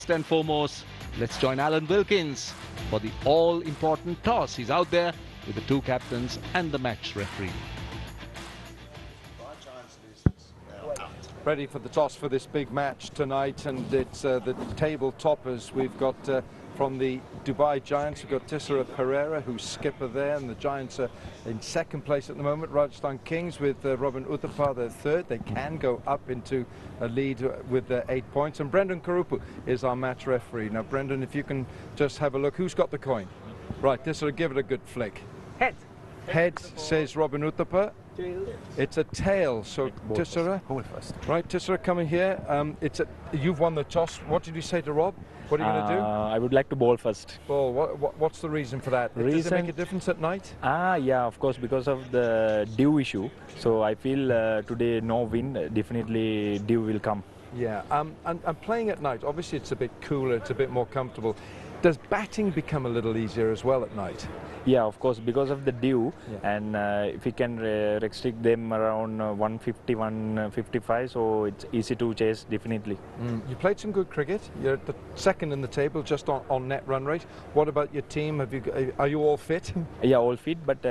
First and foremost, let's join Alan Wilkins for the all-important toss. He's out there with the two captains and the match referee. Ready for the toss for this big match tonight, and it's the table toppers. We've got from the Dubai Giants, we've got Tissara Pereira, who's skipper there, and the Giants are in second place at the moment. Rajasthan Kings with Robin Uthappa, they're third. They can go up into a lead with 8 points. And Brendan Karupu is our match referee. Now, Brendan, if you can just have a look, who's got the coin? Right, Tissara, give it a good flick. Head. Head, says Robin Uthappa. Tail. It's a tail, so Tissara. Ball first. Right, Tissara coming here. You've won the toss. What did you say to Rob? What are you going to do? I would like to bowl first. Ball. What's the reason for that? Does it make a difference at night? Yeah, of course, because of the dew issue. So I feel today no wind, definitely dew will come. Yeah, and playing at night, obviously it's a bit cooler, it's a bit more comfortable. Does batting become a little easier as well at night? Yeah, of course, because of the dew, and if we can restrict them around 150, 155, so it's easy to chase, definitely. You played some good cricket. You're at the second in the table, just on net run rate. What about your team? Are you all fit? Yeah, all fit, but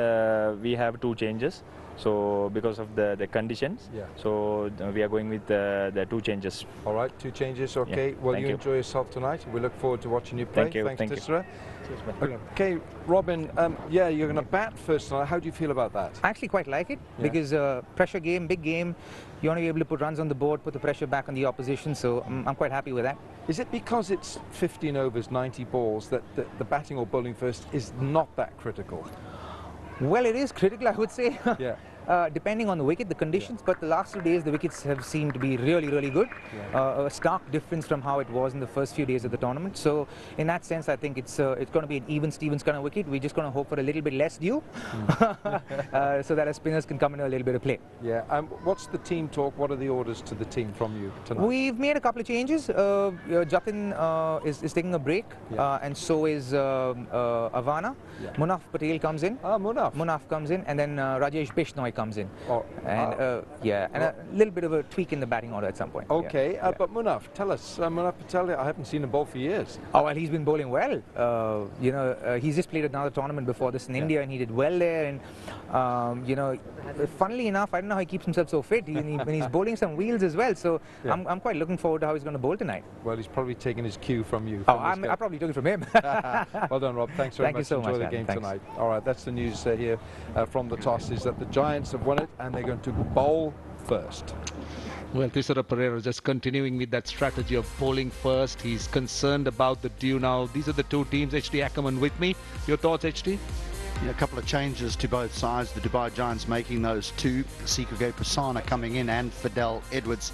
we have 2 changes. So because of the conditions, so we are going with the 2 changes. All right, 2 changes, okay. Well, you enjoy yourself tonight. We look forward to watching you play. Thank you. Thanks, Tissara. Okay, Robin, yeah, you're going to bat first tonight. How do you feel about that? I actually quite like it because pressure game, big game. You want to be able to put runs on the board, put the pressure back on the opposition, so I'm quite happy with that. Is it because it's 15 overs, 90 balls, that the batting or bowling first is not that critical? Well, it is critical, I would say. Yeah. Depending on the wicket, the conditions, but the last 2 days the wickets have seemed to be really good. A stark difference from how it was in the first few days of the tournament. So in that sense, I think it's going to be an even Stevens kind of wicket. We're just going to hope for a little bit less dew, so that our spinners can come in a little bit of play. Yeah. What's the team talk? What are the orders to the team from you tonight? We've made a couple of changes. Jatin is taking a break, and so is Avana. Munaf Patel comes in. Munaf comes in, and then Rajesh Bishnoi comes in. And a little bit of a tweak in the batting order at some point. Okay, but Munaf, tell us, Munaf Patel, I haven't seen him bowl for years. Oh, well, he's been bowling well. You know, he's just played another tournament before this in India, and he did well there. And you know, funnily enough, I don't know how he keeps himself so fit. When he's bowling some wheels as well. So I'm quite looking forward to how he's going to bowl tonight. Well, he's probably taken his cue from you. I probably took it from him. Well done, Rob. Thanks very much. Thank you so Enjoy much, the game Thanks. tonight. All right, that's the news here from the toss, is that the Giants have won it and they're going to bowl first. Well, Tissara Pereira just continuing with that strategy of bowling first. He's concerned about the dew now. These are the 2 teams. HD Ackerman with me. Your thoughts, HD? Yeah, a couple of changes to both sides. The Dubai Giants making those 2. Sikugay Pasana coming in and Fidel Edwards.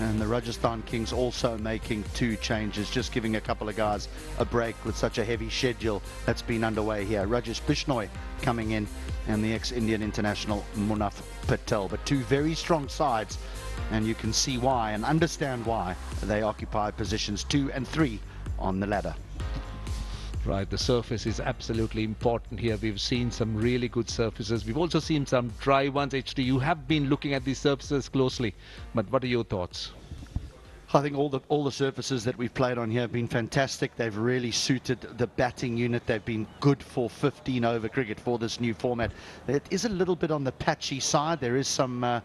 And the Rajasthan Kings also making 2 changes, just giving a couple of guys a break with such a heavy schedule that's been underway here. Rajesh Bishnoi coming in, and the ex-Indian international Munaf Patel. But 2 very strong sides, and you can see why and understand why they occupy positions 2 and 3 on the ladder. Right, the surface is absolutely important here. We've seen some really good surfaces. We've also seen some dry ones. HD, you have been looking at these surfaces closely, but what are your thoughts? I think all the surfaces that we've played on here have been fantastic. They've really suited the batting unit. They've been good for 15 over cricket for this new format. It is a little bit on the patchy side. There is some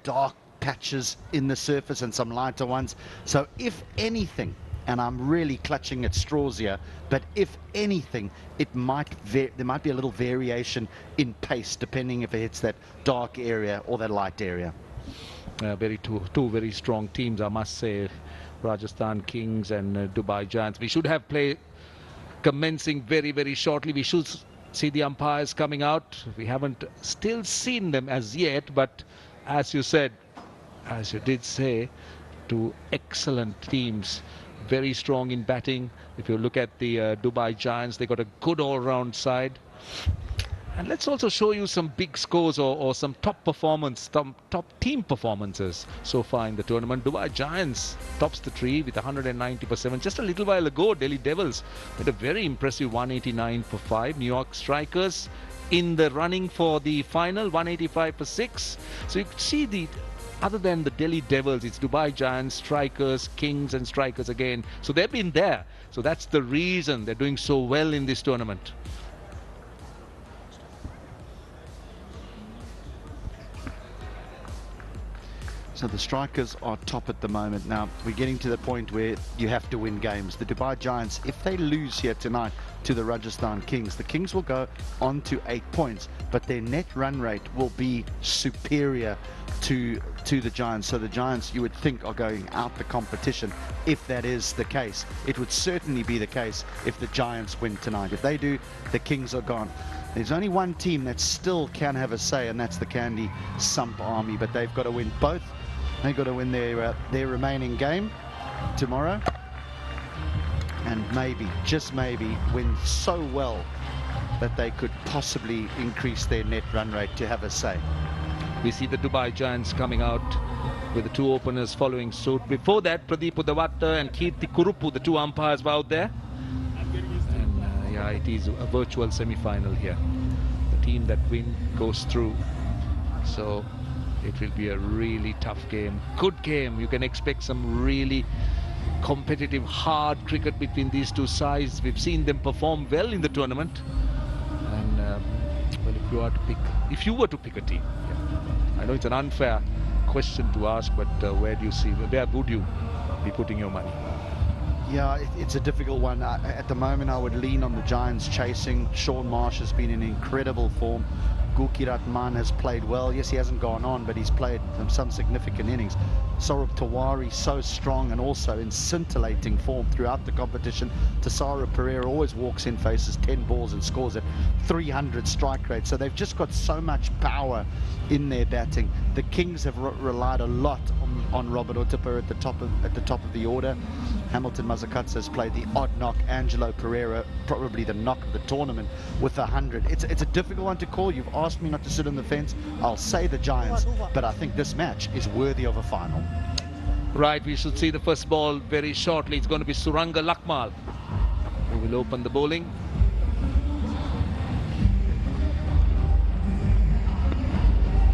dark patches in the surface and some lighter ones. So if anything, and I'm really clutching at straws here, but if anything, there might be a little variation in pace depending if it hits that dark area or that light area. Two very strong teams, I must say, Rajasthan Kings and Dubai Giants. We should have play commencing very shortly. We should see the umpires coming out. We haven't still seen them as yet, but as you said, as you did say, 2 excellent teams. Very strong in batting. If you look at the Dubai Giants, they got a good all-round side. And let's also show you some big scores or some top team performances so far in the tournament. Dubai Giants tops the tree with 190 for 7. Just a little while ago, Delhi Devils had a very impressive 189 for 5. New York Strikers in the running for the final, 185 for 6. So you could see the other than the Delhi Devils, it's Dubai Giants, strikers, Kings and strikers again. So they've been there. So that's the reason they're doing so well in this tournament. So the strikers are top at the moment. Now we're getting to the point where you have to win games. The Dubai Giants, if they lose here tonight to the Rajasthan Kings, the Kings will go on to 8 points, but their net run rate will be superior to the Giants. So the Giants, you would think, are going out the competition. If that is the case, it would certainly be the case if the Giants win tonight. If they do, the Kings are gone. There's only one team that still can have a say, and that's the Candy Sump Army, but they've got to win both. They've got to win their remaining game tomorrow, and maybe, just maybe, win so well that they could possibly increase their net run rate to have a say. We see the Dubai Giants coming out with the two openers following suit. Before that, Pradeep Uthappa and Kirti Kurupu, the two umpires, were out there. And yeah, it is a virtual semi-final here. The team that wins goes through. So it will be a really tough game. Good game. You can expect some really competitive, hard cricket between these two sides. We've seen them perform well in the tournament. And well, if you were to pick a team, yeah. I know it's an unfair question to ask, but where do you see, where would you be putting your money? Yeah, it's a difficult one. At the moment, I would lean on the Giants chasing. Sean Marsh has been in incredible form. Gurkeerat Mann has played well. Yes, he hasn't gone on, but he's played some significant innings. Saurabh Tiwari, so strong and also in scintillating form throughout the competition. Tisara Pereira always walks in, faces 10 balls and scores at 300 strike rate. So they've just got so much power in their batting. The Kings have relied a lot on Robert Uthappa at the top of the order. Hamilton Masakadza has played the odd knock. Angelo Pereira, probably the knock of the tournament, with 100. It's a difficult one to call. You've asked me not to sit on the fence. I'll say the Giants, but I think this match is worthy of a final. Right, we should see the first ball very shortly. It's going to be Suranga Lakmal who will open the bowling.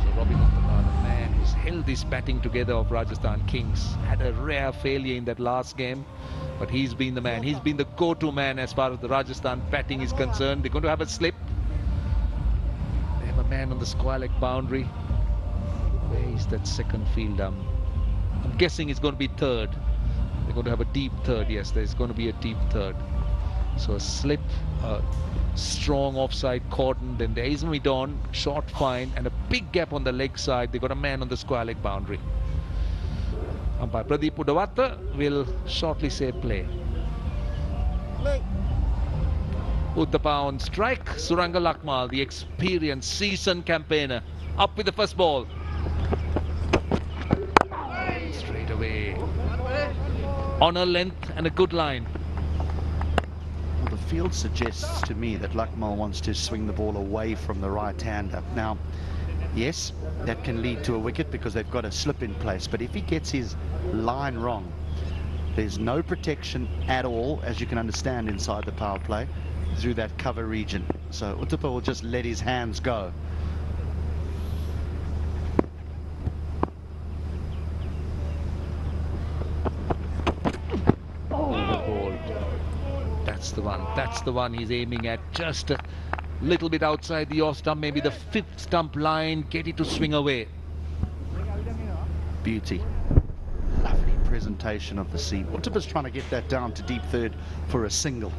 So Robin Uthappa, the man who's held this batting together of Rajasthan Kings, had a rare failure in that last game, but he's been the man. He's been the go-to man as far as the Rajasthan batting is concerned. They're going to have a slip. They have a man on the square leg boundary. Where is that second fielder? I'm guessing it's going to be third. They're going to have a deep third. Yes, there's going to be a deep third. So a slip, a strong offside cordon, then there is mid-on, short fine, and a big gap on the leg side. They got a man on the square leg boundary. Umpire Pradeep Uthappa will shortly say play. Uthappa on strike. Suranga Lakmal, the experienced, seasoned campaigner, up with the first ball. Straight away. On a length and a good line. Well, the field suggests to me that Lakmal wants to swing the ball away from the right-hander. Now, yes, that can lead to a wicket because they've got a slip in place. But if he gets his line wrong, there's no protection at all, as you can understand, inside the power play through that cover region. So Uthappa will just let his hands go. That's the one he's aiming at, just a little bit outside the off stump, maybe the fifth stump line. Get it to swing away. Beauty. Lovely presentation of the seam. Uthappa's trying to get that down to deep third for a single.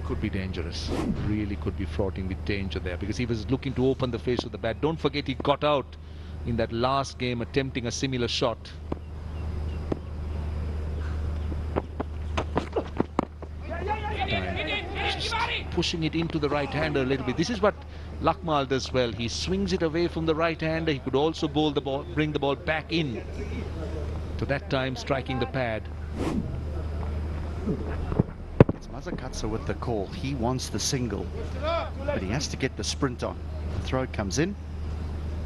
Could be dangerous, really could be fraughting with danger there, because he was looking to open the face of the bat. Don't forget, he got out in that last game attempting a similar shot. Just pushing it into the right-hander a little bit. This is what Lakmal does well. He swings it away from the right-hander. He could also bowl the ball, bring the ball back in. To that time, striking the pad. It's Masakadza with the call. He wants the single, but he has to get the sprint on. The throw comes in.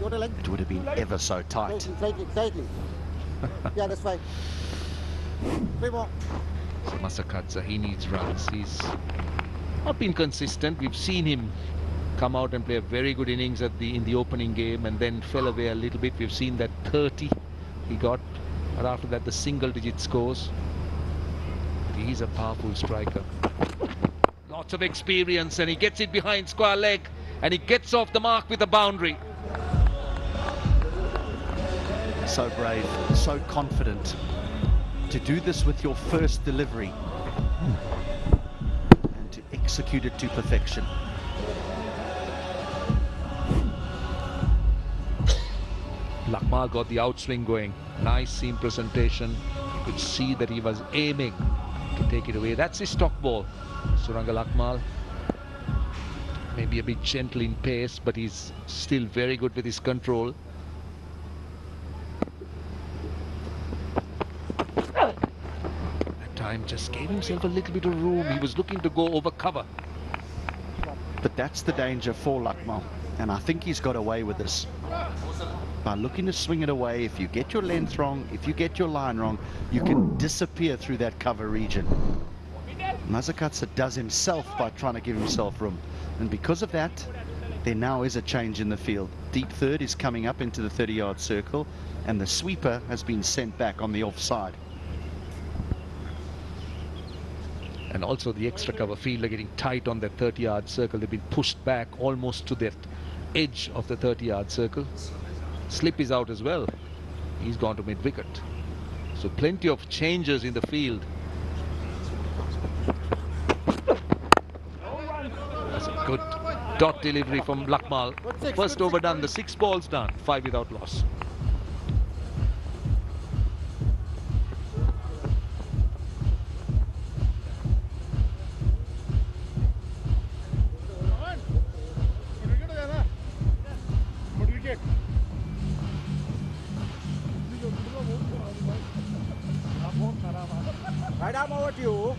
It would have been ever so tight. Yeah, that's right. Masakadza, he needs runs. He's not been consistent. We've seen him come out and play a very good innings in the opening game and then fell away a little bit. We've seen that 30 he got, but after that the single-digit scores. He's a powerful striker. Lots of experience, and he gets it behind square leg, and he gets off the mark with a boundary. So brave, so confident. To do this with your first delivery and to execute it to perfection. Lakmal got the outswing going. Nice seam presentation. You could see that he was aiming to take it away. That's his stock ball, Suranga Lakmal. Maybe a bit gentle in pace, but he's still very good with his control. That time just gave himself a little bit of room. He was looking to go over cover. But that's the danger for Lakmal, and I think he's got away with this. By looking to swing it away, if you get your length wrong, if you get your line wrong, you can disappear through that cover region. Masakadza does himself by trying to give himself room. And because of that, there now is a change in the field. Deep third is coming up into the 30-yard circle, and the sweeper has been sent back on the offside. And also the extra cover field are getting tight on that 30-yard circle. They've been pushed back almost to the edge of the 30-yard circle. Slip is out as well. He's gone to mid-wicket. So plenty of changes in the field. That's a good dot delivery from Lakmal. First over done, the 6 balls done, 5 without loss. Right arm over to you.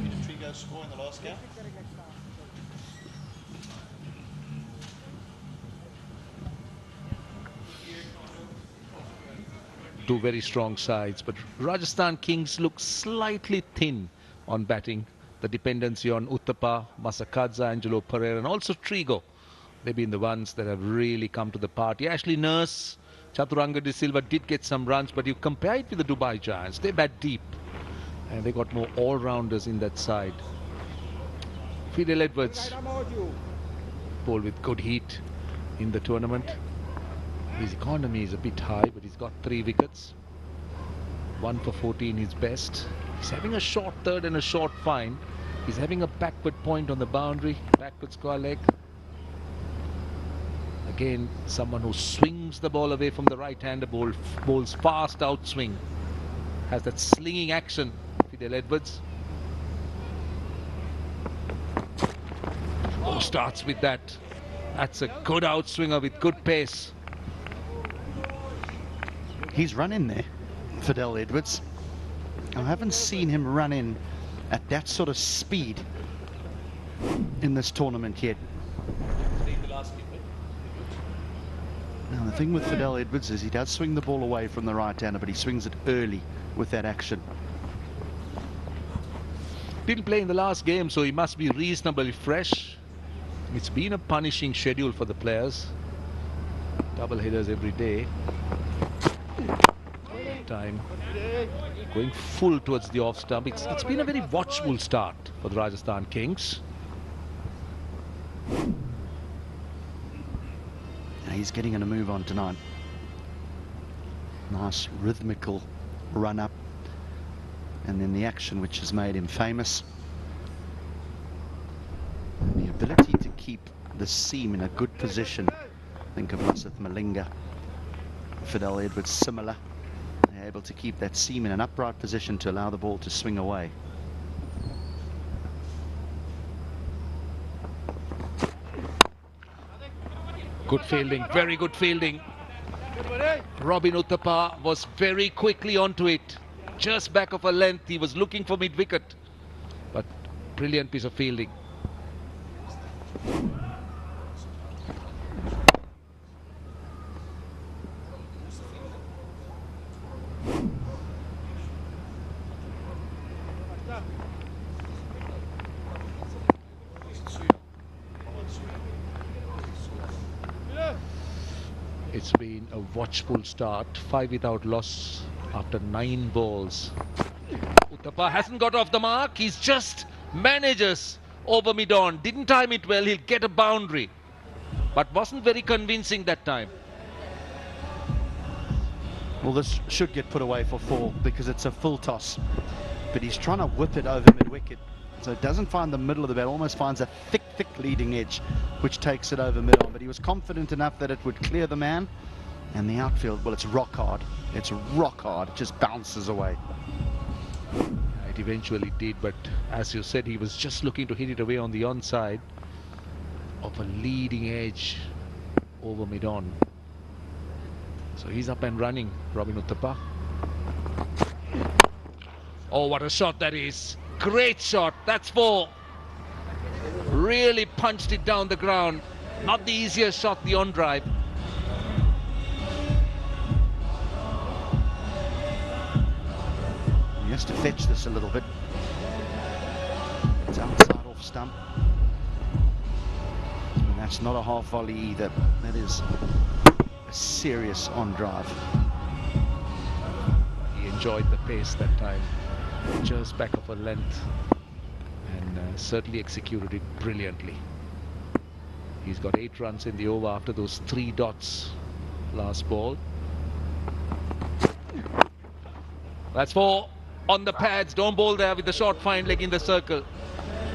Did Trigo score in the last game? Two very strong sides, but Rajasthan Kings look slightly thin on batting. The dependency on Uthappa, Masakadza, Angelo Pereira, and also Trigo. They've been the ones that have really come to the party. Ashley Nurse, Chaturanga De Silva did get some runs, but you compare it with the Dubai Giants, they bat deep. And they got more all-rounders in that side. Fidel Edwards, bowled with good heat in the tournament. His economy is a bit high, but he's got 3 wickets. 1 for 14 is best. He's having a short third and a short fine. He's having a backward point on the boundary, backward square leg. Again, someone who swings the ball away from the right-hander, bowls fast outswing. Has that slinging action, Fidel Edwards. Oh, starts with that. That's a good outswinger with good pace. He's run in there, Fidel Edwards. I haven't seen him run in at that sort of speed in this tournament yet. Now the thing with Fidel Edwards is he does swing the ball away from the right-hander, but he swings it early with that action. Didn't play in the last game, so he must be reasonably fresh. It's been a punishing schedule for the players. Double headers every day. Time going full towards the off stump. It's been a very watchful start for the Rajasthan Kings. Now he's getting in a move on tonight. Nice rhythmical run up, and then the action which has made him famous. And the ability to keep the seam in a good position. Think of Lasith Malinga, Fidel Edwards, similar. They're able to keep that seam in an upright position to allow the ball to swing away. Good fielding, very good fielding. Robin Uthappa was very quickly onto it. Just back of a length, he was looking for mid-wicket. But brilliant piece of fielding. It's been a watchful start. 5 without loss after 9 balls. Uthappa hasn't got off the mark. He's just manages over mid-on. Didn't time it well. He'll get a boundary. But wasn't very convincing that time. Well, this should get put away for 4 because it's a full toss. But he's trying to whip it over mid-wicket. So it doesn't find the middle of the bat, almost finds a thick leading edge, which takes it over mid-on. But he was confident enough that it would clear the man. And the outfield, well, it's rock hard. It's rock hard. It just bounces away. It eventually did, but as you said, he was just looking to hit it away on the onside of a leading edge over mid-on. So he's up and running, Robin Uthappa. Oh, what a shot that is. Great shot. That's 4. Really punched it down the ground. Not the easiest shot, the on drive. He has to fetch this a little bit. It's outside off stump. And that's not a half volley either. That is a serious on drive. He enjoyed the pace that time. Just back of a length. And certainly executed it brilliantly. He's got 8 runs in the over after those 3 dots last ball. That's 4 on the pads. Don't bowl there with the short fine leg in the circle.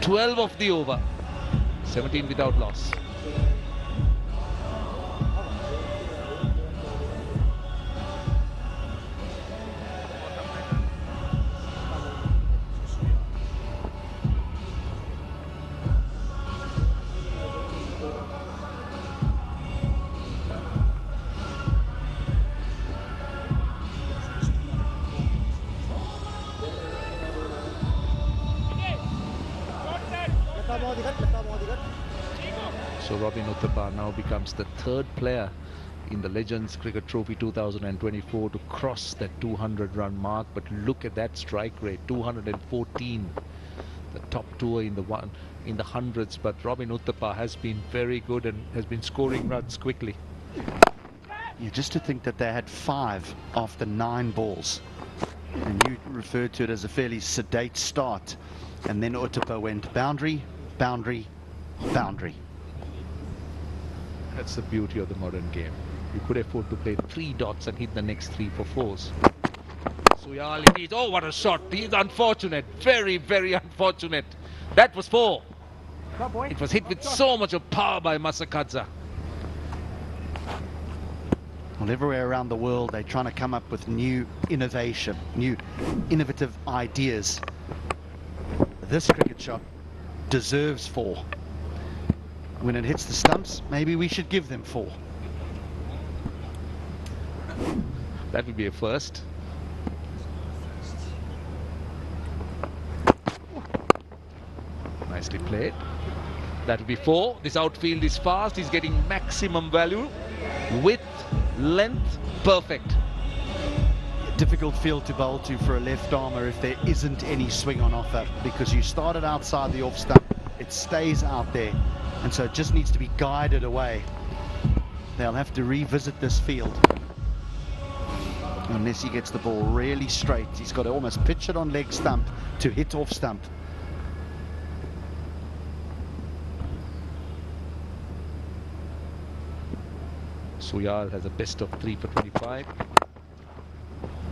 12 of the over. 17 without loss. So Robin Uthappa now becomes the 3rd player in the Legends Cricket Trophy 2024 to cross that 200 run mark. But look at that strike rate, 214. The top 2 in the hundreds. But Robin Uthappa has been very good and has been scoring runs quickly. Yeah, just to think that they had 5 after 9 balls. And you referred to it as a fairly sedate start. And then Uthappa went boundary, boundary, boundary. That's the beauty of the modern game. You could afford to play 3 dots and hit the next 3 for 4s. Suyal it is. Oh, what a shot. He's unfortunate. Very, very unfortunate. That was 4. It was hit with so much of power by Masakadza. Well, everywhere around the world, they're trying to come up with new innovation, new innovative ideas. This cricket shot deserves 4. When it hits the stumps, maybe we should give them 4. That would be a first. Nicely played. That will be 4. This outfield is fast. He's getting maximum value. Width, length, perfect. Difficult field to bowl to for a left armer if there isn't any swing on offer, because you started outside the off stump. It stays out there. And so it just needs to be guided away. They'll have to revisit this field. Unless he gets the ball really straight. He's got to almost pitch it on leg stump to hit off stump. Suyal has a best of 3 for 25.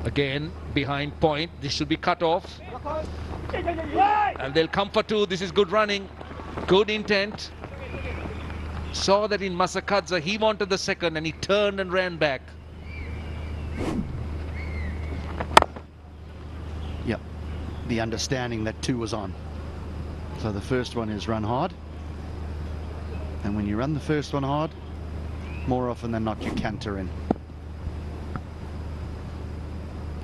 Again, behind point. This should be cut off. And they'll come for 2. This is good running. Good intent. Saw that in Masakadza, he wanted the second and he turned and ran back. Yep, the understanding that 2 was on. So the first one is run hard. And when you run the first one hard, more often than not you canter in.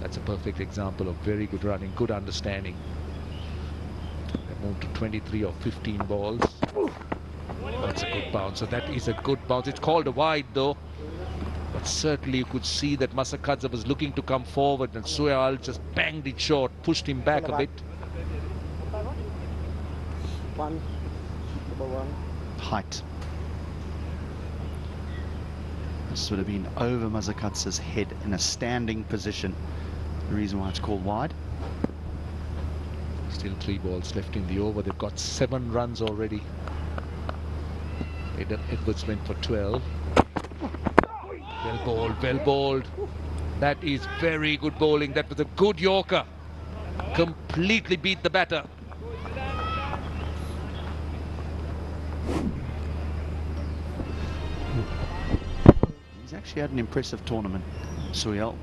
That's a perfect example of very good running, good understanding. They moved to 23 or 15 balls. That's a good bounce. So that is a good bounce. It's called a wide though. But certainly you could see that Masakadza was looking to come forward and Suyal just banged it short, pushed him back a bit. 1, number 1. Height. This would have been over Masakadza's head in a standing position. The reason why it's called wide. Still 3 balls left in the over. They've got 7 runs already. Edwards went for 12. Well bowled, well bowled. That is very good bowling. That was a good Yorker. Completely beat the batter. He's actually had an impressive tournament, Suyal.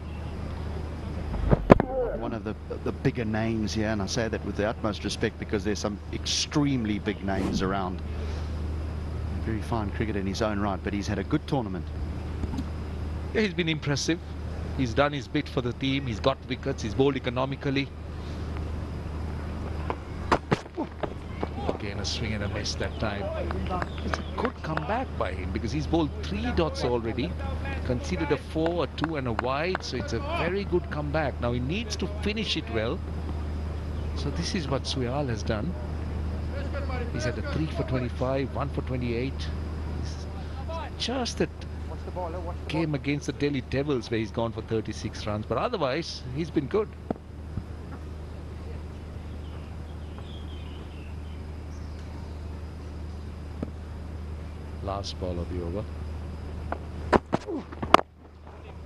One of the bigger names here, and I say that with the utmost respect because there's some extremely big names around. Very fine cricket in his own right, but he's had a good tournament. Yeah, he's been impressive. He's done his bit for the team. He's got wickets. He's bowled economically. Again, a swing and a miss that time. It's a good comeback by him because he's bowled 3 dots already. Conceded a 4, a 2 and a wide. So it's a very good comeback. Now he needs to finish it well. So this is what Suyal has done. He's had a 3 for 25, 1 for 28. It's just that game against the Delhi Devils where he's gone for 36 runs. But otherwise, he's been good. Last ball of the over.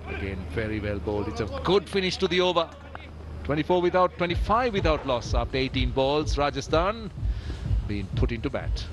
Again, very well bowled. It's a good finish to the over. 25 without loss after 18 balls. Rajasthan being put into bat.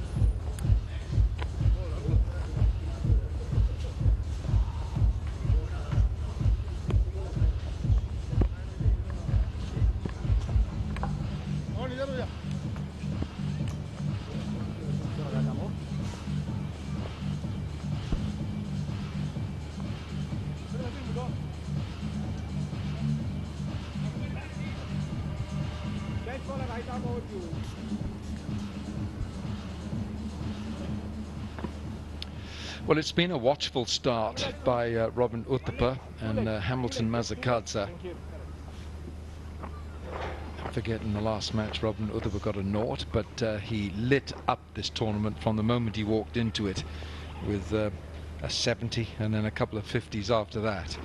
Well, it's been a watchful start by Robin Uthappa and Hamilton Masakadza. I forget in the last match Robin Uthappa got a 0, but he lit up this tournament from the moment he walked into it with a 70 and then a couple of 50s after that.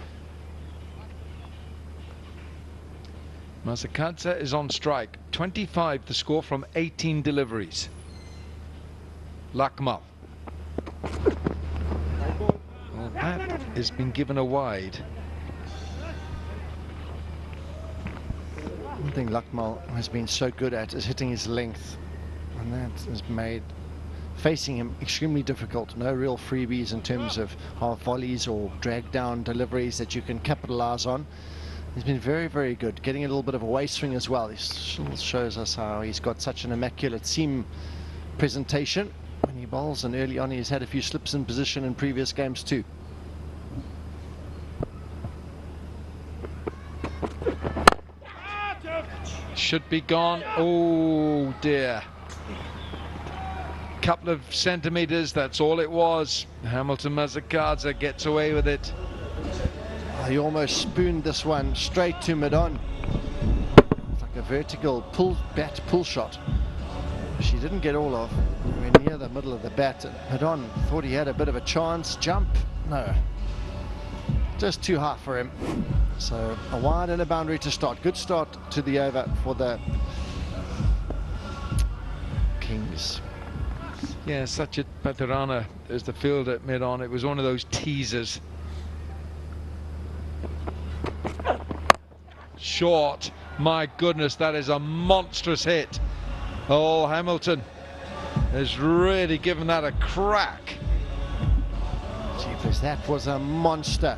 Masakadza is on strike. 25 the score from 18 deliveries. Lakmal. Well, that has been given a wide. One thing Lakmal has been so good at is hitting his length, and that has made facing him extremely difficult. No real freebies in terms of half volleys or drag down deliveries that you can capitalize on. He's been very, very good, getting a little bit of a waist swing as well. He still shows us how he's got such an immaculate seam presentation when he bowls, and early on he's had a few slips in position in previous games too. Should be gone. Oh dear. Couple of centimeters, that's all it was. Hamilton Masakadza gets away with it. He almost spooned this one straight to mid-on. It's like a vertical bat pull shot. She didn't get all of. We're near the middle of the bat. Mid-on thought he had a bit of a chance. Jump, no. Just too high for him. So a wide and a boundary to start. Good start to the over for the Kings. Yeah, Sachit Patarana is the fielder at mid-on. It was one of those teasers. Short. My goodness, that is a monstrous hit. Oh, Hamilton has really given that a crack. Jeepers, that was a monster.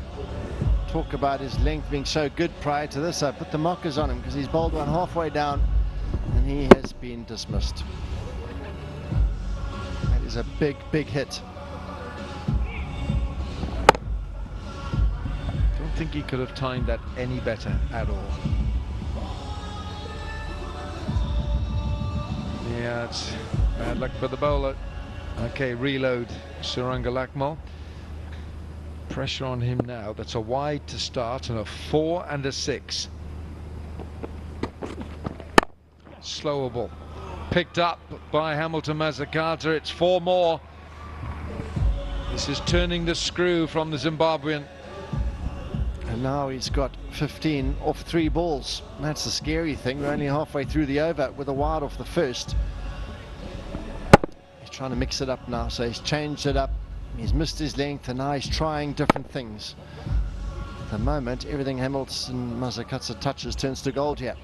Talk about his length being so good prior to this. I put the markers on him because he's bowled one halfway down and he has been dismissed. That is a big, big hit. I think he could have timed that any better at all. Yeah, it's bad luck for the bowler. Okay, reload Suranga Lakmal. Pressure on him now. That's a wide to start and a 4 and a 6. Slower ball. Picked up by Hamilton Masakadza. It's 4 more. This is turning the screw from the Zimbabwean. And now he's got 15 off 3 balls. That's the scary thing. We're only halfway through the over with a wide off the first. He's trying to mix it up now, so he's changed it up. He's missed his length, and now he's trying different things. At the moment, everything Hamilton Masakadza touches turns to gold here.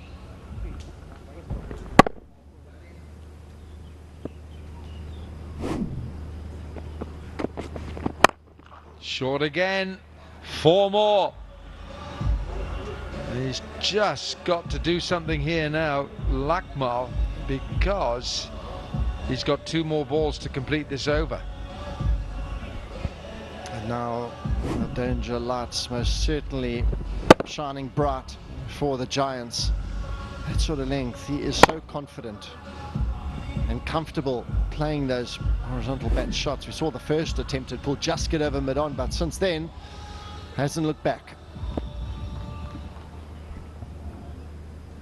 Short again. 4 more. He's just got to do something here now, Lakmal, because he's got 2 more balls to complete this over. And now the danger lights most certainly shining bright for the Giants. That sort of length, he is so confident and comfortable playing those horizontal bat shots. We saw the first attempted pull just get over mid-on, but since then hasn't looked back.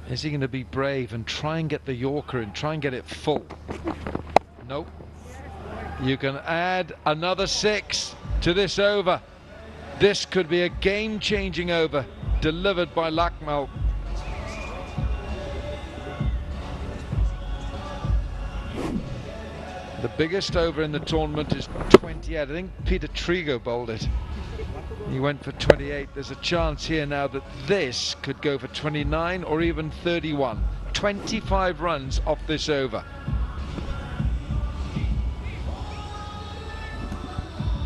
Is he going to be brave and try and get the Yorker and try and get it full? Nope. You can add another 6 to this over. This could be a game-changing over delivered by Lakmal. The biggest over in the tournament is 28. I think Peter Trigo bowled it. He went for 28. There's a chance here now that this could go for 29 or even 31. 25 runs off this over.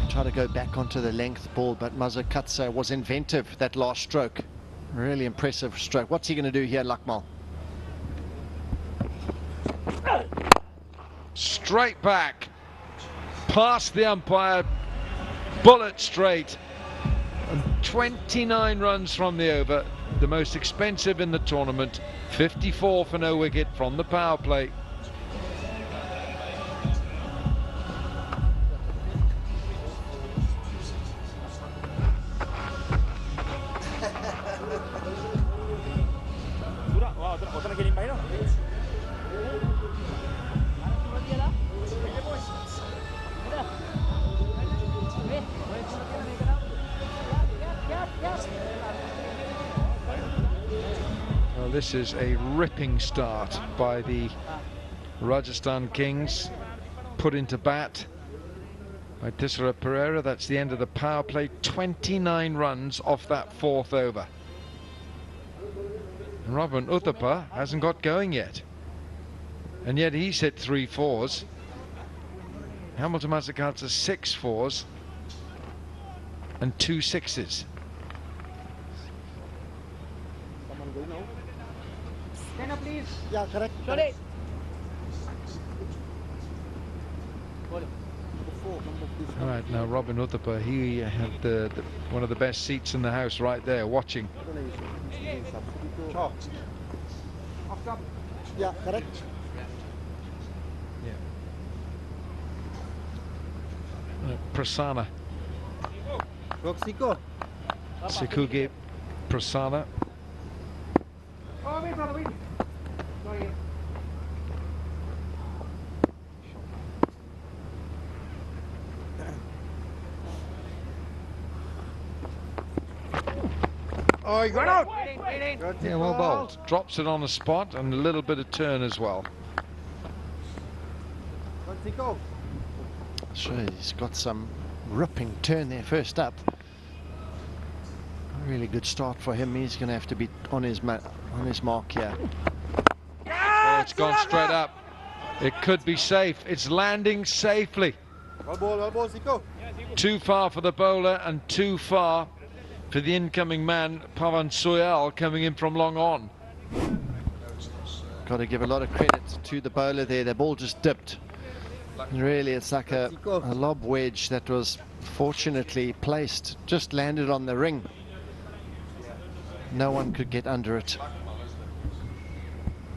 Try to go back onto the length ball, but Masakadza was inventive that last stroke. Really impressive stroke. What's he going to do here, Lakmal? Straight back, past the umpire, bullet straight. And 29 runs from the over, the most expensive in the tournament. 54 for no wicket from the power play. This is a ripping start by the Rajasthan Kings, put into bat by Tissera Pereira. That's the end of the power play. 29 runs off that 4th over. And Robin Uthappa hasn't got going yet, and yet he's hit 3 4s. Hamilton Masakadza 6 4s and 2 6s. Please. Yeah, correct. Sorry. All right, now Robin Uthappa, he had one of the best seats in the house right there, watching. Yeah, correct. Yeah. Prasanna. Sikuge Prasanna. Oh, you got out. Yeah, well bowled. Drops it on the spot and a little bit of turn as well. Sure, he's got some ripping turn there first up. A really good start for him. He's going to have to be on his mark here. Oh, it's gone straight up. It could be safe. It's landing safely. Too far for the bowler and too far for the incoming man, Pavan Soyal, coming in from long on. Got to give a lot of credit to the bowler there. The ball just dipped. Really, it's like a lob wedge that was fortunately placed, just landed on the ring. No one could get under it.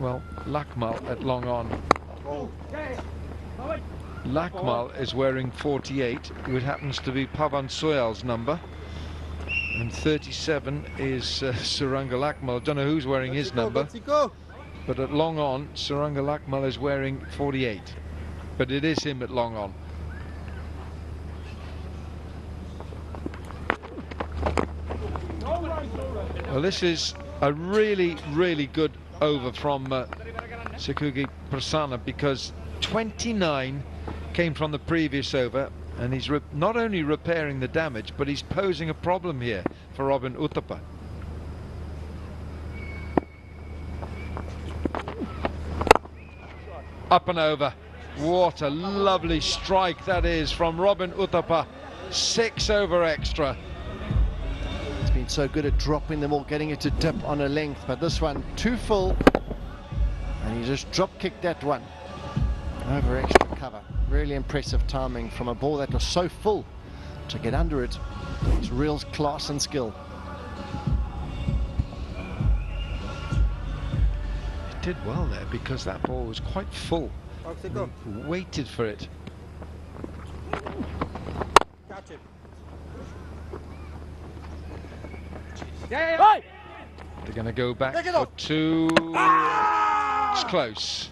Well, Lakmal at long on. Lakmal is wearing 48, which happens to be Pavan Soyal's number. And 37 is Suranga Lakmal. Don't know who's wearing his number, but at long on, Suranga Lakmal is wearing 48. But it is him at long on. Well, this is a really, really good over from Sekugi Prasanna, because 29 came from the previous over, and he's not only repairing the damage, but he's posing a problem here for Robin Uthappa. Up and over. What a lovely strike that is from Robin Uthappa. 6 over extra. He's been so good at dropping them all, getting it to dip on a length, but this one too full, and he just drop kicked that one over extra cover. Really impressive timing from a ball that was so full to get under it. It's real class and skill. He did well there because that ball was quite full. He waited for it. Catch it. They're going to go back for 2. It's close.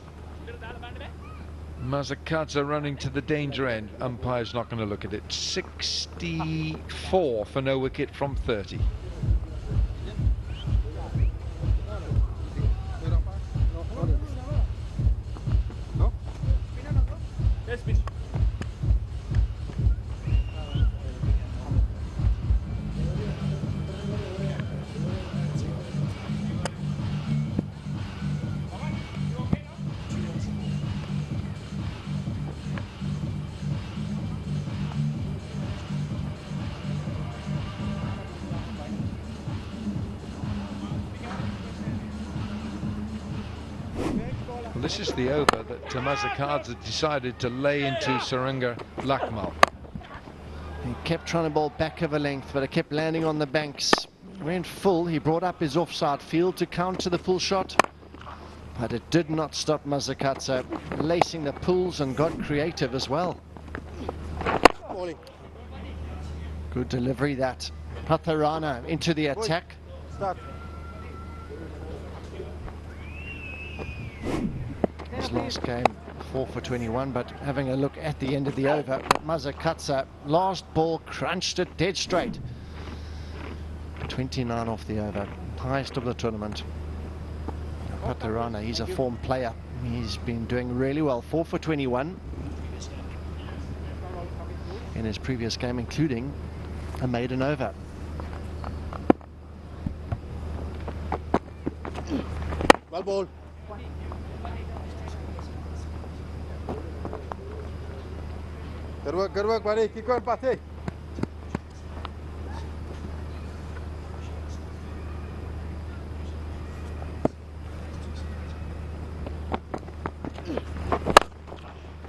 Masakadza running to the danger end. Umpire's not going to look at it. 64 for no wicket from 30. This is the over that Masakadza decided to lay into Suranga Lakmal. He kept trying to bowl back of a length, but it kept landing on the banks. Went full. He brought up his offside field to counter the full shot, but it did not stop Masakadza lacing the pulls and got creative as well. Good delivery that. Patharana into the attack. Start. His last game 4 for 21, but having a look at the end of the over, Masakadza last ball crunched it dead straight. 29 off the over, highest of the tournament. Patharana, he's a form player. He's been doing really well. 4 for 21 in his previous game, including a maiden over. Well ball. Good work, buddy. Keep going, Pate.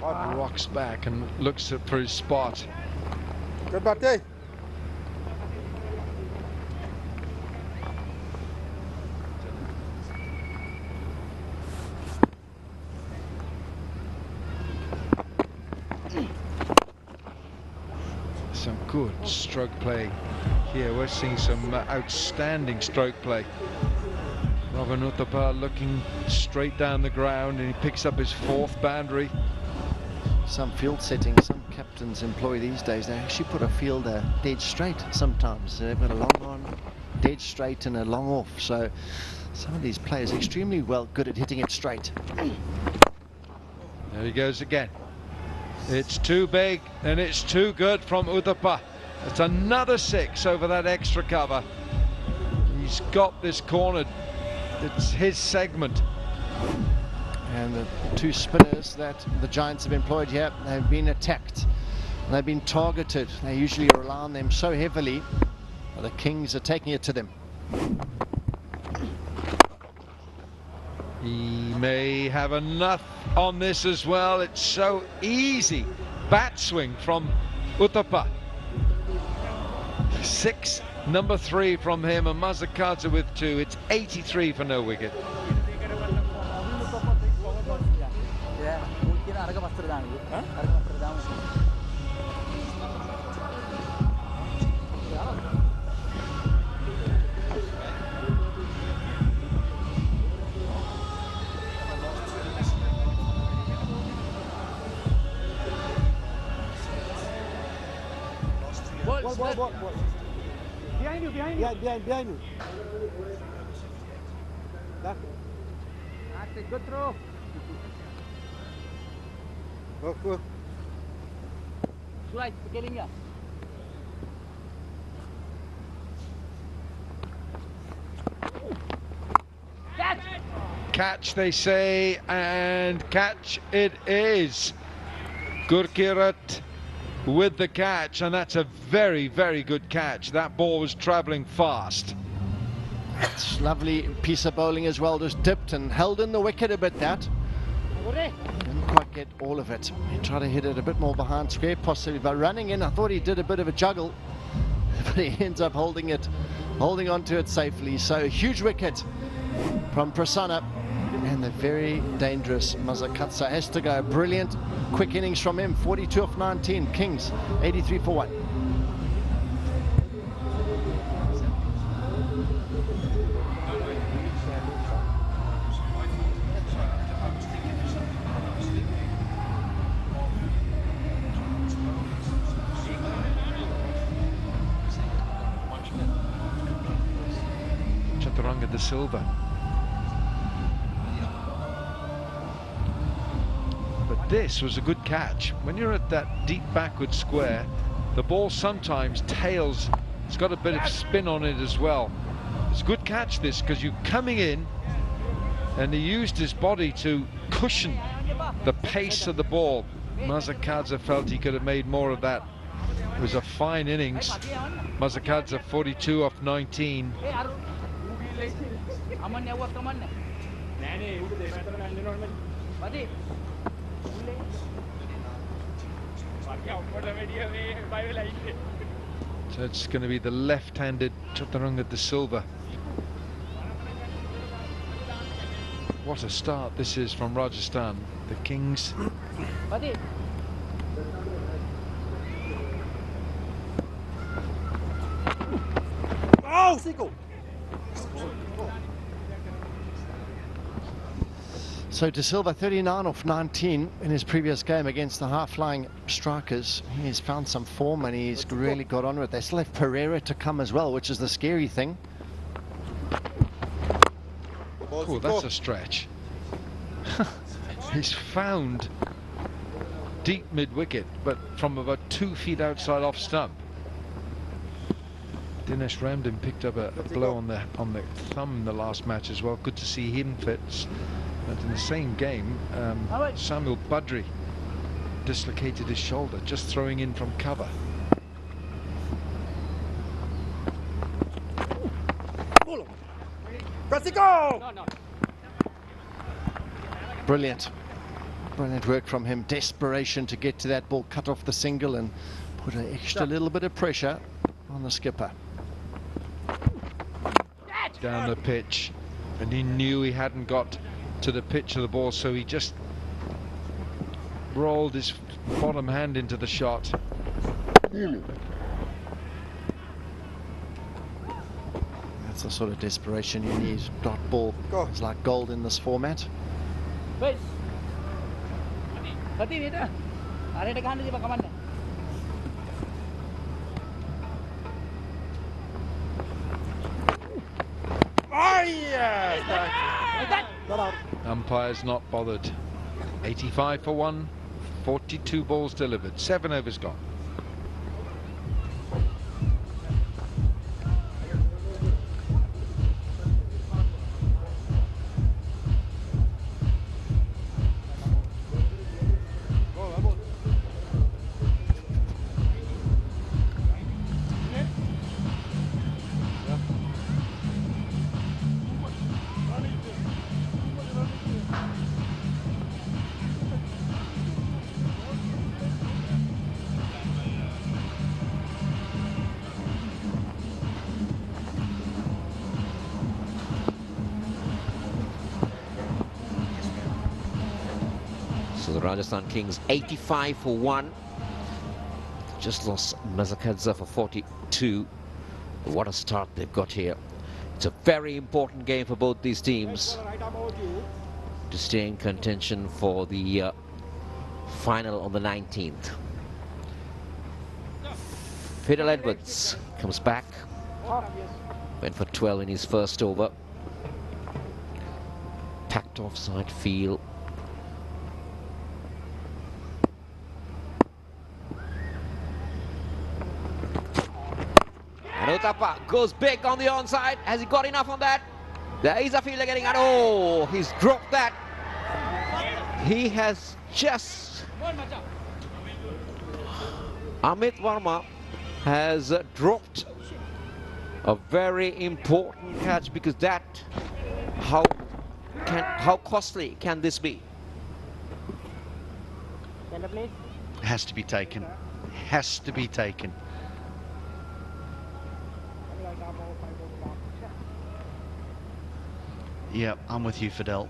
Rocks back and looks for his spot. Good, Pate. Some good stroke play here. We're seeing some outstanding stroke play. Robin Uthappa looking straight down the ground, and he picks up his 4th boundary. Some field settings some captains employ these days, they actually put a fielder dead straight sometimes. They've got a long on, dead straight, and a long off. So some of these players are extremely good at hitting it straight. There he goes again. It's too big and it's too good from Uthappa. It's another 6 over that extra cover. He's got this cornered. It's his segment. And the 2 spinners that the Giants have employed here, they've been attacked. They've been targeted. They usually rely on them so heavily. The Kings are taking it to them. He may have enough on this as well. It's so easy. Bat swing from Uthappa. 6, number 3 from him, and Masakadza with 2. It's 83 for no wicket. Ball. Behind you. That's it. Good throw. Go. Right, killing ya. Catch, they say, and catch it is. Gurkeerat with the catch, and that's a very, very good catch. That ball was travelling fast. It's lovely piece of bowling as well, just dipped and held in the wicket a bit. That didn't quite get all of it. He tried to hit it a bit more behind square, possibly by running in. I thought he did a bit of a juggle, but he ends up holding on to it safely. So a huge wicket from Prasanna, and the very dangerous Masakadza has to go. Brilliant quick innings from him. 42 off 19. Kings 83 for 1. Chaturanga de Silva. But this was a good catch. When you're at that deep backward square, the ball sometimes tails. It's got a bit of spin on it as well. It's a good catch, this, because you're coming in, and he used his body to cushion the pace of the ball. Masakadza felt he could have made more of that. It was a fine innings. Masakadza 42 off 19. So it's going to be the left-handed Chaturanga de Silva. What a start this is from Rajasthan. The Kings. Oh, Siko. So De Silva 39 off 19 in his previous game against the high-flying strikers. He's found some form and he's really got on with it. They still have Pereira to come as well, which is the scary thing. Oh, that's a stretch. He's found deep mid-wicket, but from about 2 feet outside off stump. Dinesh Ramdin picked up a blow on the thumb in the last match as well. Good to see him fit. But in the same game, Samuel Badri dislocated his shoulder, just throwing in from cover. Brilliant work from him. Desperation to get to that ball, cut off the single and put an extra little bit of pressure on the skipper. Down the pitch, and he knew he hadn't got to the pitch of the ball, so he just rolled his bottom hand into the shot. That's the sort of desperation you need. Dot ball is like gold in this format. Umpires not bothered. 85 for 1, 42 balls delivered, 7 overs gone. So the Rajasthan Kings 85 for 1. Just lost Masakadza for 42. What a start they've got here. It's a very important game for both these teams to stay in contention for the final on the 19th. Fidel Edwards comes back. Went for 12 in his first over. Packed offside field. And Uthappa goes big on the onside. Has he got enough on that? There is a fielder getting out. Oh, he's dropped that. He has just... Amit Verma has dropped a very important catch, because that, how costly can this be? Has to be taken. Has to be taken. Yeah, I'm with you, Fidel.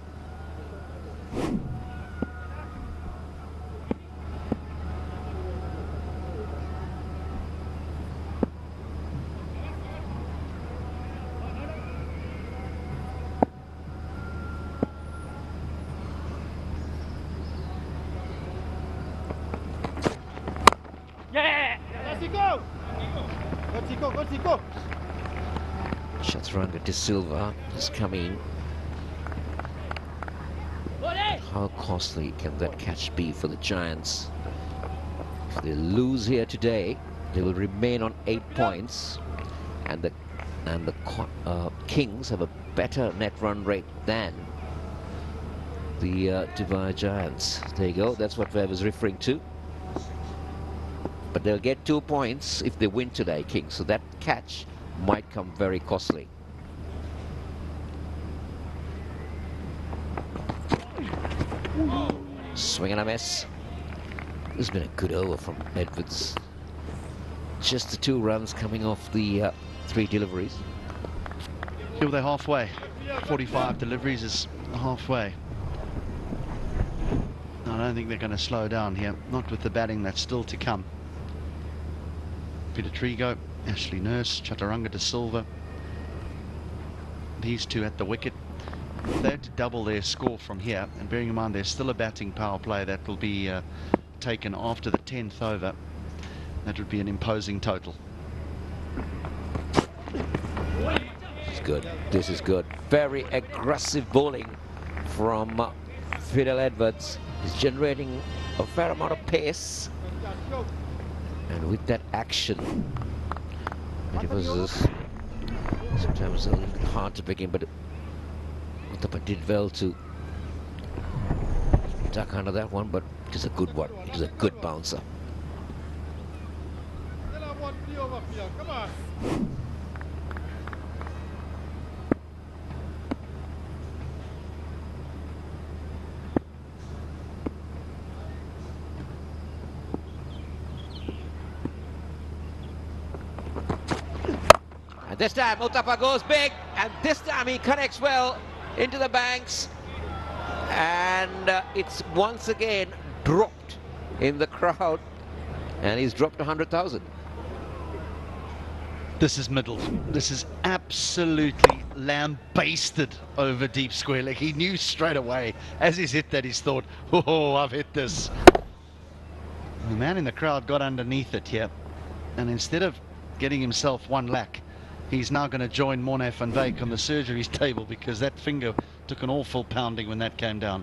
Chaturanga De Silva has come in. How costly can that catch be for the Giants? If they lose here today, they will remain on 8 points, and the Kings have a better net run rate than the Dubai Giants. There you go. That's what Webb was referring to. But they'll get 2 points if they win today, Kings. So that catch might come very costly. Swing and a miss. This has been a good over from Edwards. Just the 2 runs coming off the 3 deliveries. Here they're halfway. 45 deliveries is halfway. I don't think they're going to slow down here. Not with the batting that's still to come. Peter Trigo, Ashley Nurse, Chaturanga De Silva. These 2 at the wicket. They had to double their score from here, and bearing in mind there's still a batting power play that will be taken after the 10th over. That would be an imposing total. This is good. This is good. Very aggressive bowling from Fidel Edwards. He's generating a fair amount of pace, and with that action, it was sometimes a little bit hard to begin, but Uthappa did well to duck under that one, but it is a good one. It is a good bouncer. And this time Uthappa goes big, and this time he connects well into the banks, and it's once again dropped in the crowd, and he's dropped 100,000. This is middled. This is absolutely lambasted over deep square leg. He knew straight away as he's hit that, he's thought, oh, I've hit this. And the man in the crowd got underneath it here, and instead of getting himself 1 lakh, he's now going to join Morné van Wyk on the surgeries table, because that finger took an awful pounding when that came down.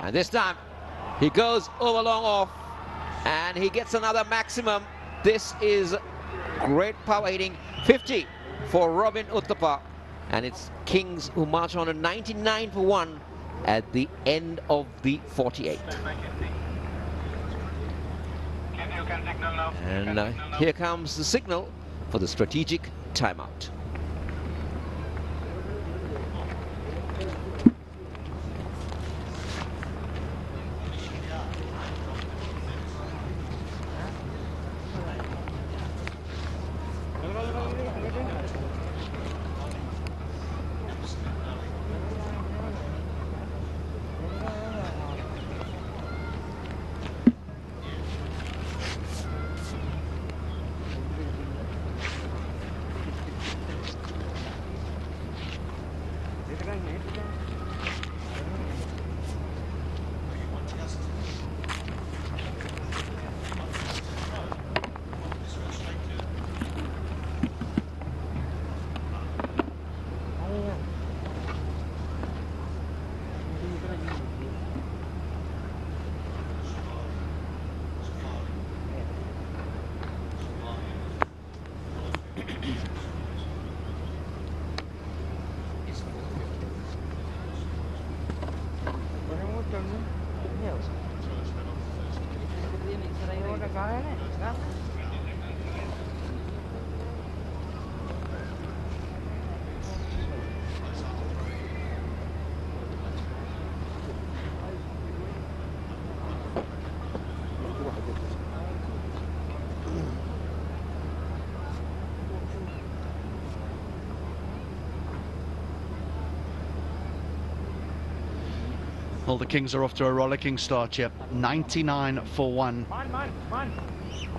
And this time he goes over long off, and he gets another maximum. This is great power hitting. 50 for Robin Uthappa, and it's Kings who march on a 99 for 1 at the end of the 48. And here comes the signal for the strategic timeout. Well, the Kings are off to a rollicking start here. 99 for 1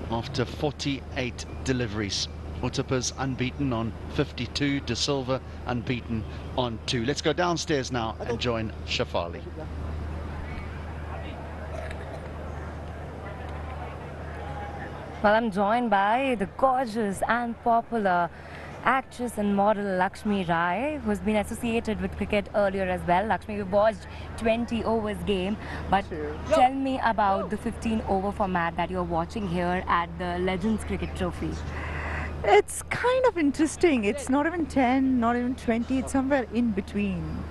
after 48 deliveries. Uthappa's unbeaten on 52, De Silva unbeaten on 2. Let's go downstairs now and join Shafali. Well, I'm joined by the gorgeous and popular actress and model Lakshmi Rai, who's been associated with cricket earlier as well. Lakshmi, we watched 20 overs game, but tell me about the 15 over format that you're watching here at the Legends Cricket Trophy. It's kind of interesting. It's not even 10, not even 20, it's somewhere in between.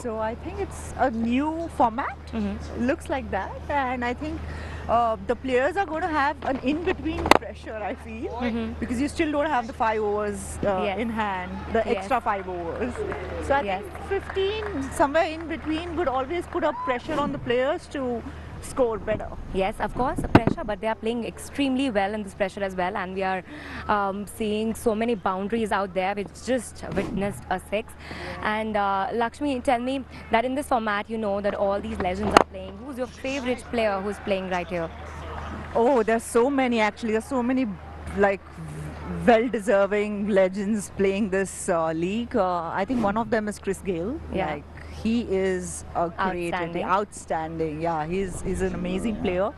So I think it's a new format. Looks like that, and I think the players are going to have an in-between pressure, I feel, because you still don't have the 5 overs in hand, the extra 5 overs. So I think 15, somewhere in between, would always put up pressure on the players to score better. Yes, of course, pressure, but they are playing extremely well in this pressure as well, and we are seeing so many boundaries out there. We just witnessed a 6. And Lakshmi, tell me that in this format, you know that all these legends are playing. Who's your favorite player who's playing right here? Oh, there's so many actually. There's so many like well-deserving legends playing this league. I think one of them is Chris Gayle. Yeah. He is a great, outstanding. Yeah, he's an amazing player.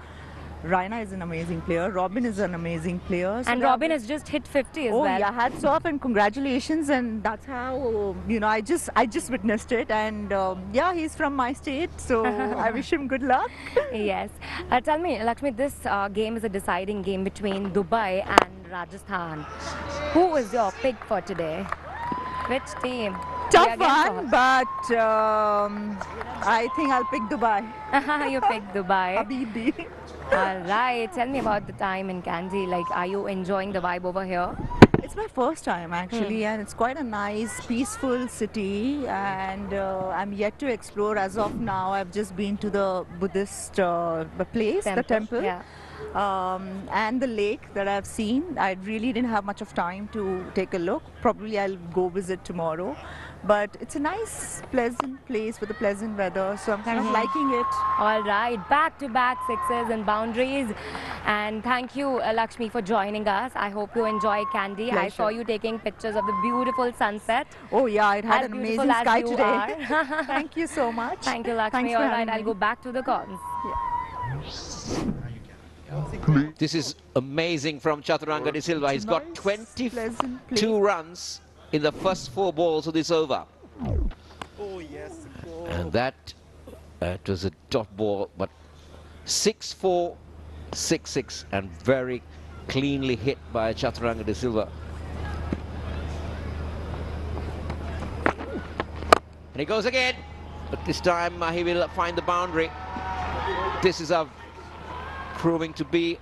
Raina is an amazing player. Robin is an amazing player. So and Robin has just hit 50 as well. Oh yeah, hats off and congratulations. And that's how, you know, I just witnessed it. And yeah, he's from my state, so I wish him good luck. Yes. Tell me, Lakshmi, this game is a deciding game between Dubai and Rajasthan. Who is your pick for today? Which team? Tough one, but I think I'll pick Dubai. You pick Dubai. Habibi. All right. Tell me about the time in Kandy. Like, are you enjoying the vibe over here? It's my first time actually, and it's quite a nice, peaceful city. And I'm yet to explore as of now. I've just been to the Buddhist place, the temple. Yeah. And the lake that I've seen. I really didn't have much of time to take a look. Probably I'll go visit tomorrow. But it's a nice, pleasant place with a pleasant weather, so I'm kind of liking it. All right, back-to-back 6s and boundaries. And thank you, Lakshmi, for joining us. I hope you enjoy Kandy. I saw you taking pictures of the beautiful sunset. Oh yeah, it had an amazing sky today. Thank you so much. Thank you, Lakshmi. All right, I'll go back to the cons. This is amazing from Chaturanga De Silva. He's got 22 runs in the first 4 balls of this over. Oh yes. And that was a dot ball, but 6-4, 6-6, and very cleanly hit by Chaturanga De Silva. And he goes again, but this time he will find the boundary. This is proving to be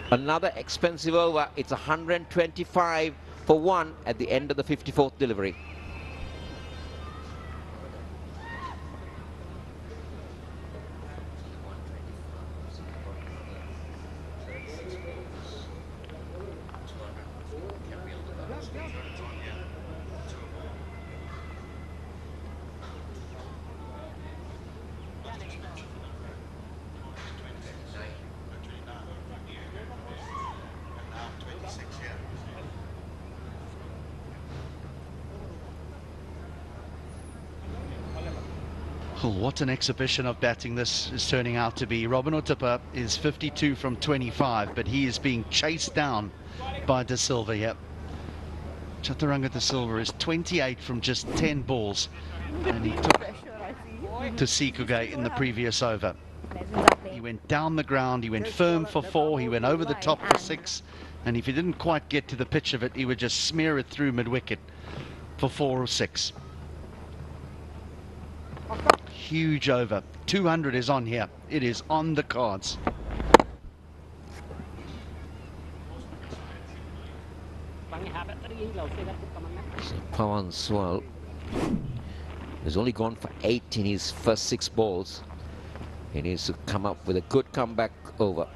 another expensive over. It's 125 for 1 at the end of the 54th delivery. What an exhibition of batting this is turning out to be. Robin Uthappa is 52 from 25, but he is being chased down by De Silva here. Chaturanga De Silva is 28 from just 10 balls, and he took to Sikuge in the previous over. He went down the ground, he went firm for 4, he went over the top for 6, and if he didn't quite get to the pitch of it, he would just smear it through mid-wicket for 4 or 6. Huge over. 200 is on here. It is on the cards. So Pawan Swal has only gone for 8 in his first 6 balls. He needs to come up with a good comeback over.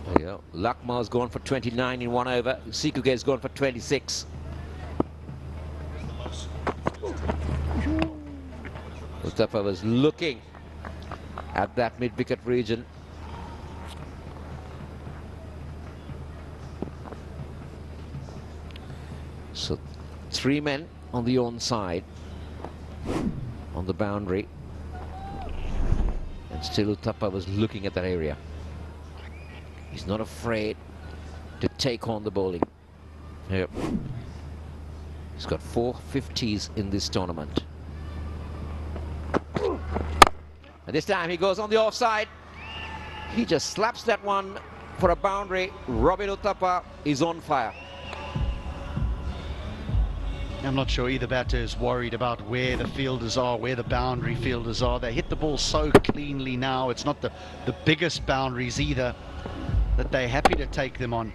There you go. Lakma's gone for 29 in 1 over. Sikuge has gone for 26. Uthappa was looking at that mid-wicket region. So 3 men on the onside, on the boundary, and still Uthappa was looking at that area. He's not afraid to take on the bowling. Yep. He's got 4 50s in this tournament. And this time he goes on the offside. He just slaps that one for a boundary. Robin Uthappa is on fire. I'm not sure either batter is worried about where the fielders are, where the boundary fielders are. They hit the ball so cleanly now. It's not the biggest boundaries either, that they're happy to take them on.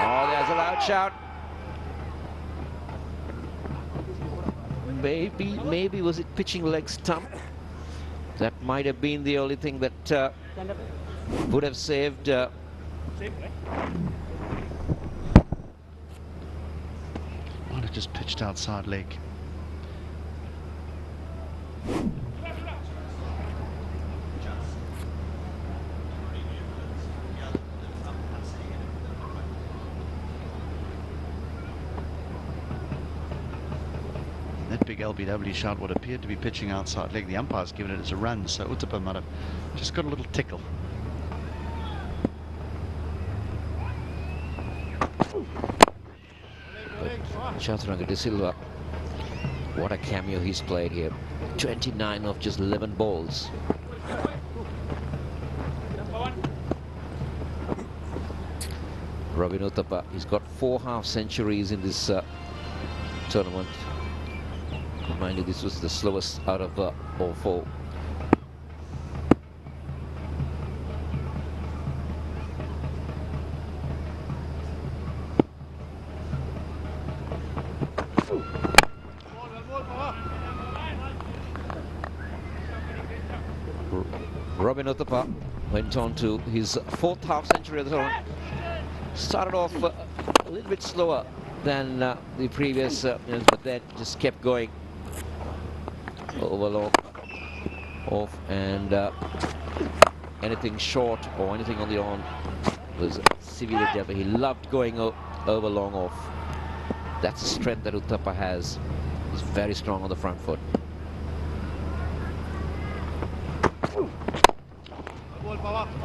Oh, there's a loud shout. Maybe was it pitching leg stump? That might have been the only thing that would have saved. Might have just pitched outside leg. That big LBW shot what appeared to be pitching outside leg. The umpire's given it as a run, so Uthappa might have just got a little tickle. Chaturanga De Silva, what a cameo he's played here. 29 of just 11 balls. Robin Uthappa, he's got 4 half centuries in this tournament. Mind you, this was the slowest out of all 4. Robin Uthappa went on to his 4th half century of the tournament. Started off a little bit slower than the previous innings, but then just kept going. Over long, off, and anything short or anything on the on was severely dealt. He loved going over long off. That's the strength that Uthappa has. He's very strong on the front foot.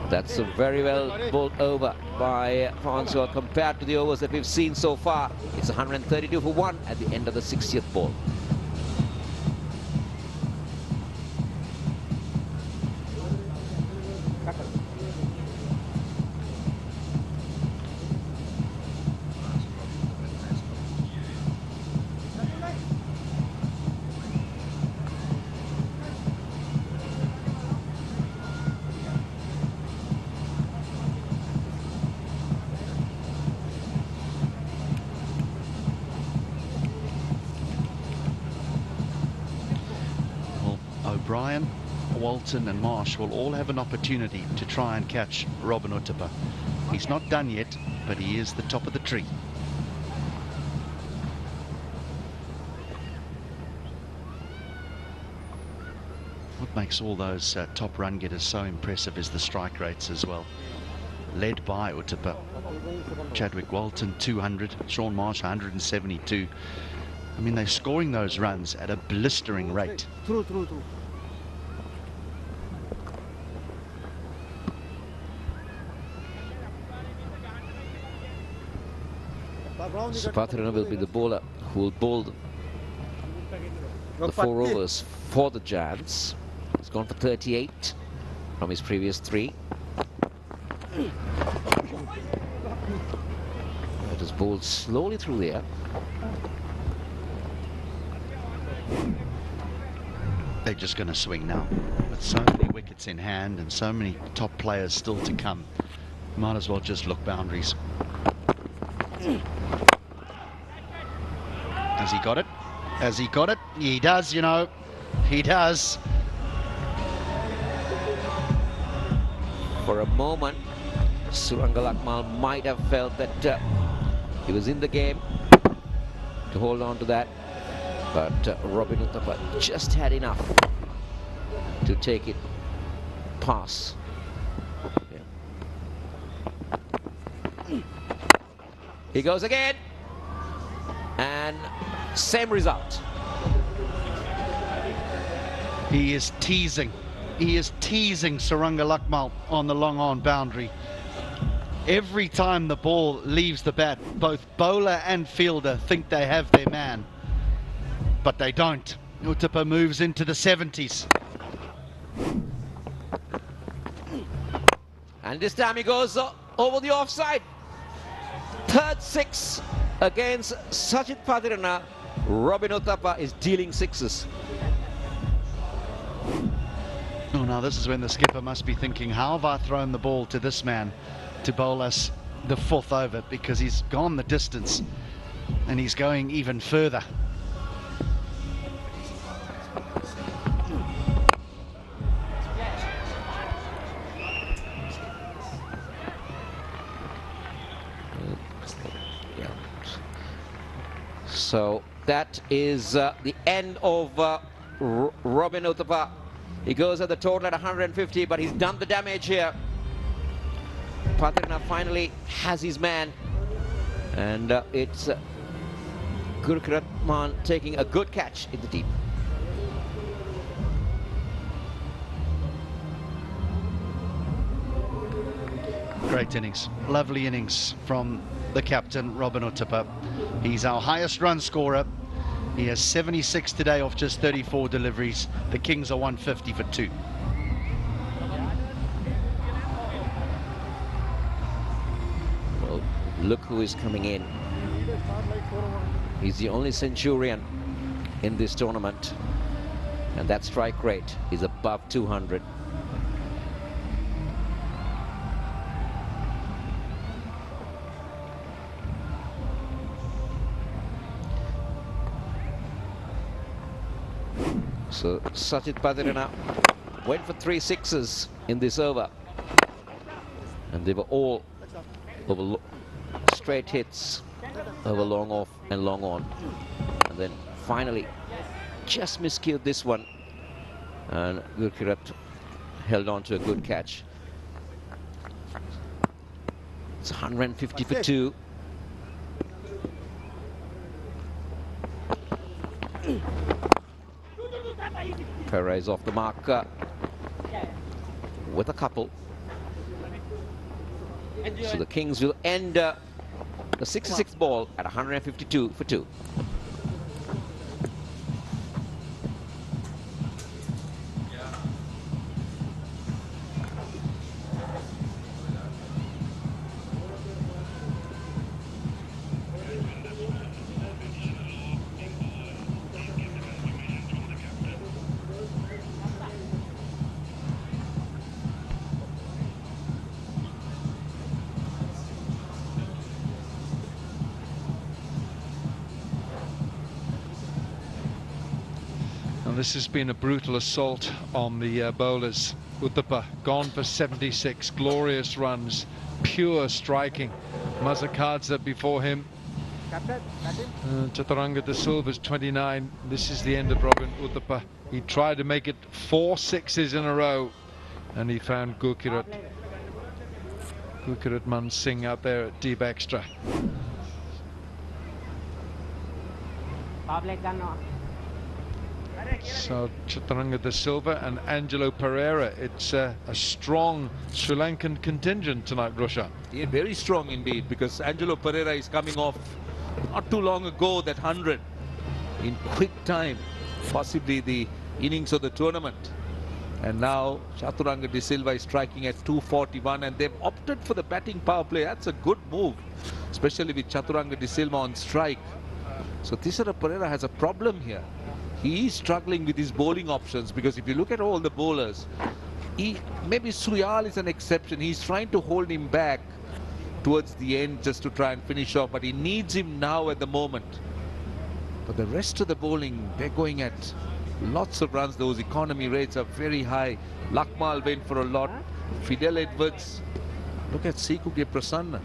That's a very well bowled over by Francois compared to the overs that we've seen so far. It's 132 for 1 at the end of the 60th ball. O'Brien, Walton and Marsh will all have an opportunity to try and catch Robin Uthappa. He's not done yet, but he is the top of the tree. What makes all those top run getters so impressive is the strike rates as well. Led by Uthappa. Chadwick Walton 200, Sean Marsh 172. I mean, they're scoring those runs at a blistering rate. True. Supathirana will be the bowler who will bowl the 4 overs for the Giants. He's gone for 38 from his previous 3. Bowled slowly through there. They're just going to swing now. With so many wickets in hand and so many top players still to come, might as well just look boundaries. Has he got it? Has he got it? He does, you know. He does. For a moment, Suryangalakmal might have felt that he was in the game to hold on to that, but Robin Uthappa just had enough to take it past. Yeah. He goes again, and same result. He is teasing. He is teasing Suryangalakmal on the long on boundary. Every time the ball leaves the bat, both bowler and fielder think they have their man, but they don't. Uthappa moves into the 70s. And this time he goes over the offside. Third six against Sajid Padirana. Robin Uthappa is dealing sixes. Oh, now this is when the skipper must be thinking, how have I thrown the ball to this man to bowl us the 4th over, because he's gone the distance and he's going even further. So that is the end of Robin Uthappa. He goes at the total at 150, but he's done the damage here. Padirana finally has his man, and it's Gurkeerat Mann taking a good catch in the deep. Great innings, lovely innings from the captain, Robin Uthappa. He's our highest run scorer. He has 76 today off just 34 deliveries. The Kings are 150 for 2. Well, look who is coming in. He's the only centurion in this tournament, and that strike rate is above 200. So Sajid Padirana went for 3 sixes in this over, and they were all over straight hits, over long off and long on, and then finally just miscued this one, and Gurkeerat held on to a good catch. It's 150 for 2. Perez off the mark with a couple. So the Kings will end the 66th ball at 152 for 2. This has been a brutal assault on the bowlers. Uthappa gone for 76, glorious runs, pure striking. Masakadza before him. Chaturanga de Silva's 29. This is the end of Robin Uthappa. He tried to make it 4 sixes in a row, and he found Gurkeerat Mann Singh out there at deep extra. So Chaturanga de Silva and Angelo Pereira. It's a strong Sri Lankan contingent tonight, Roshan. Yeah, very strong indeed, because Angelo Pereira is coming off not too long ago that 100 in quick time, possibly the innings of the tournament. And now Chaturanga De Silva is striking at 241, and they've opted for the batting power play. That's a good move, especially with Chaturanga De Silva on strike. So Thisara Perera has a problem here. He is struggling with his bowling options, because if you look at all the bowlers, maybe Suyal is an exception. He's trying to hold him back towards the end just to try and finish off, but he needs him now at the moment. But the rest of the bowling, they're going at lots of runs. Those economy rates are very high. Lakmal went for a lot. Fidel Edwards. Look at Sikuke Prasanna.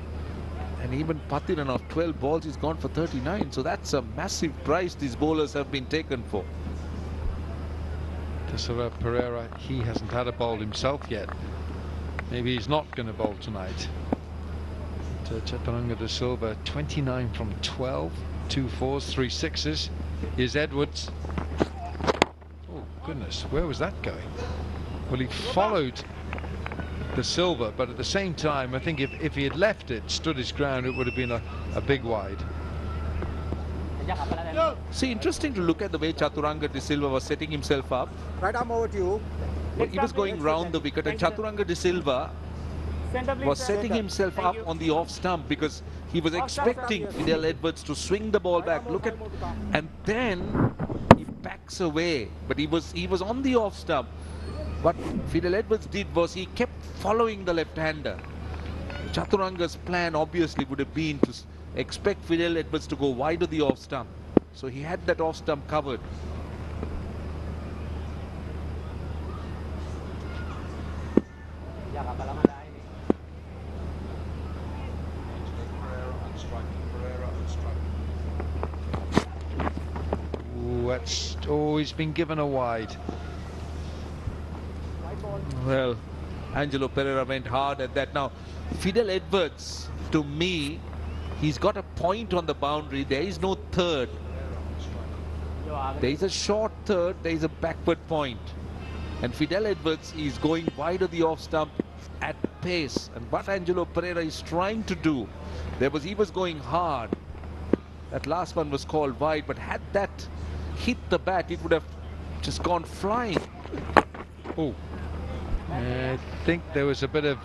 And even Patiran of 12 balls, he's gone for 39. So that's a massive price these bowlers have been taken for. Thisara Perera, he hasn't had a bowl himself yet. Maybe he's not going to bowl tonight. Chaturanga De Silva, 29 from 12. 2 4s, 3 6s. Here's Edwards. Oh goodness, where was that going? Well, he followed De Silva, but at the same time, I think if he had left it, stood his ground, it would have been a big wide. See, interesting to look at the way Chaturanga De Silva was setting himself up. Right arm over to you. Well, he was going round the wicket, and Chaturanga De Silva was setting himself up on the off stump, because he was expecting Fidel Edwards to swing the ball back. Look at, and then he backs away, but he was on the off stump. What Fidel Edwards did was he kept following the left-hander. Chaturanga's plan obviously would have been to expect Fidel Edwards to go wide of the off stump, so he had that off stump covered. He's been given a wide. Well, Angelo Pereira went hard at that. Now, Fidel Edwards, to me, he's got a point on the boundary. There is no third. There is a short third, there is a backward point. And Fidel Edwards is going wide of the off stump at pace. And what Angelo Pereira is trying to do, he was going hard. That last one was called wide, but had that hit the bat, it would have just gone flying. Oh, I think there was a bit of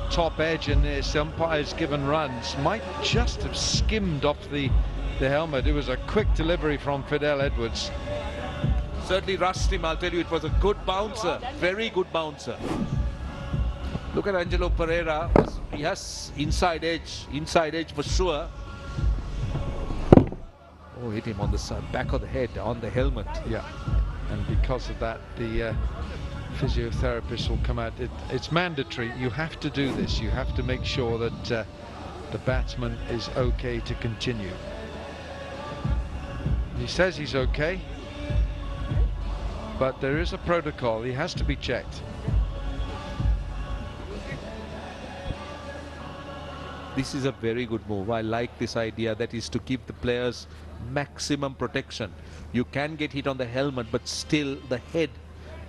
top edge in this. Umpires given runs. Might just have skimmed off the helmet. It was a quick delivery from Fidel Edwards. Certainly rushed him. I'll tell you, it was a good bouncer, very good bouncer. Look at Angelo Pereira. He has inside edge for sure. Oh, hit him on the side, back of the head, on the helmet. Yeah, and because of that, the physiotherapist will come out. It's mandatory. You have to do this. You have to make sure that the batsman is okay to continue. He says he's okay, but there is a protocol. He has to be checked. This is a very good move. I like this idea, that is to give the players maximum protection. You can get hit on the helmet, but still the head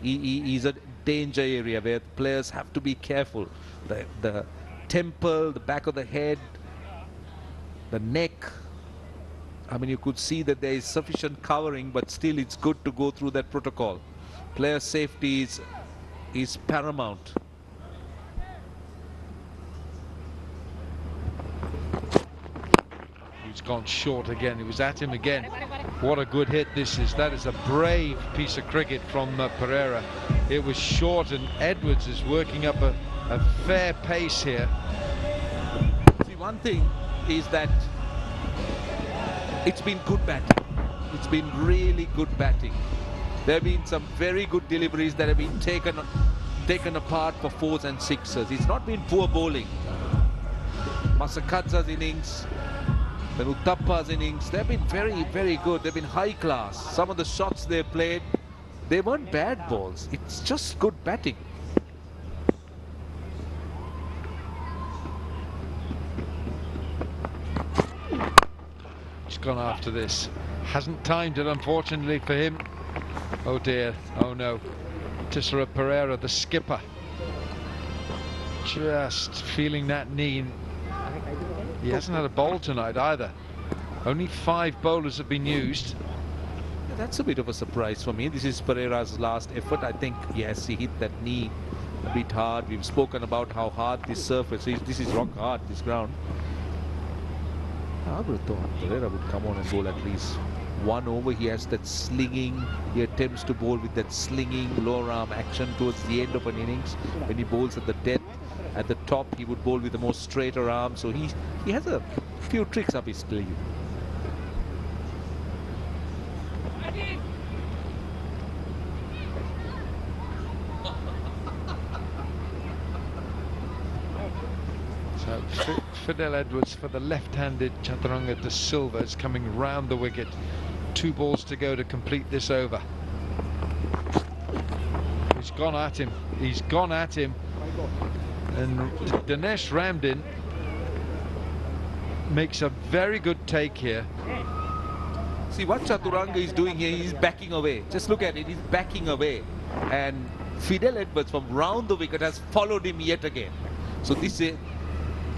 is a danger area where players have to be careful. The temple, the back of the head, the neck. I mean, you could see that there is sufficient covering, but still it's good to go through that protocol. Player safety is paramount. He's gone short again. It was at him again. What a good hit this is. That is a brave piece of cricket from Pereira. It was short, and Edwards is working up a fair pace here. See, one thing is that it's been good batting. It's been really good batting. There have been some very good deliveries that have been taken apart for 4s and 6s. It's not been poor bowling. Masakadza's innings, then Uthappa's innings, they've been very, very good. They've been high class. Some of the shots they played, they weren't bad balls. It's just good batting. He's gone after this. Hasn't timed it, unfortunately for him. Oh dear, oh no. Thisara Perera, the skipper, just feeling that knee. He hasn't had a bowl tonight either. Only 5 bowlers have been used. That's a bit of a surprise for me. This is Pereira's last effort. I think, yes, he hit that knee a bit hard. We've spoken about how hard this surface is. This is rock hard, this ground. I would have thought Pereira would come on and bowl at least one over. He has that slinging. He attempts to bowl with that slinging lower arm action towards the end of an innings. When he bowls at the depth, at the top, he would bowl with a more straighter arm. So he has a few tricks up his sleeve. So Fidel Edwards for the left-handed Chaturanga de Silva is coming round the wicket. 2 balls to go to complete this over. He's gone at him. He's gone at him. And Dinesh Ramdin makes a very good take here. See what Chaturanga is doing here, he's backing away. Just look at it, he's backing away. And Fidel Edwards from round the wicket has followed him yet again. So this is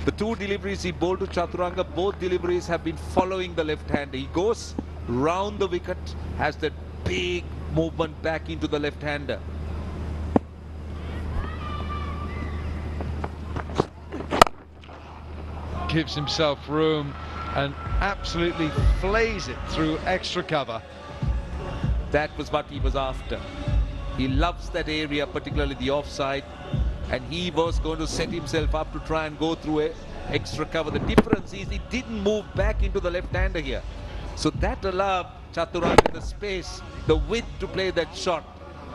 the 2 deliveries he bowled to Chaturanga, both deliveries have been following the left hander. He goes round the wicket, has that big movement back into the left hander. Gives himself room and absolutely flays it through extra cover. That was what he was after. He loves that area, particularly the offside, and he was going to set himself up to try and go through extra cover. The difference is he didn't move back into the left-hander here. So that allowed Chaturanga the space, the width to play that shot,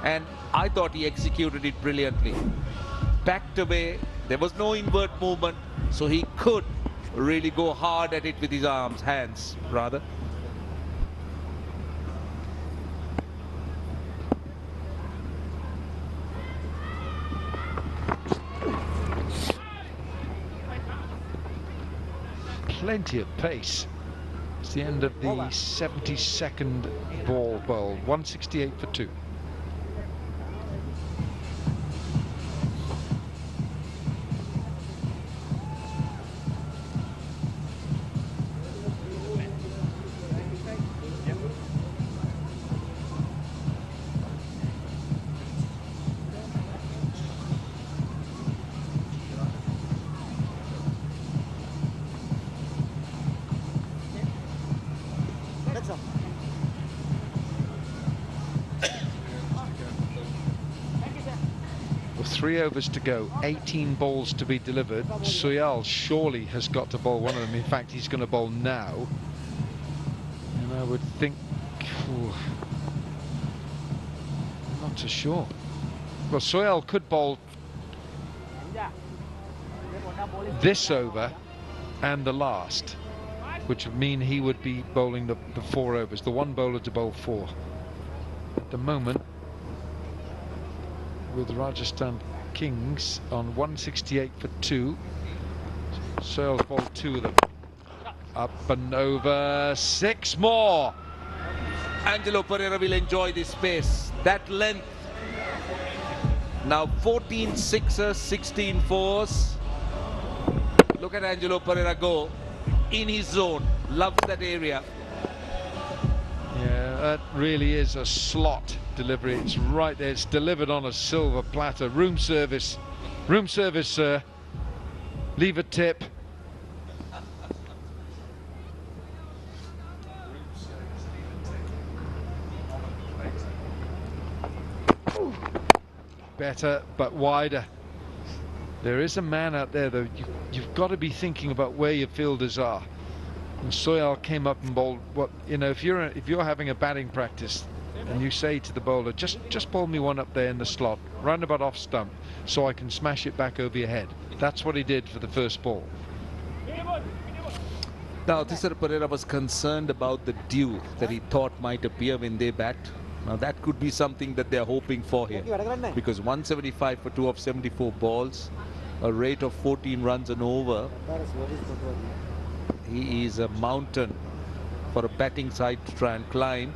and I thought he executed it brilliantly. Backed away, there was no invert movement, so he could really go hard at it with his arms, hands rather. Plenty of pace. It's the end of the 72nd ball bowled. 168 for 2. With 3 overs to go, 18 balls to be delivered. Soyal surely has got to bowl one of them. In fact, he's going to bowl now. And I would think, I'm not so sure. Well, Soyal could bowl this over and the last, which would mean he would be bowling the 4 overs, the 1 bowler to bowl 4. At the moment, with Rajasthan Kings on 168 for 2, Soyal's bowled 2 of them. Up and over, 6 more. Angelo Pereira will enjoy this space, that length. Now 14 sixes, 16 fours. Look at Angelo Pereira go in his zone, loves that area. Yeah, that really is a slot delivery. It's right there. It's delivered on a silver platter. Room service, sir. Leave a tip. Better, but wider. There is a man out there, though. You've got to be thinking about where your fielders are. And Soyal came up and bowled. What, you know, if you're having a batting practice, and you say to the bowler, just bowl me one up there in the slot, roundabout off stump, so I can smash it back over your head. That's what he did for the first ball. Now, Tisar Pereira was concerned about the dew that he thought might appear when they bat. Now, that could be something that they're hoping for here, because 175 for 2 of 74 balls, a rate of 14 runs and over. He is a mountain for a batting side to try and climb.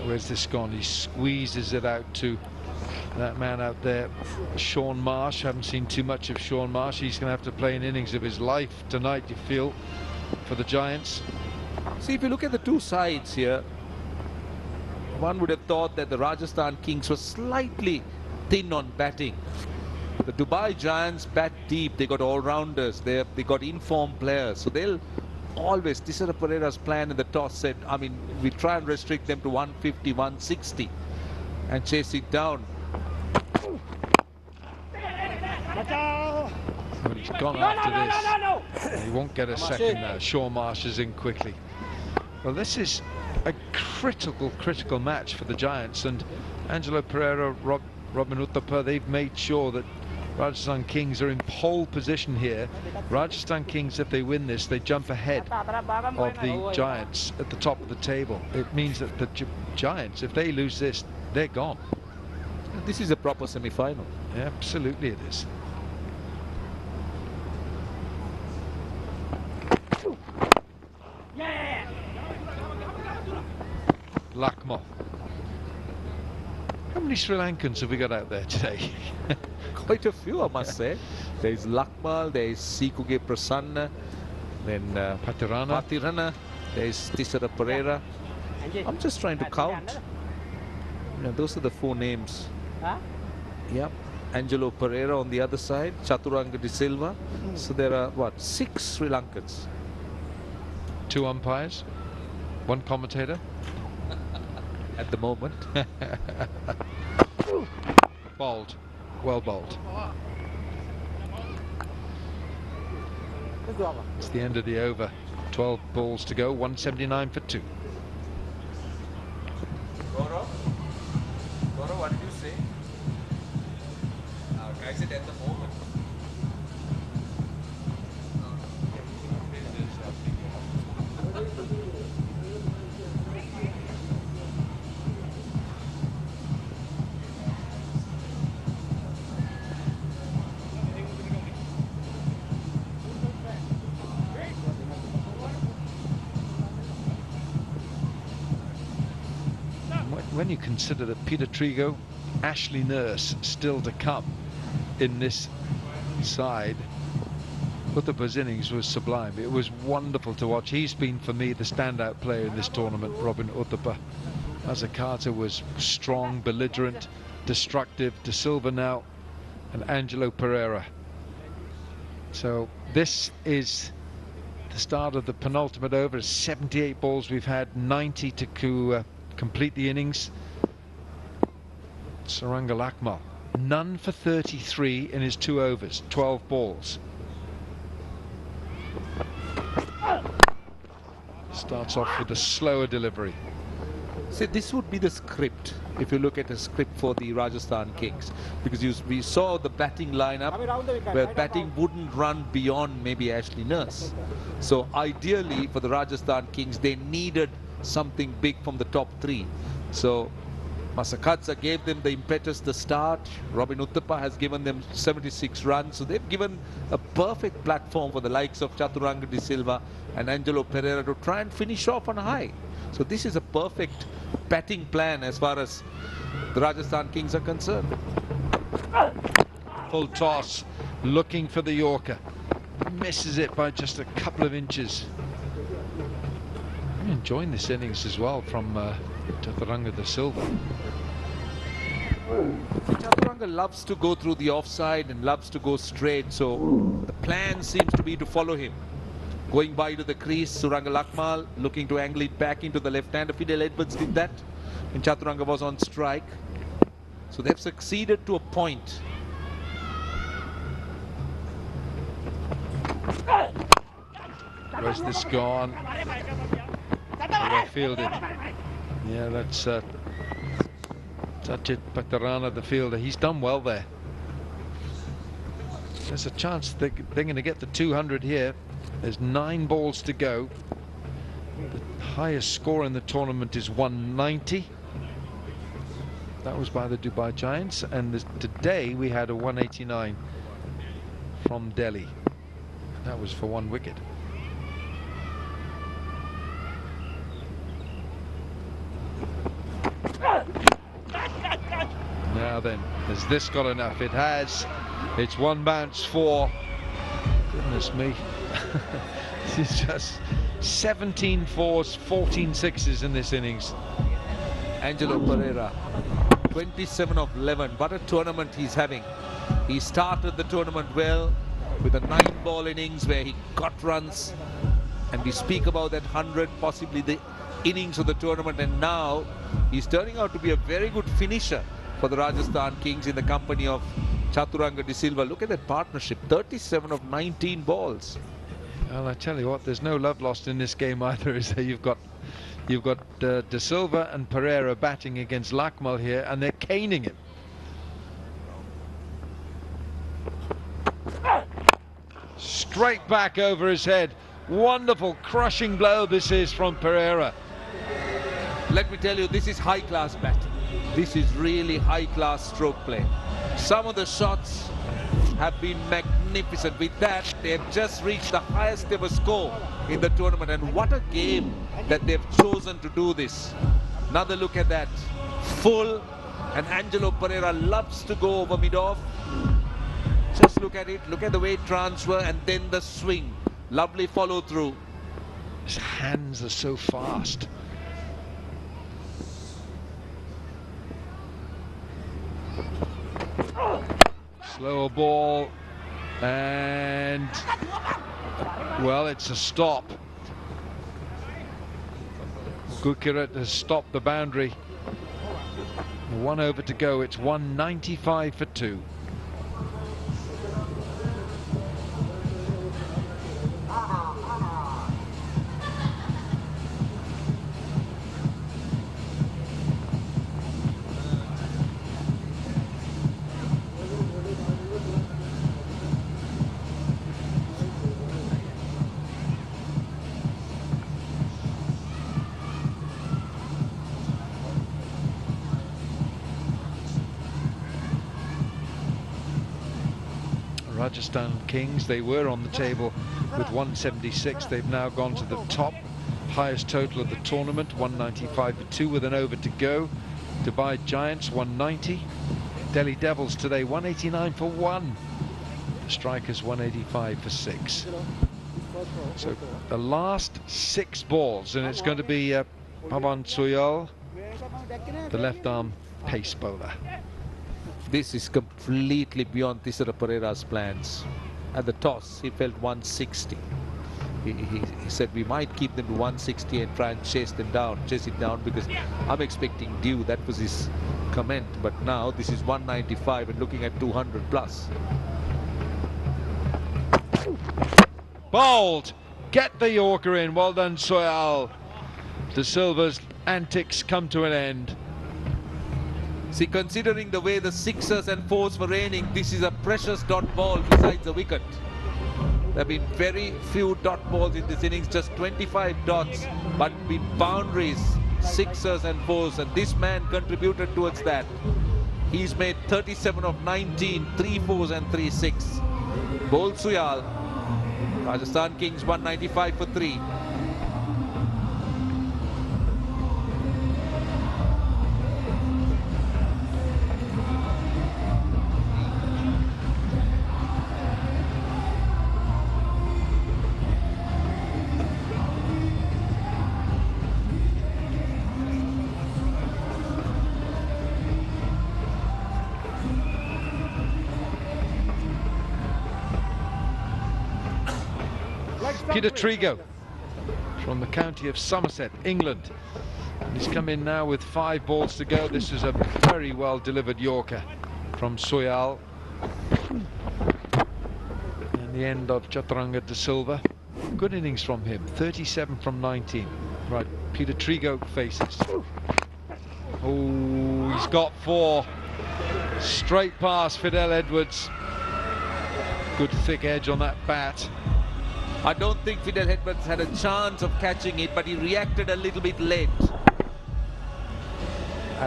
Where's this gone? He squeezes it out to that man out there, Sean Marsh. Haven't seen too much of Sean Marsh. He's going to have to play an innings of his life tonight, you feel, for the Giants. See, if you look at the two sides here, one would have thought that the Rajasthan Kings were slightly thin on batting. The Dubai Giants bat deep. They got all-rounders. They got informed players. So they'll always, Tisara Pereira's plan in the toss said, I mean, we try and restrict them to 150, 160 and chase it down. Well, he's gone after this. He won't get a second now. Shaw Marsh in quickly. Well, this is a critical match for the Giants, and Angelo Pereira, Robin Uthappa, they've made sure that Rajasthan Kings are in pole position here. Rajasthan Kings, if they win this, they jump ahead of the Giants at the top of the table. It means that the Giants, if they lose this, they're gone. This is a proper semi-final. Yeah, absolutely it is. Lakmal. How many Sri Lankans have we got out there today? Quite a few, I must say. There is Lakmal, there is Sikuge Prasanna, then Patirana, there is Tisara Pereira. I'm just trying to count. Yeah, those are the four names. Yep. Angelo Pereira on the other side, Chaturanga de Silva. So there are, what, 6 Sri Lankans. 2 umpires, 1 commentator. At the moment. Bowled. Well bowled. It's the end of the over. 12 balls to go, 179 for 2. Goro, what did you say? I said at the moment. When you consider that Peter Trigo, Ashley Nurse still to come in this side, Uthappa's innings was sublime. It was wonderful to watch. He's been, for me, the standout player in this tournament, Robin Uthappa. Masakadza was strong, belligerent, destructive. De Silva now, and Angelo Pereira. So this is the start of the penultimate over. 78 balls we've had, 90 to complete the innings. Suranga Lakmal, none for 33 in his 2 overs, 12 balls. Starts off with a slower delivery. See, this would be the script, if you look at a script for the Rajasthan Kings, because we saw the batting lineup where batting wouldn't run beyond maybe Ashley Nurse. So ideally for the Rajasthan Kings, they needed something big from the top 3. So Masakadza gave them the impetus, the start. Robin Uthappa has given them 76 runs. So they've given a perfect platform for the likes of Chaturanga de Silva and Angelo Pereira to try and finish off on a high. So this is a perfect batting plan as far as the Rajasthan Kings are concerned. Full toss, looking for the Yorker. Misses it by just a couple of inches. I'm enjoying this innings as well from Chaturanga de Silva. Chaturanga loves to go through the offside and loves to go straight, so the plan seems to be to follow him. Going by to the crease, Suranga Lakmal looking to angle it back into the left-hander. Fidel Edwards did that when Chaturanga was on strike. So they've succeeded to a point. Where's this gone? Well fielded. Yeah, that's Sachit Patirana, the fielder. He's done well there. There's a chance they're going to get the 200 here. There's 9 balls to go. The highest score in the tournament is 190. That was by the Dubai Giants, and today we had a 189 from Delhi. That was for 1 wicket. Now then, has this got enough? It has. It's 1 bounce for. Goodness me. This is just 17 fours, 14 sixes in this innings. Angelo Pereira, 27 of 11. What a tournament he's having. He started the tournament well with a 9-ball innings where he got runs. And we speak about that 100, possibly the innings of the tournament. And now he's turning out to be a very good finisher for the Rajasthan Kings in the company of Chaturanga De Silva. Look at that partnership, 37 of 19 balls. Well, I tell you what, there's no love lost in this game either. Is there? You've got De Silva and Pereira batting against Lakmal here, and they're caning him. Straight back over his head. Wonderful crushing blow this is from Pereira. Let me tell you, this is high-class batting. This is really high-class stroke play. Some of the shots have been magnificent. With that, they have just reached the highest ever score in the tournament. And what a game that they've chosen to do this. Another look at that. Full. And Angelo Pereira loves to go over mid-off. Just look at it. Look at the weight transfer and then the swing. Lovely follow-through. His hands are so fast. Slower ball, and well, it's a stop. Gurkeerat has stopped the boundary. 1 over to go. It's 195 for 2. Rajasthan Kings, they were on the table with 176. They've now gone to the top. Highest total of the tournament, 195 for 2 with an over to go. Dubai Giants, 190. Delhi Devils today, 189 for 1. The Strikers, 185 for 6. So the last 6 balls, and it's going to be Pavan Soyal, the left arm pace bowler. This is completely beyond Thisara Pereira's plans. At the toss, he felt 160. He said we might keep them to 160 and try and chase it down because I'm expecting due. That was his comment. But now this is 195 and looking at 200 plus. Bowled. Get the Yorker in. Well done, Soyal. De Silva's antics come to an end. See, considering the way the 6s and 4s were raining, this is a precious dot ball besides the wicket. There have been very few dot balls in this innings, just 25 dots, but with boundaries, 6s and 4s, and this man contributed towards that. He's made 37 of 19, 3 4s and 3 6. Bowled Soyal. Rajasthan Kings 195 for 3. Peter Trigo from the county of Somerset, England. And he's come in now with 5 balls to go. This is a very well delivered Yorker from Soyal. And the end of Chaturanga De Silva. Good innings from him, 37 from 19. Right, Peter Trigo faces. Oh, he's got 4. Straight past Fidel Edwards. Good thick edge on that bat. I don't think Fidel Edwards had a chance of catching it, but he reacted a little bit late.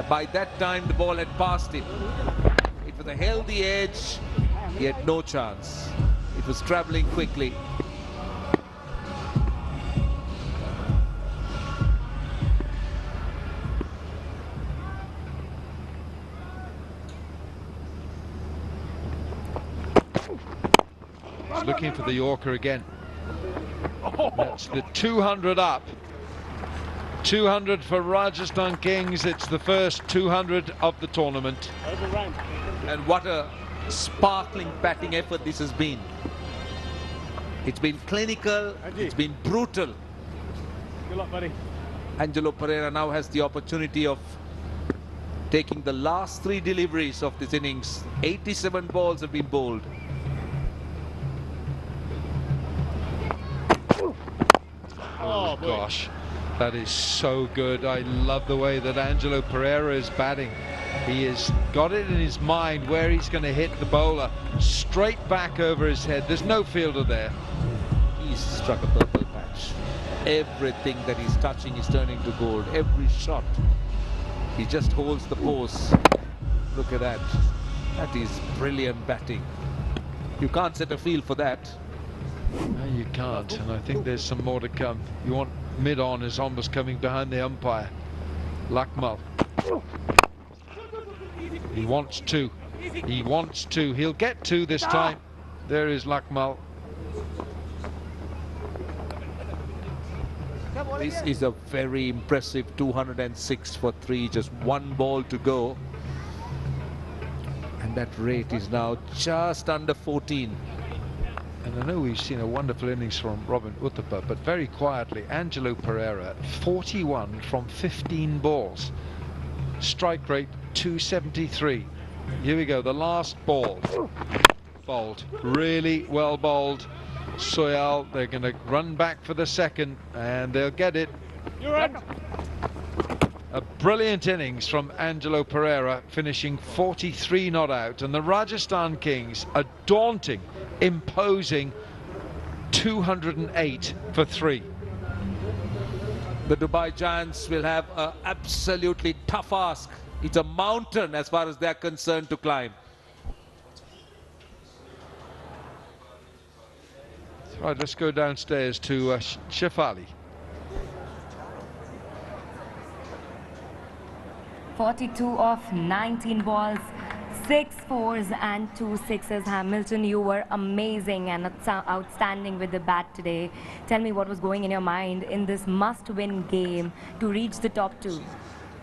By that time, the ball had passed him. It was a healthy edge. He had no chance. It was travelling quickly. He's looking for the Yorker again. That's the 200 up. 200 for Rajasthan Kings. It's the first 200 of the tournament. And what a sparkling batting effort this has been. It's been clinical, it's been brutal. Good luck, buddy. Angelo Pereira now has the opportunity of taking the last 3 deliveries of this innings. 87 balls have been bowled. Oh gosh, that is so good. I love the way that Angelo Pereira is batting. He has got it in his mind where he's going to hit the bowler. Straight back over his head. There's no fielder there. He's struck a purple patch. Everything that he's touching is turning to gold. Every shot. He just holds the post. Look at that. That is brilliant batting. You can't set a field for that. No, you can't, and I think there's some more to come. You want mid-on is almost coming behind the umpire. Lakmal. He wants 2. He wants 2. He'll get 2 this time. There is Lakmal. This is a very impressive 206 for 3. Just 1 ball to go. And that rate is now just under 14. And I know we've seen a wonderful innings from Robin Uthappa, but very quietly, Angelo Pereira, 41 from 15 balls. Strike rate 273. Here we go, the last ball. Bowled, really well bowled. Soyal, they're going to run back for the second, and they'll get it. A brilliant innings from Angelo Pereira, finishing 43 not out, and the Rajasthan Kings, a daunting, imposing 208 for 3. The Dubai Giants will have an absolutely tough ask. It's a mountain as far as they're concerned to climb. Right, let's go downstairs to Shefali. 42 off 19 balls, 6 fours and 2 sixes. Hamilton, you were amazing and outstanding with the bat today. Tell me what was going in your mind in this must-win game to reach the top 2.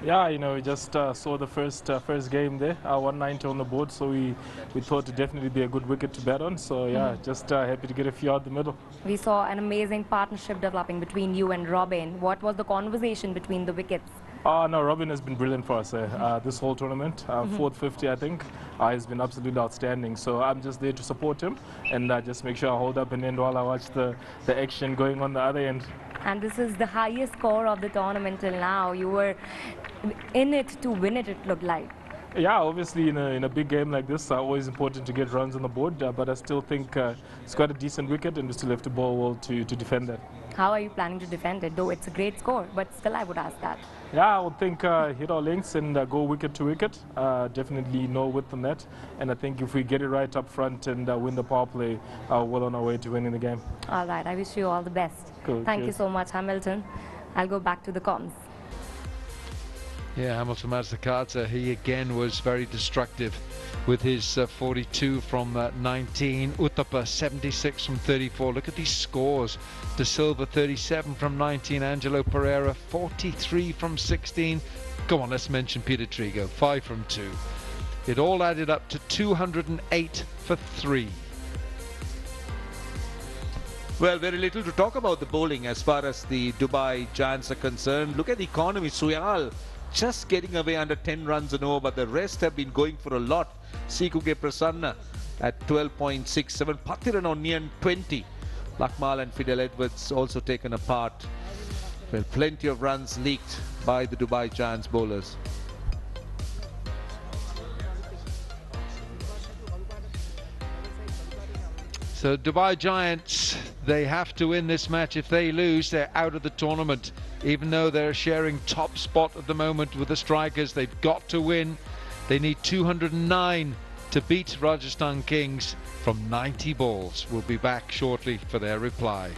Yeah, you know, we just saw the first game there, 190 on the board, so we thought it'd definitely be a good wicket to bet on. So yeah, just happy to get a few out the middle. We saw an amazing partnership developing between you and Robin. What was the conversation between the wickets? No, Robin has been brilliant for us this whole tournament. Fourth 50, I think, has been absolutely outstanding. So I'm just there to support him and just make sure I hold up an end while I watch the action going on the other end. And this is the highest score of the tournament till now. You were in it to win it, it looked like. Yeah, obviously in a big game like this, always important to get runs on the board, but I still think it's got a decent wicket and we still have to bowl well to defend that. How are you planning to defend it? Though it's a great score, but still I would ask that. Yeah, I would think hit our lengths and go wicket to wicket. Definitely no width on that. And I think if we get it right up front and win the power play, well on our way to winning the game. All right, I wish you all the best. Cool, Thank you so much, Hamilton. I'll go back to the comms. Yeah, Hamilton Masakadza, he again was very destructive with his 42 from 19. Uthappa 76 from 34. Look at these scores. De Silva 37 from 19. Angelo Pereira 43 from 16. Go on, let's mention Peter Trigo 5 from 2. It all added up to 208 for 3. Well, very little to talk about the bowling as far as the Dubai Giants are concerned. Look at the economy. Soyal just getting away under 10 runs and over, but the rest have been going for a lot. Sikuke Prasanna at 12.67, Pathiran on near 20. Lakmal and Fidel Edwards also taken apart. Well, plenty of runs leaked by the Dubai Giants bowlers. So Dubai Giants, they have to win this match. If they lose, they're out of the tournament. Even though they're sharing top spot at the moment with the strikers, they've got to win. They need 209 to beat Rajasthan Kings from 90 balls. We'll be back shortly for their reply.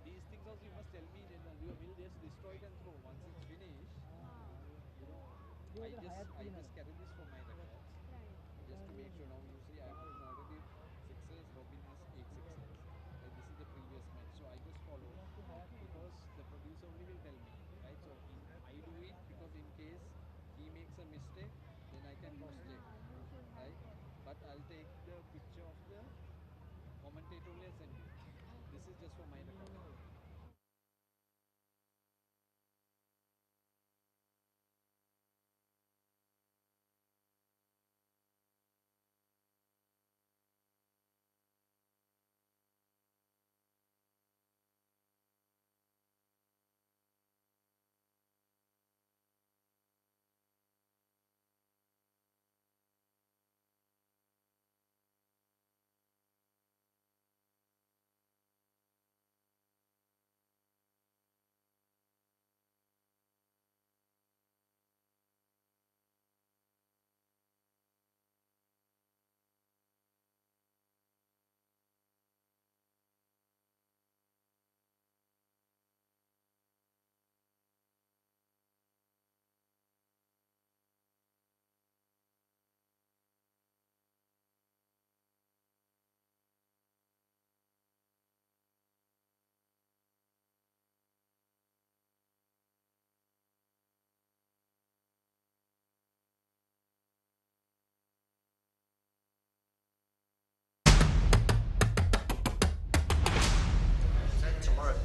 These things also you must tell me, then you will just destroy it and throw. Once it's finished, I just carry this for my records, just to make sure. Now you see I have already 6s, Robin has 8 6s. This is the previous match, so I just follow because the producer only will tell me, right? So I do it because in case he makes a mistake, then I can cross check, right? But I'll take the picture of the commentator only and send you. This is just for my record.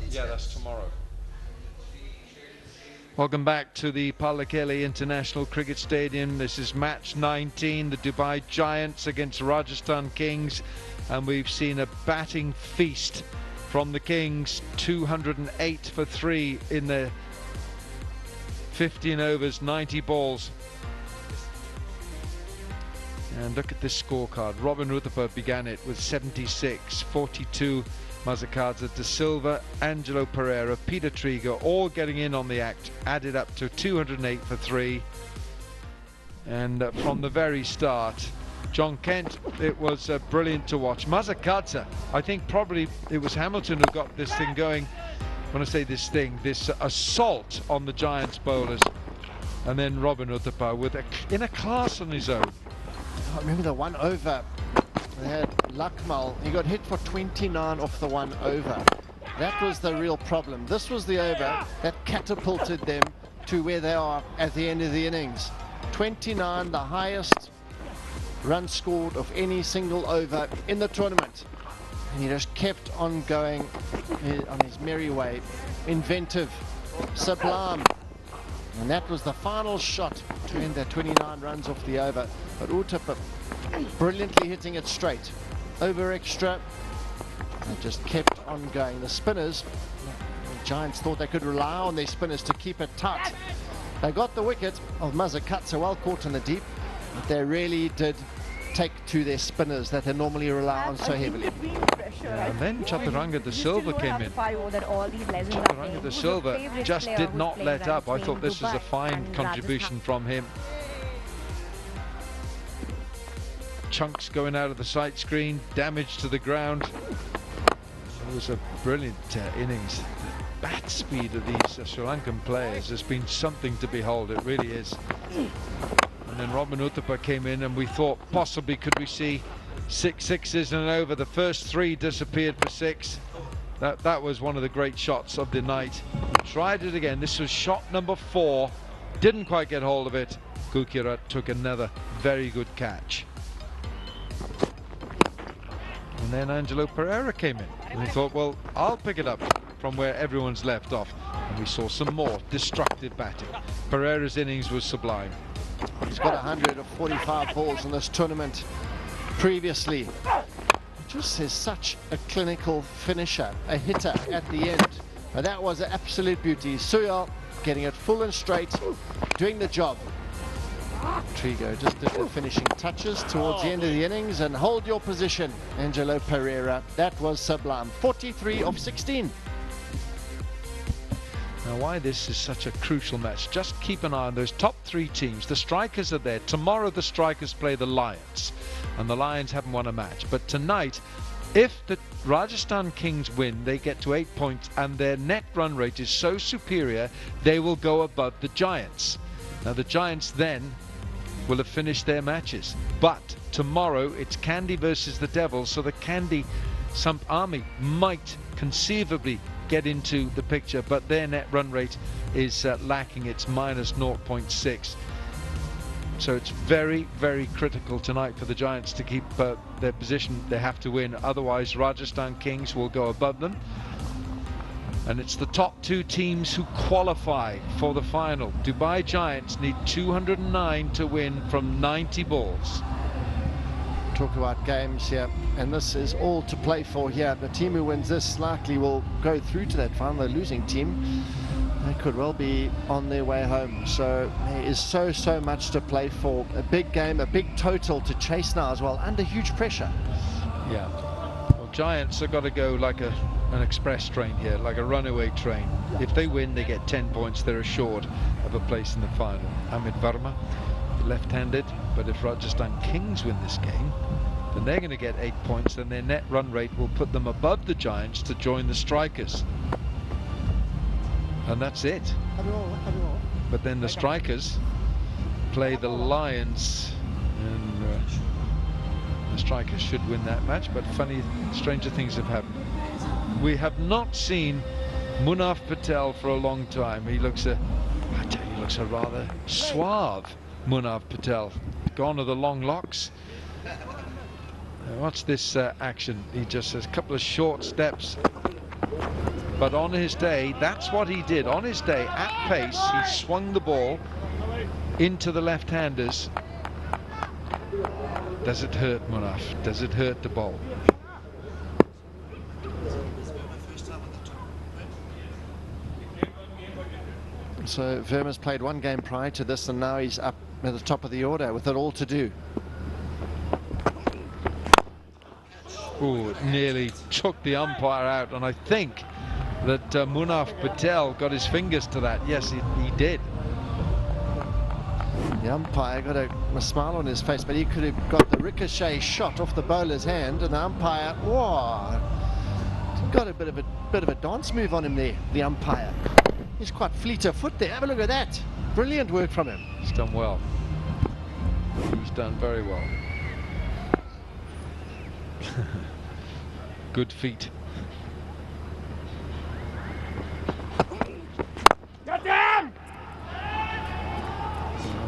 Yeah, that's tomorrow. Welcome back to the Pallekele International Cricket Stadium. This is match 19, the Dubai Giants against Rajasthan Kings, and we've seen a batting feast from the Kings. 208 for 3 in their 15 overs, 90 balls. And look at this scorecard. Robin Uthappa began it with 76, 42 Masakadza, De Silva, Angelo Pereira, Peter Triga, all getting in on the act, added up to 208 for 3. And from the very start, John Kent, it was brilliant to watch. Masakadza, I think probably it was Hamilton who got this thing going. When I say this thing, this assault on the Giants bowlers. And then Robin Uthappa with in a class on his own. I remember the 1 over. They had Lakmal, he got hit for 29 off the 1 over. That was the real problem. This was the over that catapulted them to where they are at the end of the innings. 29, the highest run scored of any single over in the tournament. And he just kept on going on his merry way. Inventive, sublime. And that was the final shot to end the 29 runs off the over. But Uthappa brilliantly hitting it straight. Over extra. And just kept on going. The spinners, the Giants thought they could rely on their spinners to keep it tight. They got the wicket of Masakadza well caught in the deep. But they really did take to their spinners that they normally rely on so heavily. Yeah, and then Chaturanga De Silva came in. Chaturanga De Silva just did not let up. I thought this was a fine contribution from him. Chunks going out of the sight screen, damage to the ground. It was a brilliant innings. The bat speed of these Sri Lankan players has been something to behold. It really is. And then Robin Uthappa came in, and we thought possibly could we see 6 sixes and over. The first 3 disappeared for 6. That was one of the great shots of the night. Tried it again. This was shot number 4. Didn't quite get hold of it. Gurkeerat took another very good catch. And then Angelo Pereira came in, and we thought, well, I'll pick it up from where everyone's left off. And we saw some more destructive batting. Pereira's innings was sublime. He's got 145 balls in this tournament previously. Just is such a clinical finisher, a hitter at the end. But that was an absolute beauty. Suyal getting it full and straight, doing the job. Trigo just did the finishing touches towards the end of the innings, and hold your position, Angelo Pereira. That was sublime. 43 of 16. Now, why this is such a crucial match, just keep an eye on those top 3 teams. The Strikers are there. Tomorrow the Strikers play the Lions, and the Lions haven't won a match. But tonight, if the Rajasthan Kings win, they get to 8 points, and their net run rate is so superior, they will go above the Giants. Now, the Giants then will have finished their matches. But tomorrow, it's Kandy versus the Devils, so the Kandy Sump Army might conceivably get into the picture, but their net run rate is lacking. It's minus 0.6. So it's very, very critical tonight for the Giants to keep their position. They have to win, otherwise Rajasthan Kings will go above them. And it's the top 2 teams who qualify for the final. Dubai Giants need 209 to win from 90 balls. Talk about games here, and this is all to play for here. The team who wins this likely will go through to that final. The losing team, they could well be on their way home. So there is so much to play for. A big game, a big total to chase now as well, under huge pressure. Yeah. Well, Giants have got to go like an express train here, like a runaway train. If they win, they get 10 points. They're assured of a place in the final. Amit Verma, left-handed, but if Rajasthan Kings win this game, then they're going to get 8 points, and their net run rate will put them above the Giants to join the Strikers. And that's it. But then the Strikers play the Lions, and the Strikers should win that match, but funny, stranger things have happened. We have not seen Munaf Patel for a long time. He looks I tell you, he looks a rather suave Munaf Patel. Gone are the long locks. Watch this action. He just has a couple of short steps. But on his day, that's what he did. On his day, at pace, he swung the ball into the left-handers. Does it hurt, Munaf? Does it hurt the ball? So Verma's played 1 game prior to this, and now he's up at the top of the order with it all to do. Oh, it nearly took the umpire out, and I think that Munaf Patel got his fingers to that. Yes, he did. The umpire got a smile on his face, but he could have got the ricochet shot off the bowler's hand, and the umpire, whoa, got a bit of a dance move on him there, the umpire. He's quite fleet of foot there. Have a look at that. Brilliant work from him. He's done well. He's done very well. Good feet.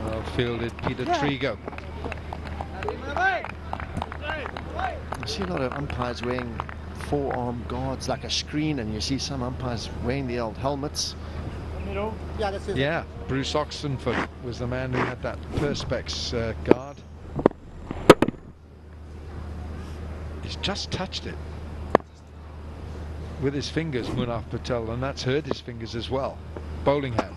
Well fielded, Peter Trigo. You see a lot of umpires wearing forearm guards like a screen, and you see some umpires wearing the old helmets. Yeah, Bruce Oxenford was the man who had that perspex guard. He's just touched it with his fingers, Munaf Patel, and that's hurt his fingers as well. Bowling hand.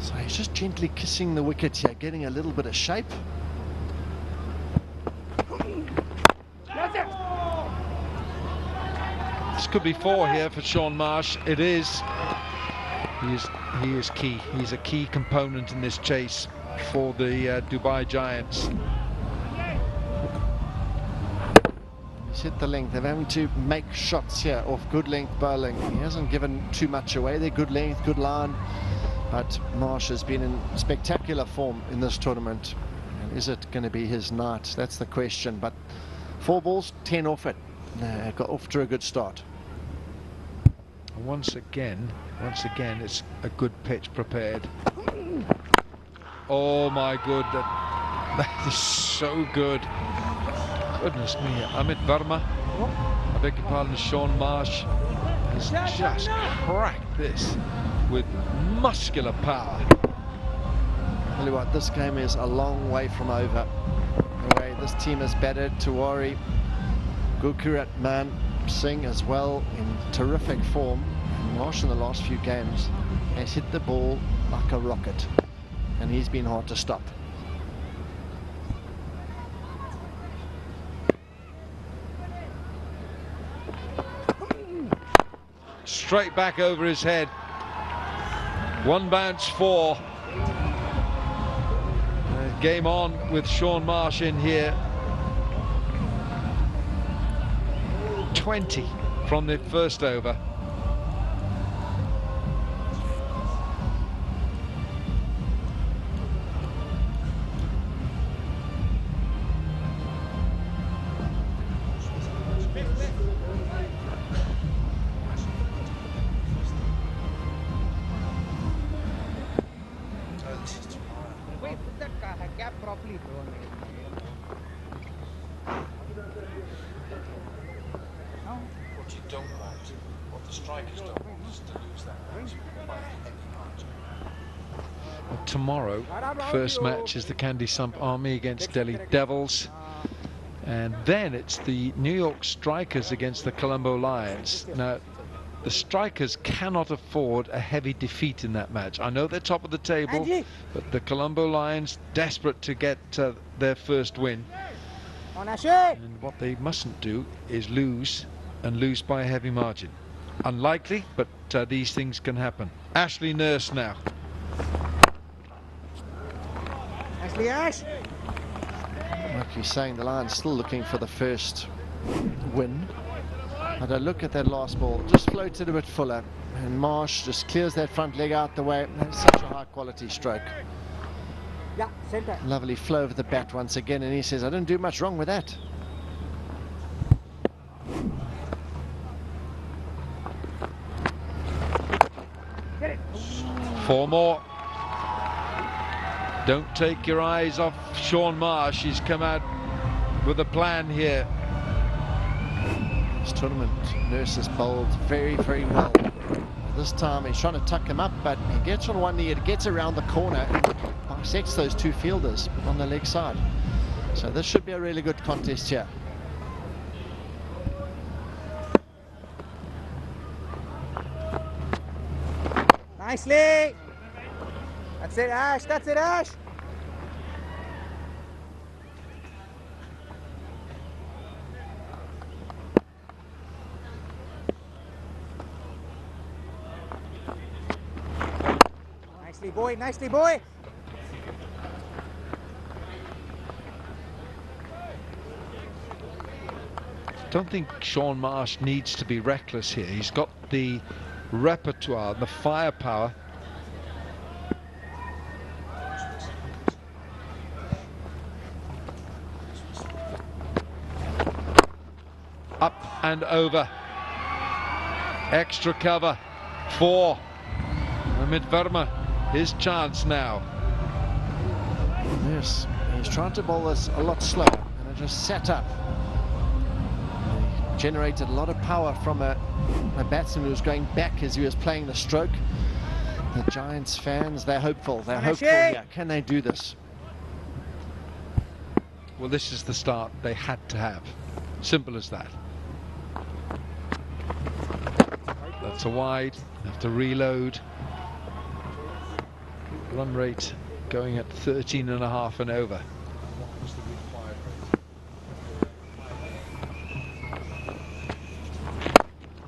So he's just gently kissing the wicket here, getting a little bit of shape. This could be 4 here for Sean Marsh. It is. He is key. He's a key component in this chase for the Dubai Giants. He's hit the length. They're having to make shots here off good length bowling. He hasn't given too much away. They're good length, good line. But Marsh has been in spectacular form in this tournament. And is it going to be his night? That's the question. But 4 balls, 10 off it. Got off to a good start. Once again, it's a good pitch prepared. Oh my good, that is so good. Goodness me, Amit Verma, I beg your pardon, Sean Marsh has just cracked this with muscular power. Tell you what, this game is a long way from over. The way this team has battered Tiwari, Gurkeerat Mann, Singh as well in terrific form. Marsh in the last few games has hit the ball like a rocket, and he's been hard to stop. Straight back over his head. One bounce, 4. Game on with Shaun Marsh in here. 20 from the first over. Wait, put that cap properly, bro. What you don't want, what the strikers don't want, is to lose that match by a heavy margin. Well, tomorrow, first match is the Candy Sump Army against Delhi Devils. And then it's the New York Strikers against the Colombo Lions. Now, the Strikers cannot afford a heavy defeat in that match. I know they're top of the table, but the Colombo Lions desperate to get their first win. And what they mustn't do is lose, and lose by a heavy margin. Unlikely, but these things can happen. Ashley Nurse now. Ashley Ash. Like you're saying, the Lions still looking for the first win. But a look at that last ball, just floated a bit fuller, and Marsh just clears that front leg out the way. That's such a high quality stroke. Yeah, center. Lovely flow of the bat once again, and he says, I didn't do much wrong with that. Get it. 4 more. Don't take your eyes off Shaun Marsh. He's come out with a plan here. This tournament, Nurse has bowled very, very well. This time he's trying to tuck him up, but he gets on one knee, it gets around the corner and bisects those two fielders on the leg side. So this should be a really good contest here. Nicely. That's it, Ash. That's it, Ash. Nicely, boy. Nicely, boy. I don't think Shaun Marsh needs to be reckless here. He's got the repertoire, the firepower. Up and over. Extra cover. 4. Amit Verma, his chance now. Yes, he's trying to bowl this a lot slower, and it just sat up. He generated a lot of power from a batsman who was going back as he was playing the stroke. The Giants fans, they're hopeful. They're hopeful here. Can they do this? Well, this is the start they had to have. Simple as that. That's a wide. Have to reload. Run rate going at 13.5 and over.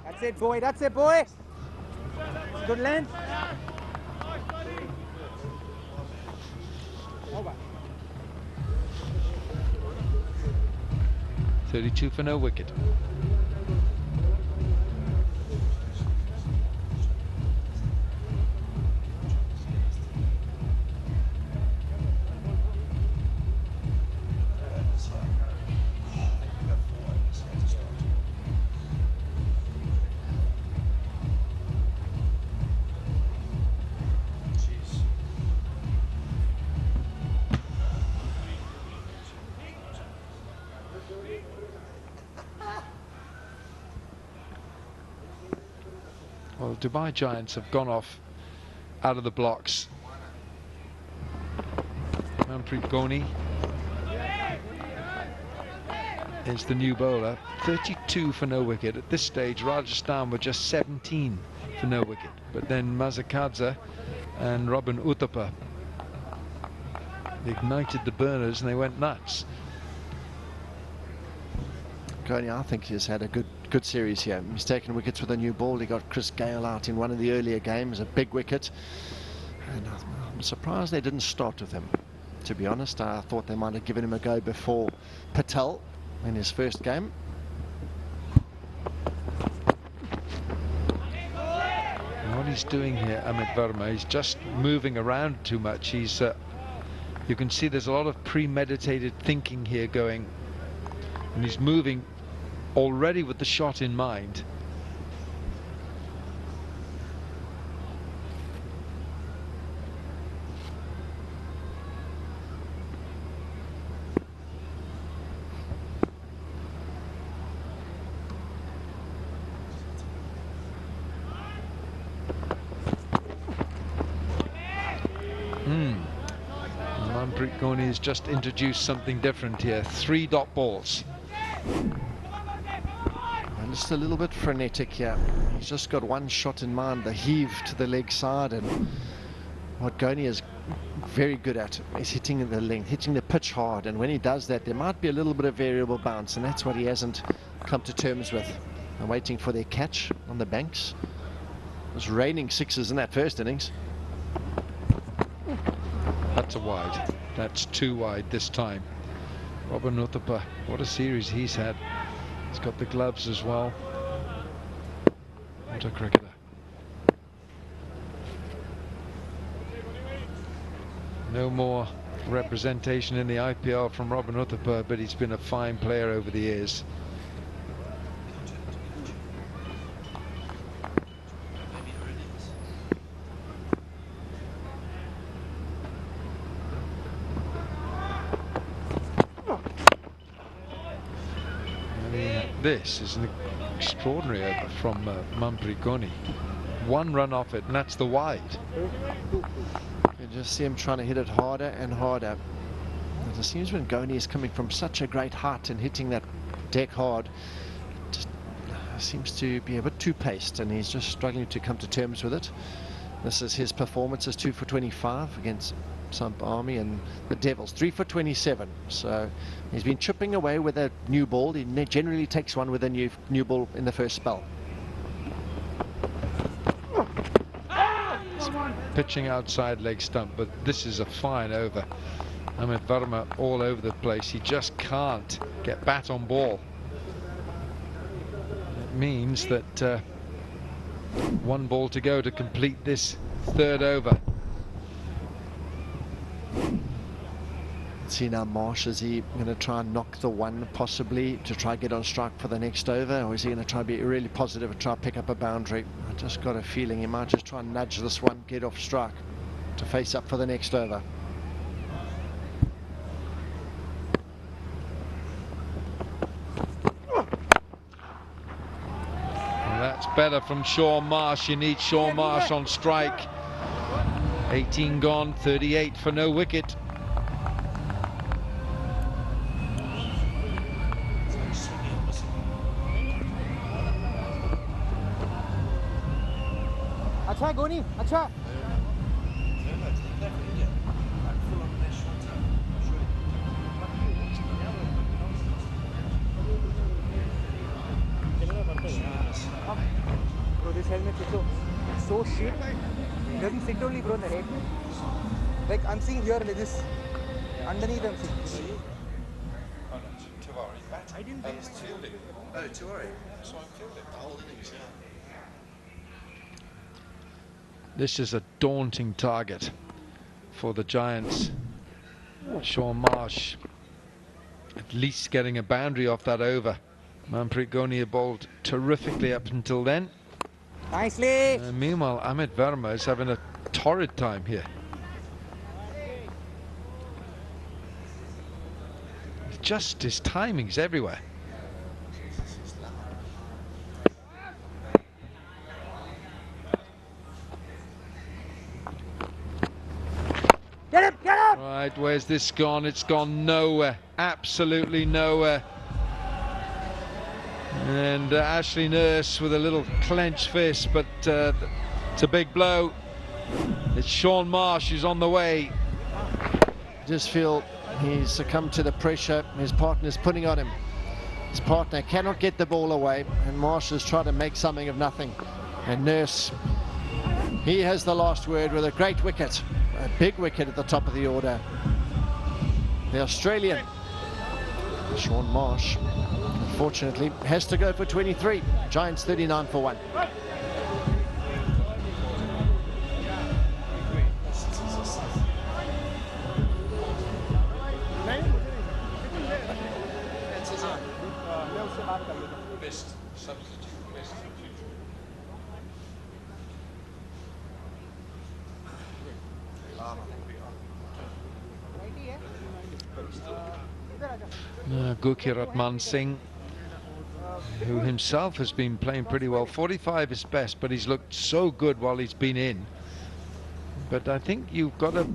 That's it, boy. That's it, boy. Good length. Over. 32 for no wicket. Well, Dubai Giants have gone off out of the blocks. Manpreet Goni is the new bowler. 32 for no wicket. At this stage, Rajasthan were just 17 for no wicket. But then Masakadza and Robin Uthappa ignited the burners and they went nuts. Goni, I think he's had a good series here. He's taken wickets with a new ball. He got Chris Gale out in one of the earlier games, a big wicket. And I'm surprised they didn't start with him. To be honest, I thought they might have given him a go before Patel in his first game. What he's doing here, Amit Verma, he's just moving around too much. He's you can see there's a lot of premeditated thinking here going, and he's moving already with the shot in mind. Manpreet Goni has just introduced something different here. 3 dot balls. And just a little bit frenetic here. He's just got one shot in mind, the heave to the leg side, and what Goni is very good at is hitting the length, hitting the pitch hard, and when he does that there might be a little bit of variable bounce, and that's what he hasn't come to terms with. I'm waiting for their catch on the banks. It was raining sixes in that first innings. That's a wide. That's 2 wide this time. Robin Uthappa, what a series he's had. He's got the gloves as well. What a cricketer. No more representation in the IPL from Robin Uthappa, but he's been a fine player over the years. This is an extraordinary over from Manpreet Goni. 1 run off it, and that's the wide. You just see him trying to hit it harder and harder. It seems when Goni is coming from such a great height and hitting that deck hard, it just seems to be a bit too paced, and he's just struggling to come to terms with it. This is his performances: 2 for 25 against Sump Army and the Devils, 3 for 27. So he's been chipping away with a new ball. He generally takes one with a new ball in the first spell. Pitching outside leg stump, but this is a fine over. Amit Verma all over the place. He just can't get bat on ball. It means that 1 ball to go to complete this 3rd over. See now, Marsh, is he going to try and knock the 1 possibly to try and get on strike for the next over, or is he going to try and be really positive and try and pick up a boundary? I just got a feeling he might just try and nudge this one, get off strike to face up for the next over. Well, that's better from Shaun Marsh. You need Shaun Marsh on strike. 18 gone, 38 for no wicket. अच्छा गोनी अच्छा bro, this helmet is so shit. It doesn't sit only, bro, in the head. Like I'm seeing here like this underneath. I'm seeing. I didn't think fielding. Oh, Tiwari. So I'm fielding the whole innings, yeah. This is a daunting target for the Giants. Shaun Marsh at least getting a boundary off that over. Manpreet Goni bowled terrifically up until then. Nicely. Meanwhile, Amit Verma is having a torrid time here. Just his timing's everywhere. Right, where's this gone? It's gone nowhere, absolutely nowhere. And Ashley Nurse with a little clenched fist, but it's a big blow. It's Sean Marsh who's on the way. Just feel he's succumbed to the pressure his partner's putting on him. His partner cannot get the ball away, and Marsh has tried to make something of nothing. And Nurse, he has the last word with a great wicket, a big wicket at the top of the order. The Australian, Sean Marsh, unfortunately, has to go for 23. Giants 39 for 1. Best substitute, best substitute. Gurkeerat Mann, who himself has been playing pretty well. 45 is best, but he's looked so good while he's been in. But I think you've got to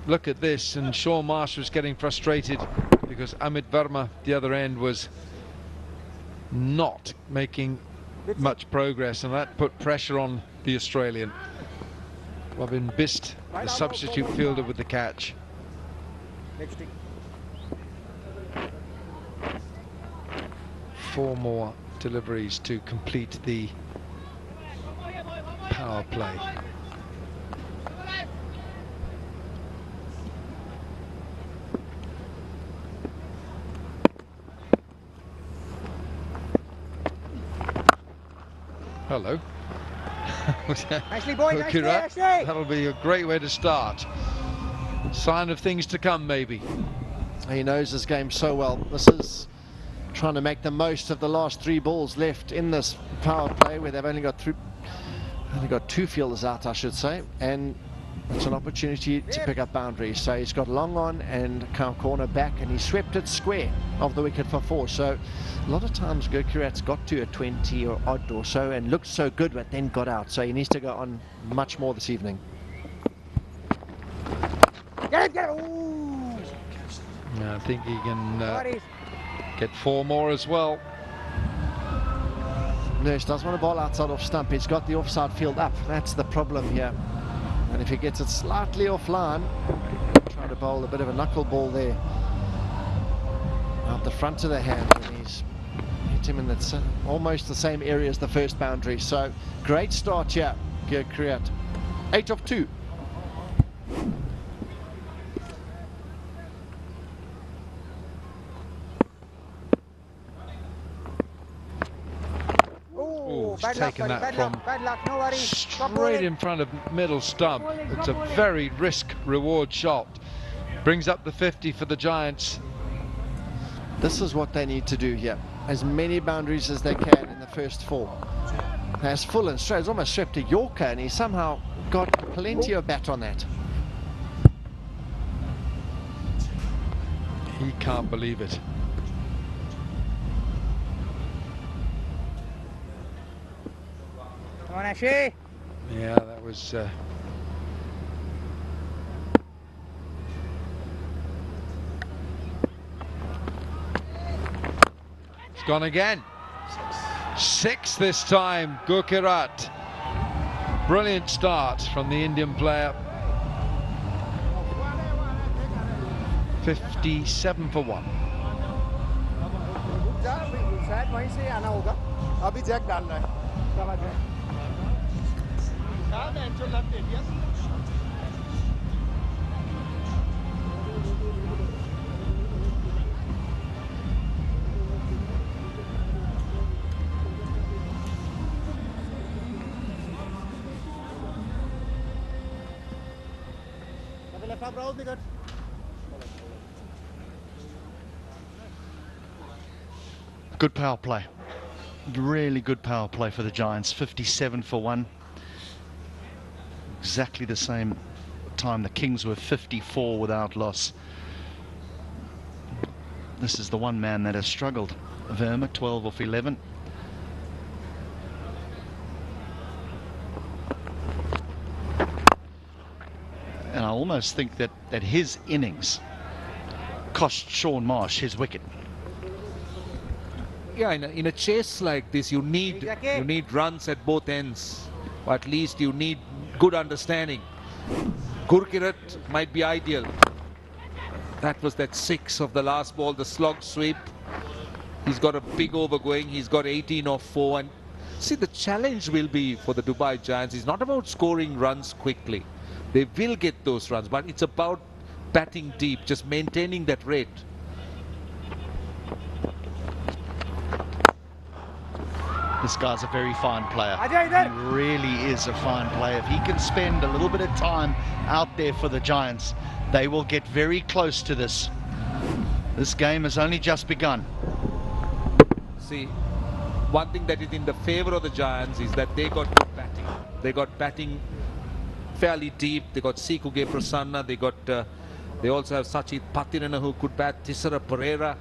look at this, and Sean Marsh was getting frustrated because Amit Verma, the other end, was not making much progress, and that put pressure on the Australian. Robin Bist, the substitute fielder, with the catch. 4 more deliveries to complete the power play. Hello. Nicely, boy, nicely, Ashley. That'll be a great way to start. Sign of things to come, maybe. He knows this game so well. This is trying to make the most of the last 3 balls left in this power play, where they've only got 2 fielders out, I should say, and it's an opportunity to pick up boundaries. So he's got long on and corner back, and he swept it square of the wicket for 4. So a lot of times Gurkeerat's got to a 20 or odd or so and looked so good, but then got out. So he needs to go on much more this evening. Get it! Ooh. Yeah, I think he can get 4 more as well. Nurse does want to bowl outside off stump. He's got the offside field up. That's the problem here. And if he gets it slightly offline, trying to bowl a bit of a knuckle ball there out the front of the hand, and he's hit him in that's almost the same area as the first boundary. So great start here, Gurkeerat. 8 of 2. He's taken that from straight in front of middle stump. It's a very risk-reward shot. Brings up the 50 for the Giants. This is what they need to do here. As many boundaries as they can in the first 4. Has full and straight. He's almost swept a Yorker, and he somehow got plenty of bat on that. He can't believe it. Come on, Ashley. Yeah, that was... It's gone again. 6 this time, Gurkeerat. Brilliant start from the Indian player. 57 for 1. Good power play. Really good power play for the Giants. 57 for 1. Exactly the same time the Kings were 54 without loss. This is the one man that has struggled. Verma, 12 off 11. And almost think that his innings cost Sean Marsh his wicket. Yeah, in a chase like this, you need runs at both ends, or at least you need good understanding. Gurkeerat might be ideal. That was that 6 of the last ball, the slog sweep. He's got a big over going. He's got 18 off 4. And see, the challenge will be for the Dubai Giants is not about scoring runs quickly. They will get those runs, but it's about batting deep, just maintaining that rate. This guy's a very fine player. He really is a fine player. If he can spend a little bit of time out there for the Giants, they will get very close to this. This game has only just begun. See, one thing that is in the favor of the Giants is that they got good batting. They got batting fairly deep. They got Sikuge Prasanna. They also have Sachit Patirana who could bat, Tisara Pereira,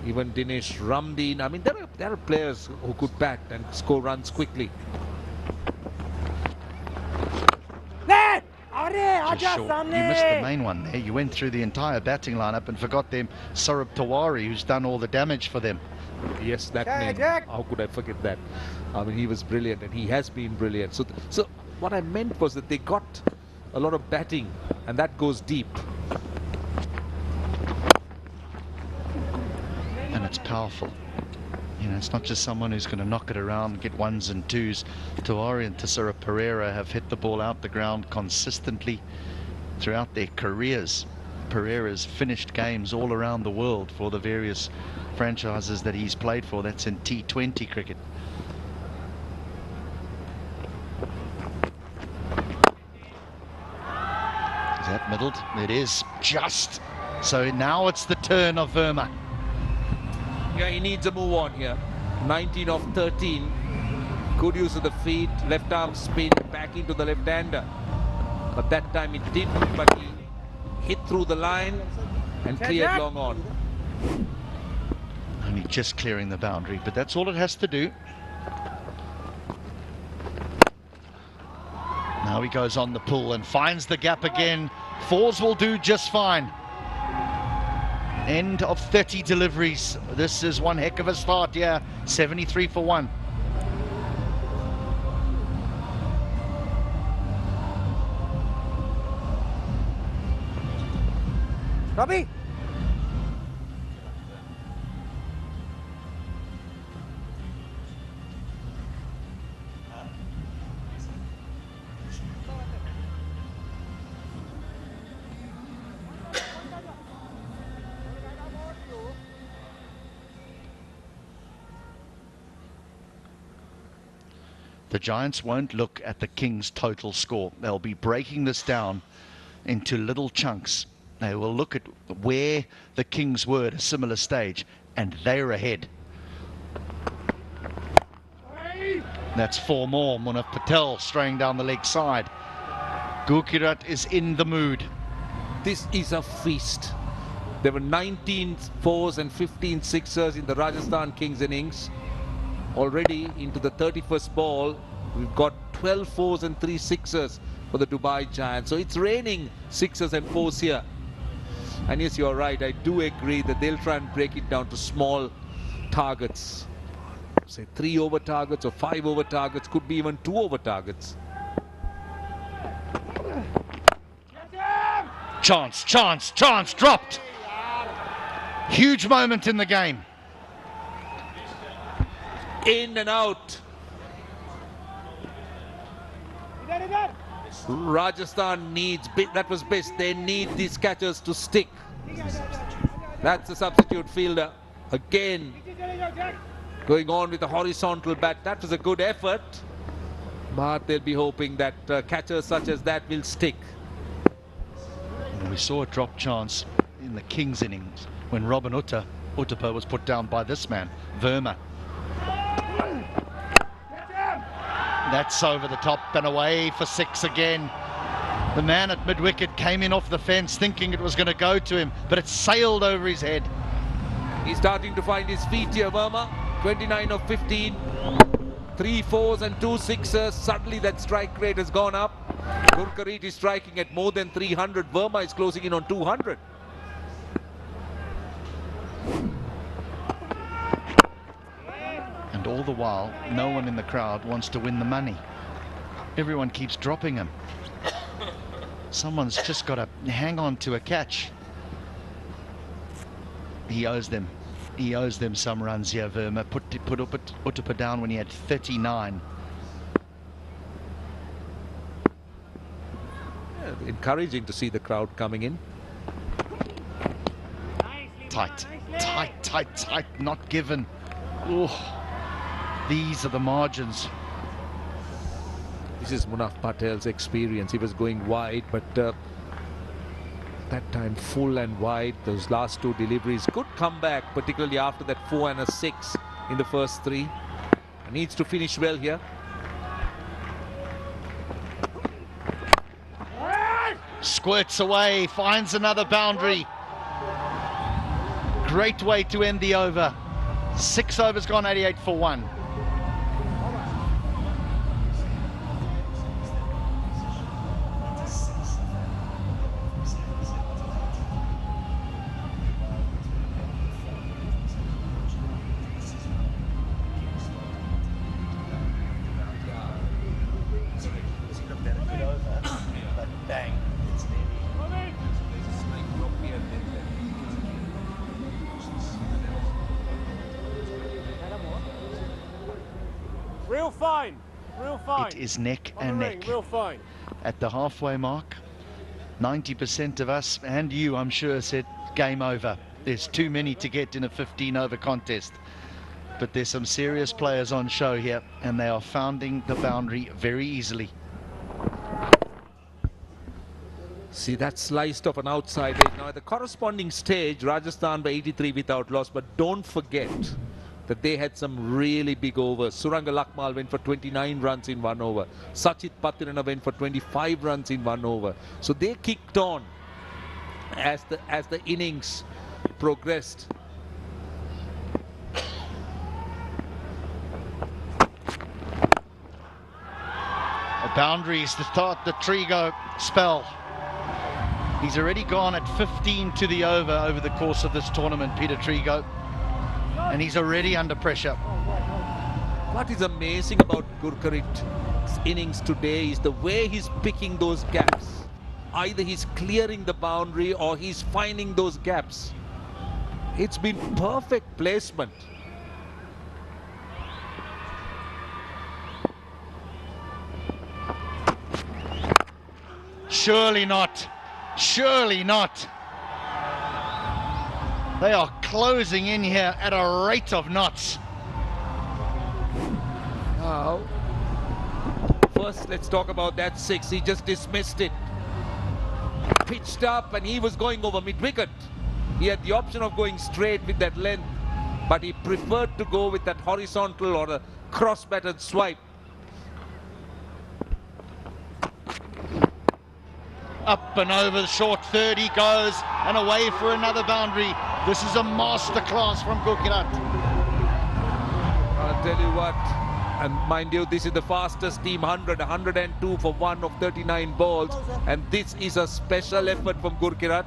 even Dinesh Ramdeen. I mean, there are players who could bat and score runs quickly. Just short. You missed the main one there. You went through the entire batting lineup and forgot them Saurabh Tiwari, who's done all the damage for them. Yes, that name. How could I forget that? I mean, he was brilliant, and he has been brilliant. So what I meant was that they got a lot of batting, and that goes deep. And it's powerful. You know, it's not just someone who's going to knock it around, get 1s and 2s. Tiwari and Tisara Pereira have hit the ball out the ground consistently throughout their careers. Pereira's finished games all around the world for the various franchises that he's played for. That's in T20 cricket. Is that middled? It is, just. So now it's the turn of Verma. Yeah, he needs a move on here. 19 of 13. Good use of the feet, left arm spin back into the left-hander. But that time it didn't, but he hit through the line and cleared long on. Only just clearing the boundary, but that's all it has to do. Now he goes on the pull and finds the gap again. 4s will do just fine. End of 30 deliveries. This is one heck of a start, yeah. 73 for 1. Robbie! The Giants won't look at the Kings' total score. They'll be breaking this down into little chunks. They will look at where the Kings were at a similar stage, and they're ahead. That's 4 more. Munaf Patel straying down the leg side. Gurkeerat is in the mood. This is a feast. There were 19 4s and 15 6ers in the Rajasthan Kings innings. Already into the 31st ball, we've got 12 4s and 3 6ers for the Dubai Giants. So it's raining 6ers and 4s here. And yes, you're right. I do agree that they'll try and break it down to small targets. Say 3 over targets or 5 over targets, could be even 2 over targets. Chance, chance, chance, dropped. Huge moment in the game. In and out. Rajasthan needs, that was best, they need these catchers to stick. That's the substitute fielder. Again, going on with a horizontal bat. That was a good effort. But they'll be hoping that catchers such as that will stick. We saw a drop chance in the Kings innings when Robin Uthappa was put down by this man, Verma. That's over the top and away for 6 again. The man at mid-wicket came in off the fence thinking it was going to go to him, but it sailed over his head. He's starting to find his feet here, Verma. 29 of 15. 3 4s and 2 6ers. Suddenly that strike rate has gone up. Gurkeerat is striking at more than 300. Verma is closing in on 200. And all the while, no one in the crowd wants to win the money. Everyone keeps dropping him. Someone's just got to hang on to a catch. He owes them. He owes them some runs here, Verma. Put Uthappa down when he had 39. Yeah, encouraging to see the crowd coming in. Tight, tight, tight, tight, not given. Ooh, these are the margins. This is Munaf Patel's experience. He was going wide, but that time full and wide. Those last two deliveries, good comeback, particularly after that 4 and a 6 in the first 3. Needs to finish well here. Squirts away, finds another boundary. Great way to end the over. 6 overs gone, 88 for 1. Real fine, real fine. It is neck and neck. Real fine. At the halfway mark, 90% of us and you, I'm sure, said game over. There's too many to get in a 15-over contest. But there's some serious players on show here, and they are founding the boundary very easily. See, that sliced off an outside edge. Now, at the corresponding stage, Rajasthan by 83 without loss. But don't forget that they had some really big overs. Suranga Lakmal went for 29 runs in 1 over. Sachit Patirana went for 25 runs in 1 over. So they kicked on as the innings progressed. A boundaries to start the Trigo spell. He's already gone at 15 to the over the course of this tournament, Peter Trigo. And he's already under pressure. What is amazing about Gurkeerat's innings today is the way he's picking those gaps. Either he's clearing the boundary or he's finding those gaps. It's been perfect placement. Surely not. Surely not. They are closing in here at a rate of knots. Now, first let's talk about that 6. He just dismissed it. Pitched up and he was going over mid-wicket. He had the option of going straight with that length, but he preferred to go with that horizontal or a cross-batted swipe. Up and over the short third he goes, and away for another boundary. This is a masterclass from Gurkeerat. I'll tell you what, and mind you, this is the fastest team 100, 102 for 1 of 39 balls, and this is a special effort from Gurkeerat.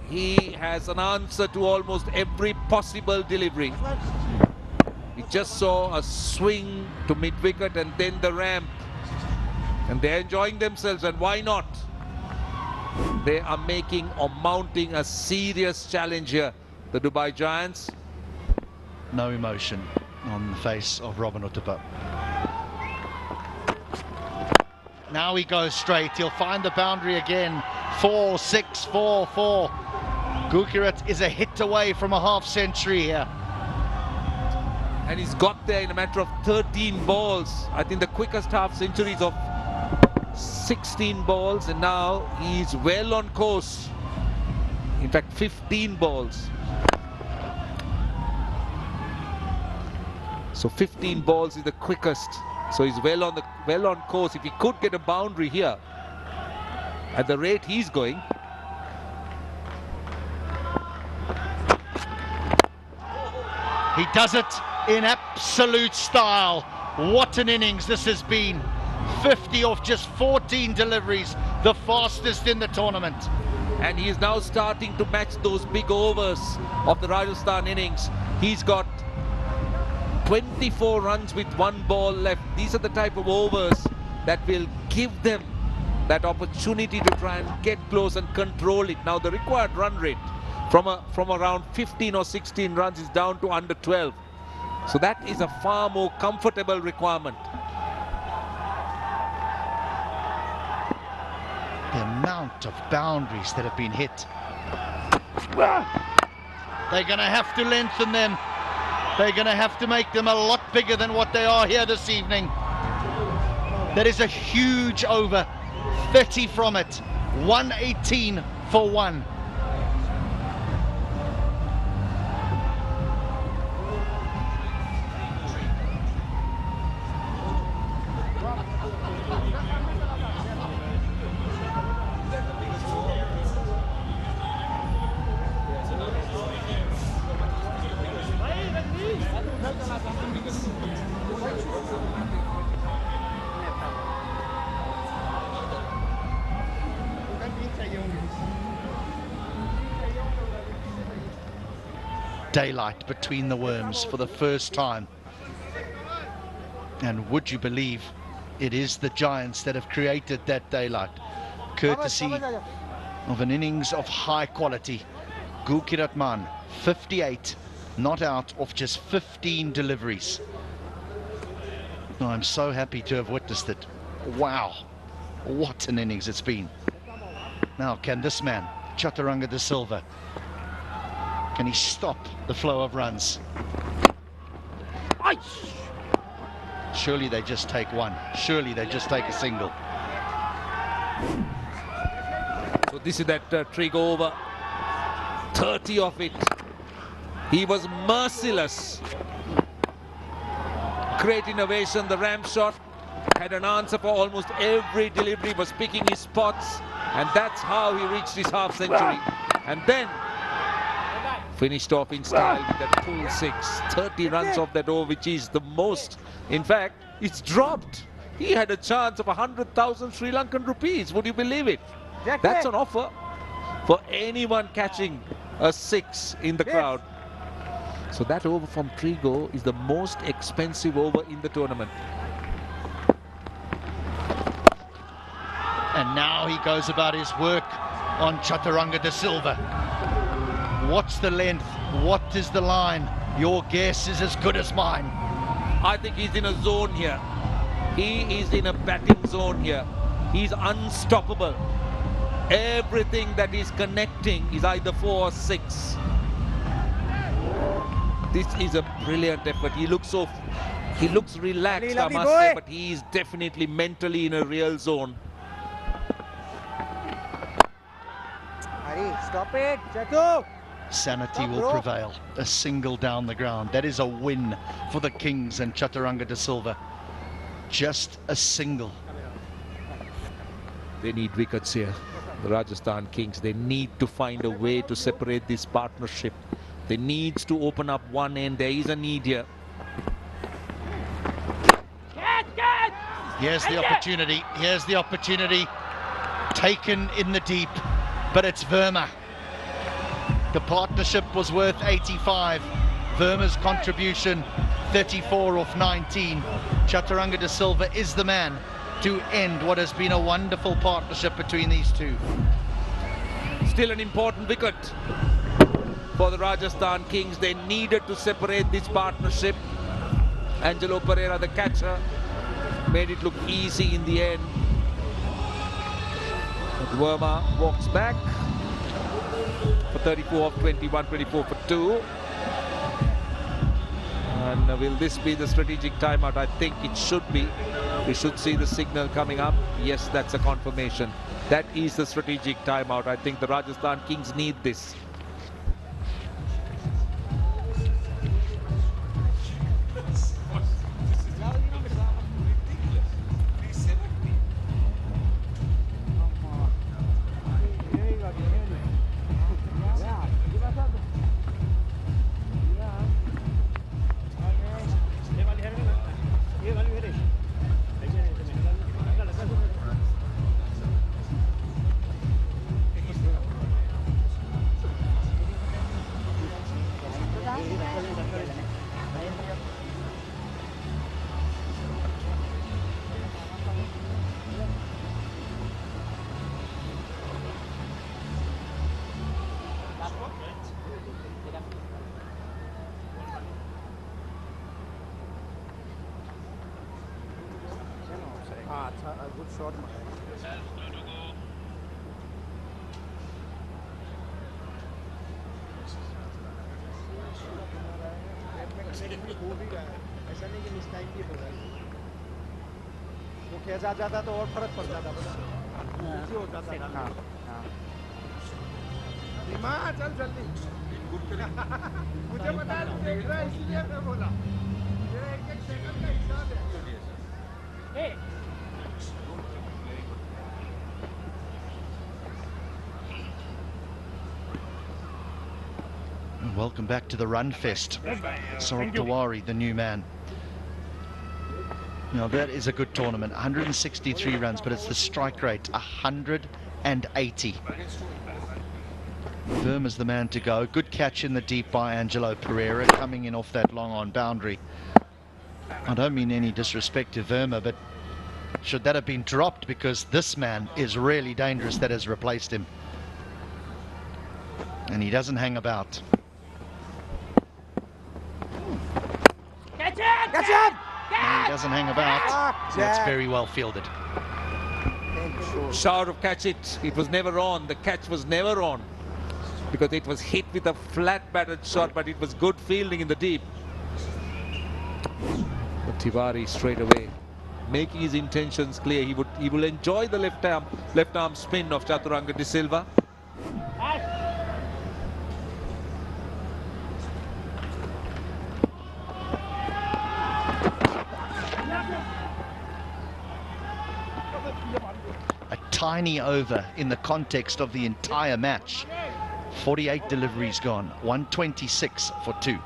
He has an answer to almost every possible delivery. We just saw a swing to mid-wicket and then the ramp. And they're enjoying themselves, and why not? They are making or mounting a serious challenge here, the Dubai Giants. No emotion on the face of Robin Uthappa. Now he goes straight. He'll find the boundary again. 4, 6, 4, 4. Gurkeerat is a hit away from a half century here. And he's got there in a matter of 13 balls. I think the quickest half centuries of 16 balls, and now he's well on course. In fact, 15 balls. So 15 balls is the quickest. So he's well on course. If he could get a boundary here, at the rate he's going. He does it in absolute style. What an innings this has been. 50 off just 14 deliveries, the fastest in the tournament. And he is now starting to match those big overs of the Rajasthan innings. He's got 24 runs with 1 ball left. These are the type of overs that will give them that opportunity to try and get close and control it. Now the required run rate from around 15 or 16 runs is down to under 12. So that is a far more comfortable requirement. The amount of boundaries that have been hit. They're going to have to lengthen them. They're going to have to make them a lot bigger than what they are here this evening. That is a huge over. 30 from it. 118 for 1. Daylight between the worms for the first time. And would you believe it is the Giants that have created that daylight, courtesy of an innings of high quality. Gurkeerat Mann, 58, not out of just 15 deliveries. Oh, I'm so happy to have witnessed it. Wow, what an innings it's been. Now, can this man, Chaturanga de Silva, can he stop the flow of runs? Surely they just take one. Surely they just take a single. So this is that trig over. 30 of it. He was merciless. Great innovation. The ramp shot had an answer for almost every delivery. Was picking his spots, and that's how he reached his half century. And then finished off in style with that full 6. 30 runs off that over, which is the most. In fact, it's dropped. He had a chance of 100,000 Sri Lankan rupees. Would you believe it? That's an offer for anyone catching a 6 in the crowd. So that over from Trigo is the most expensive over in the tournament. And now he goes about his work on Chaturanga de Silva. What's the length? What is the line? Your guess is as good as mine. I think he's in a zone here. He is in a batting zone here. He's unstoppable. Everything that is connecting is either 4 or 6. This is a brilliant effort. He looks relaxed, I must say, but he is definitely mentally in a real zone. Stop it, Chatu! Sanity will prevail. A single down the ground. That is a win for the Kings and Chaturanga de Silva. Just a single. They need wickets here. The Rajasthan Kings, they need to find a way to separate this partnership. They need to open up one end. There is a need here. Here's the opportunity. Here's the opportunity. Taken in the deep, but it's Verma. The partnership was worth 85. Verma's contribution, 34 off 19. Chaturanga de Silva is the man to end what has been a wonderful partnership between these two. Still an important wicket for the Rajasthan Kings. They needed to separate this partnership. Angelo Pereira, the catcher, made it look easy in the end. But Verma walks back for 34 off 21, 24 for 2. And will this be the strategic timeout? I think it should be. We should see the signal coming up. Yes, that's a confirmation. That is the strategic timeout. I think the Rajasthan Kings need this. good shot. ऐसा नहीं कि miss time भी हो रहा है वो catch आ जाता तो और फर्क पड़ जाता इजी हो जाता था रीमा चल जल्दी मुझे पता है तू देख रहा है इसलिए मैं बोला मेरा एक सेकंड का हिसाब है Welcome back to the run fest. Saurabh Tiwari, the new man. Now that is a good tournament. 163 runs, but it's the strike rate, 180. Verma's the man to go. Good catch in the deep by Angelo Pereira, coming in off that long on boundary. I don't mean any disrespect to Verma, but should that have been dropped, because this man is really dangerous that has replaced him. And he doesn't hang about. Catch him! And he doesn't hang about. That's very well fielded. Shout, catch it. It was never on. The catch was never on, because it was hit with a flat batted shot, but it was good fielding in the deep. But Tiwari straight away making his intentions clear. He will enjoy the left arm spin of Chaturanga de Silva. A tiny over in the context of the entire match. 48 deliveries gone, 126 for 2.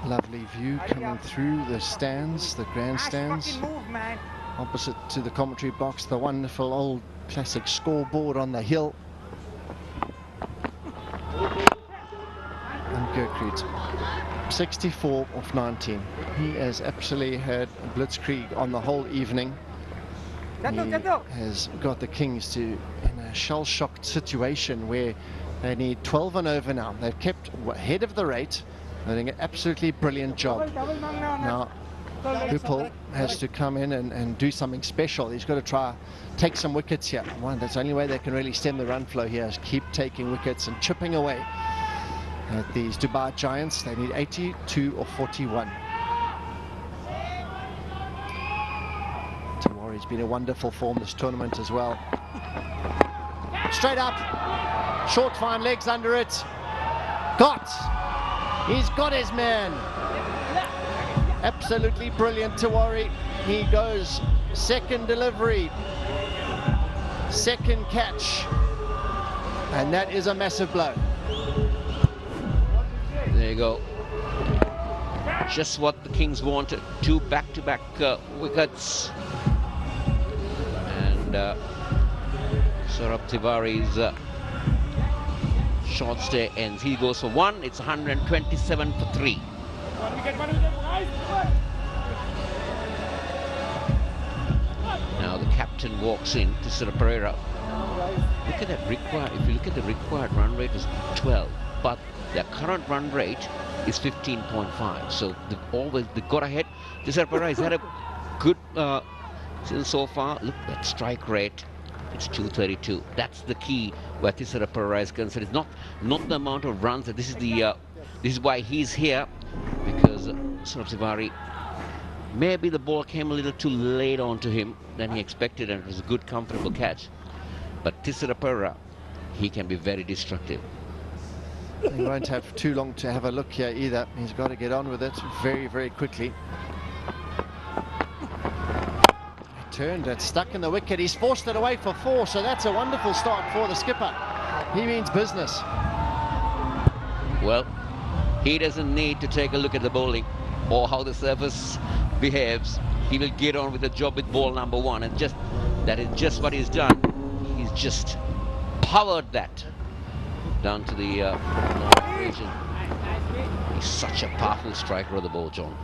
Lovely view coming through the stands, the grandstands. Opposite to the commentary box, the wonderful old classic scoreboard on the hill. And Gurkeerat, 64 of 19. He has absolutely had a blitzkrieg on the whole evening. He has got the Kings to in a shell-shocked situation where they need 12 and over now. They've kept ahead of the rate. They're doing an absolutely brilliant job. Now, Upal has to come in and do something special. He's got to try take some wickets here. One, that's the only way they can really stem the run flow here, is keep taking wickets and chipping away at these Dubai Giants. They need 82 or 41. Tiwari's been a wonderful form this tournament as well. Straight up, short fine legs under it. He's got his man. Absolutely brilliant, Tiwari. He goes second delivery, second catch, and that is a massive blow. There you go. Just what the Kings wanted. 2 back-to-back wickets. And Saurabh Tiwari's short stay ends. He goes for 1. It's 127 for 3. Now the captain walks in, Tissara Pereira. Look at that required. If you look at the required run rate is 12, but their current run rate is 15.5. So they got ahead. Tissara Pereira has had a good season so far. Look at that strike rate. It's 232. That's the key where Tissara Pereira is concerned. It's not the amount of runs. This is why he's here, because Saurabh Tiwari, maybe the ball came a little too late onto him than he expected, and it was a good, comfortable catch. But Tissara Pereira, he can be very destructive. He won't have too long to have a look here either. He's got to get on with it very, very quickly. Turned it, stuck in the wicket. He's forced it away for 4, so that's a wonderful start for the skipper. He means business. Well, he doesn't need to take a look at the bowling or how the surface behaves. He will get on with the job with ball number 1, and that is just what he's done. He's just powered that down to the north region. He's such a powerful striker of the ball, John.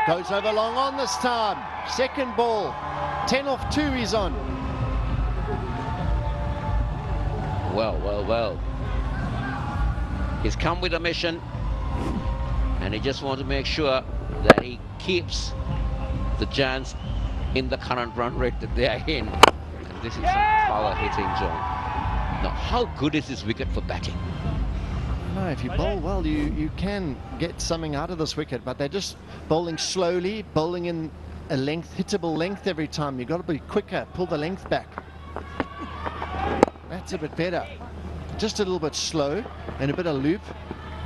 Goes over long on this time. Second ball. 10 off 2 he's on. Well. He's come with a mission, and he just wants to make sure that he keeps the Giants in the current run rate that they are in. And this is some power hitting, John. Now, how good is this wicket for batting? No, if you bowl well, you can get something out of this wicket, but they're just bowling slowly, bowling in a length, hittable length every time. You've got to be quicker, pull the length back. That's a bit better. Just a little bit slow and a bit of loop.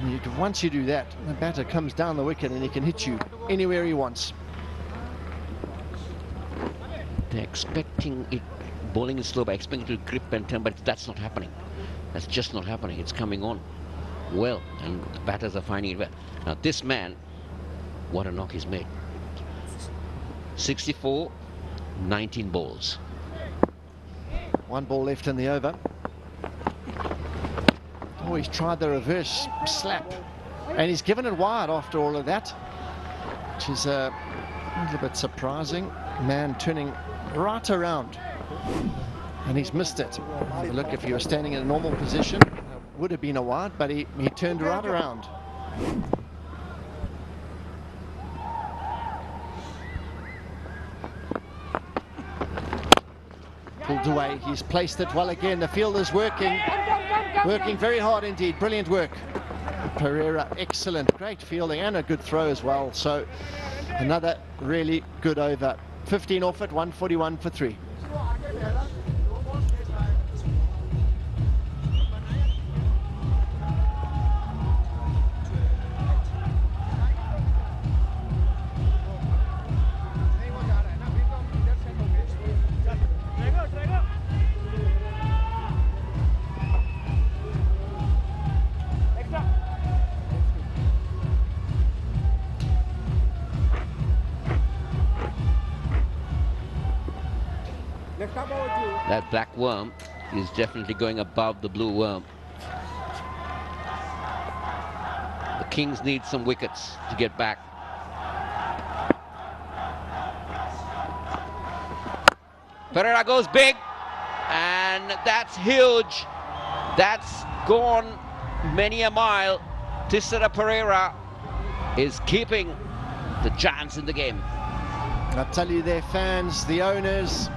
And once you do that, the batter comes down the wicket and he can hit you anywhere he wants. They're expecting it, bowling is slow by expecting it to grip and turn, but that's not happening. That's just not happening. It's coming on well, and the batters are finding it well. Now this man, what a knock he's made. 64, 19 balls. 1 ball left in the over. Oh, he's tried the reverse slap, and he's given it wide after all of that, which is a little bit surprising. Man turning right around, and he's missed it. Look, if he was standing in a normal position, it would have been a wide, but he turned right around. Pulled away. He's placed it well again. The fielder's working very hard indeed. Brilliant work. Pereira, excellent, great fielding and a good throw as well. So another really good over. 15 off it, 141 for 3. That black worm is definitely going above the blue worm. The Kings need some wickets to get back. Pereira goes big, and that's huge. That's gone many a mile. Tissera Pereira is keeping the Giants in the game. I tell you, their fans, the owners,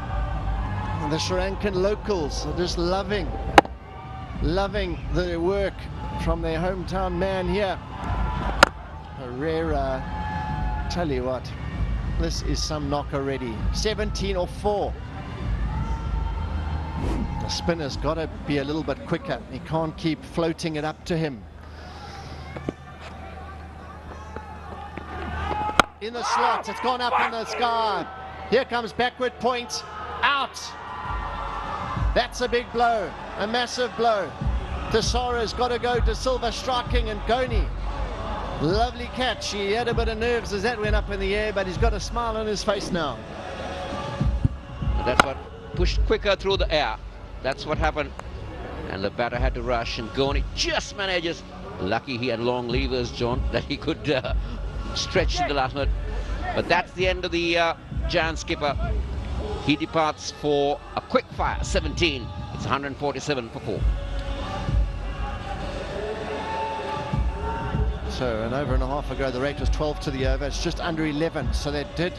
the Sri Lankan locals are just loving the work from their hometown man here. Pereira, tell you what, this is some knock already. 17 or 4. The spinner's got to be a little bit quicker. He can't keep floating it up to him. In the slot, it's gone up in the sky. Here comes backward point, out. That's a big blow, a massive blow. Tesara's got to go to Silva striking, and Goni. Lovely catch. He had a bit of nerves as that went up in the air, but he's got a smile on his face now. That's what pushed quicker through the air. That's what happened. And the batter had to rush, and Goni just manages. Lucky he had long levers, John, that he could stretch in the last minute. But that's the end of the Giant skipper. He departs for a quick fire, 17. It's 147 for 4. So an over and a half ago, the rate was 12 to the over. It's just under 11. So they did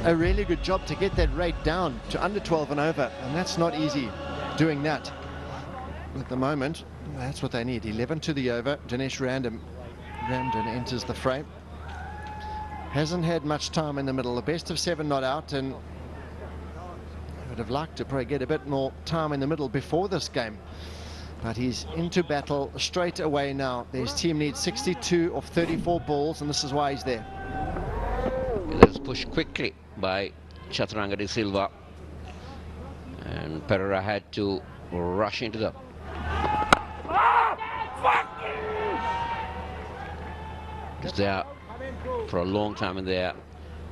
a really good job to get that rate down to under 12 and over. And that's not easy doing that at the moment. That's what they need. 11 to the over. Dinesh Ramdin enters the frame. Hasn't had much time in the middle. The best of 7 not out, and Would have liked to probably get a bit more time in the middle before this game. But he's into battle straight away now. His team needs 62 of 34 balls, and this is why he's there. It was pushed quickly by Chaturanga de Silva. And Pereira had to rush into the... He's there for a long time in there,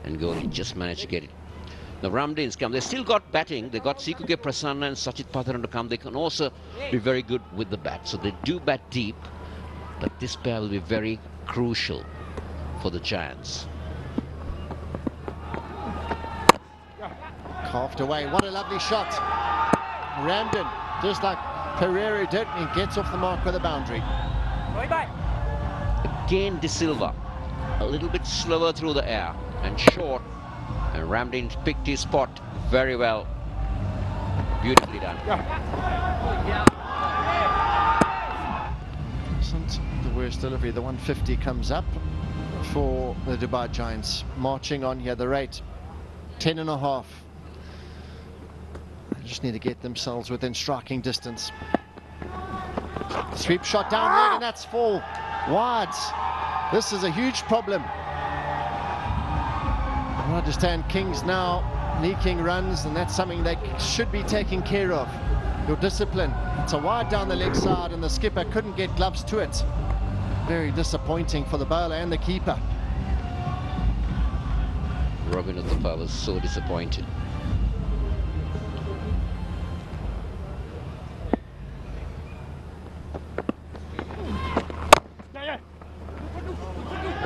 and Gauri just managed to get it. The Ramdins come. They still got batting. They got Sikuke Prasanna and Sachit Patharan to come. They can also be very good with the bat. So they do bat deep, but this pair will be very crucial for the Giants. Carved away. What a lovely shot. Ramdin, just like Pereira did, and gets off the mark with a boundary. Again, De Silva, a little bit slower through the air and short. And Ramdin picked his spot very well. Beautifully done. Isn't the worst delivery. The 150 comes up for the Dubai Giants. Marching on here, the rate 10.5. They just need to get themselves within striking distance. Sweep shot down leg, and that's 4 wides. This is a huge problem. Rajasthan Kings now leaking runs, and that's something they should be taking care of. Your discipline. It's a wide down the leg side, and the skipper couldn't get gloves to it. Very disappointing for the bowler and the keeper. Robin Uthappa was so disappointed.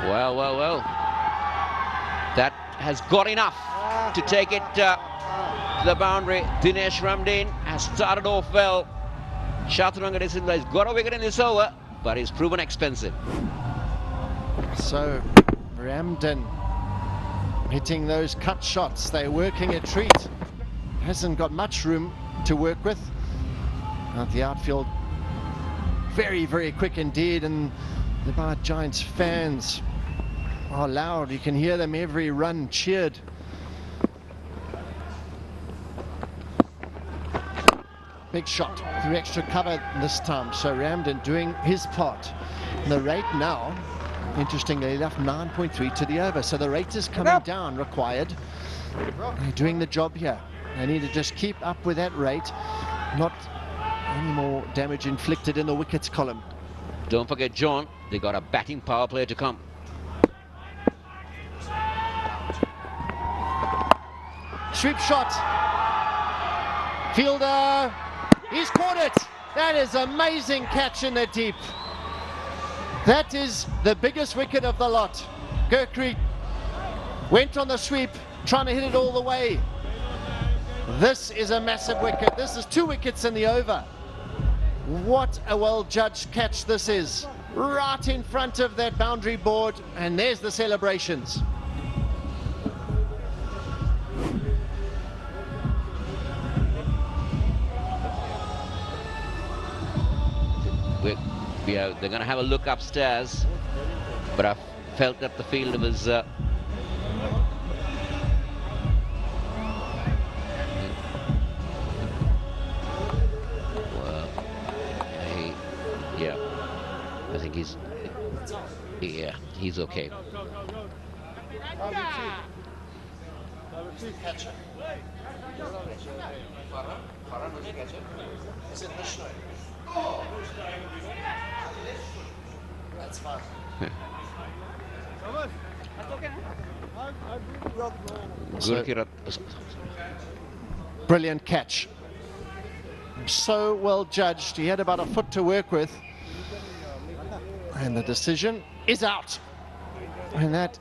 Well. That has got enough to take it to the boundary. Dinesh Ramdin has started off well. Chaturanga de Silva has got a wicket in this over, but he's proven expensive. So Ramdin hitting those cut shots. They're working a treat. Hasn't got much room to work with. Out the outfield, very, very quick indeed, and the Dubai Giants fans are loud. You can hear them every run cheered. Big shot through extra cover this time. So Ramdin doing his part. And the rate now, interestingly enough, 9.3 to the over. So the rate is coming down required. They're doing the job here. They need to just keep up with that rate. Not any more damage inflicted in the wickets column. Don't forget, John, they got a batting power play to come. Sweep shot. Fielder, he's caught it. That is amazing catch in the deep. That is the biggest wicket of the lot. Gurkeerat went on the sweep, trying to hit it all the way. This is a massive wicket. This is 2 wickets in the over. What a well-judged catch this is. Right in front of that boundary board, and there's the celebrations. They're going to have a look upstairs, but I felt that the field was yeah, I think he's okay. That's fine. Gurkeerat. Brilliant catch. So well judged. He had about a foot to work with. And the decision is out. And that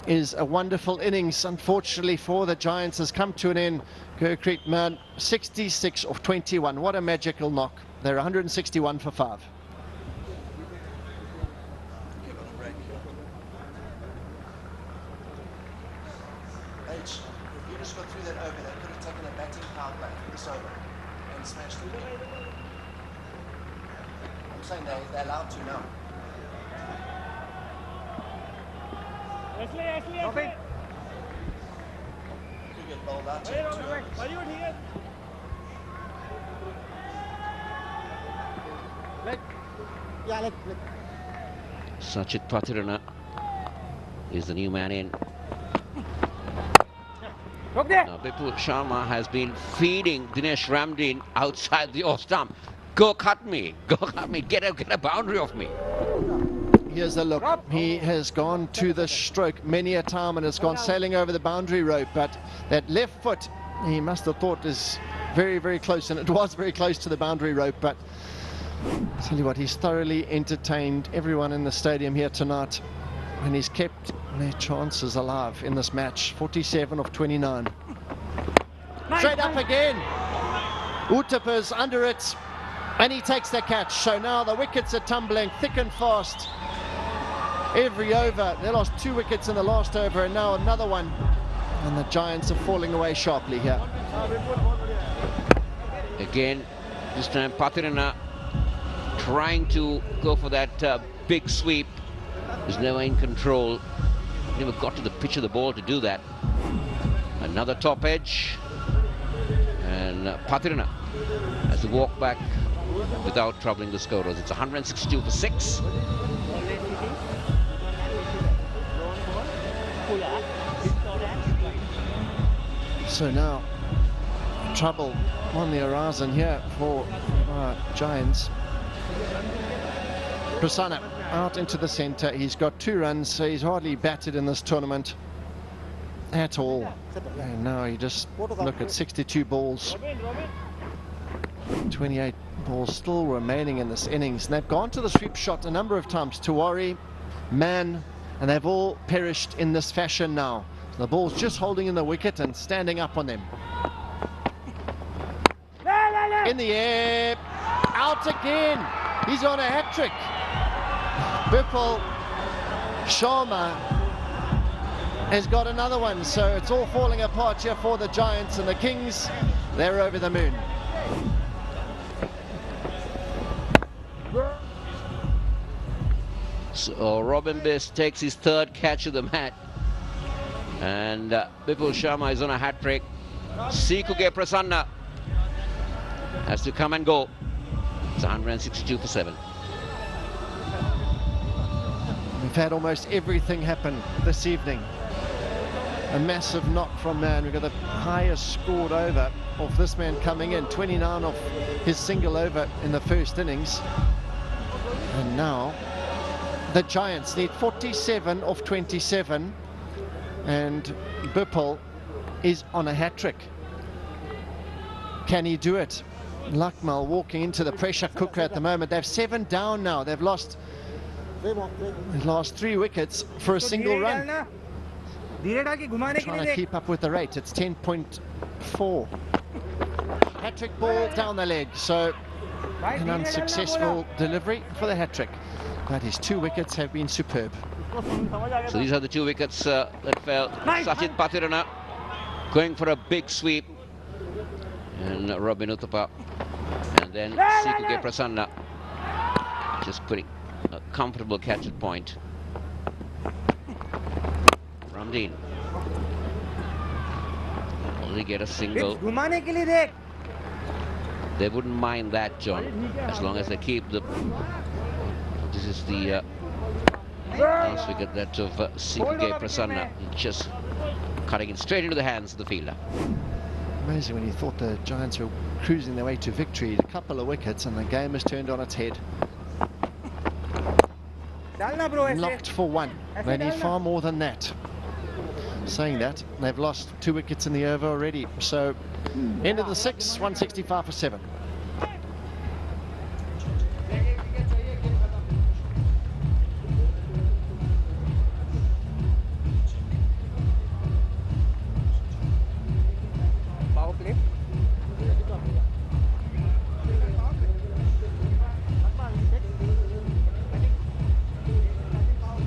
is a wonderful innings. Unfortunately for the Giants has come to an end. Gurkeerat Mann, 66 of 21. What a magical knock. They're 161 for 5. You just got through that over. They could have taken a batting power play for this over and smashed it. I'm saying they're allowed to now. Sachit Patirana is the new man in. Now Bipul Sharma has been feeding Dinesh Ramdeen outside the off stump. Go cut me, get a boundary off me. Here's a look. He has gone to the stroke many a time and has gone sailing over the boundary rope, but that left foot, he must have thought is very, very close, and it was very close to the boundary rope. But I'll tell you what, he's thoroughly entertained everyone in the stadium here tonight, and he's kept their chances alive in this match. 47 of 29. Straight up again. Uthappa's under it, and he takes the catch. So now the wickets are tumbling thick and fast. Every over, they lost 2 wickets in the last over, and now another one. And the Giants are falling away sharply here. Again, this time Patirana trying to go for that big sweep. Is never in control. Never got to the pitch of the ball to do that. Another top edge. And Patirana has to walk back without troubling the scorers. It's 162 for 6. So now, trouble on the horizon here for Giants. Prasanna out into the centre. He's got 2 runs, so he's hardly batted in this tournament at all. And now you just look at 62 balls. 28 balls still remaining in this innings. And they've gone to the sweep shot a number of times. Tiwari, Mann, and they've all perished in this fashion now. The ball's just holding in the wicket and standing up on them. In the air, out again. He's on a hat-trick. Bipul Sharma has got another one, so it's all falling apart here for the Giants, and the Kings, they're over the moon. So Robin Biss takes his 3rd catch of the match, and Bipul Sharma is on a hat-trick. Sikuge Prasanna has to come and go. It's 162 for 7. We've had almost everything happen this evening. A massive knock from Mann. We've got the highest scored over of this man coming in, 29 off his single over in the first innings. And now the Giants need 47 of 27, and Bipul is on a hat-trick. Can he do it? Lakmal walking into the pressure cooker at the moment. They've 7 down now. They've lost the last 3 wickets for a single run. Trying to keep up with the rate. It's 10.4. Hat-trick ball down the leg. So an unsuccessful delivery for the hat-trick. But his 2 wickets have been superb. So these are the 2 wickets that fell. Sachit Patirana going for a big sweep. And Robin Uthappa. And then Sikuge Prasanna just putting a comfortable catch at point. Ramdeen only get a single. They wouldn't mind that, John, as long as they keep the. This is the last wicket that of Sikuge Prasanna, just cutting it straight into the hands of the fielder. Amazing when you thought the Giants were cruising their way to victory. A couple of wickets and the game has turned on its head. Knocked for 1. They need far more than that. Saying that, they've lost 2 wickets in the over already. So end of the 6, 165 for 7.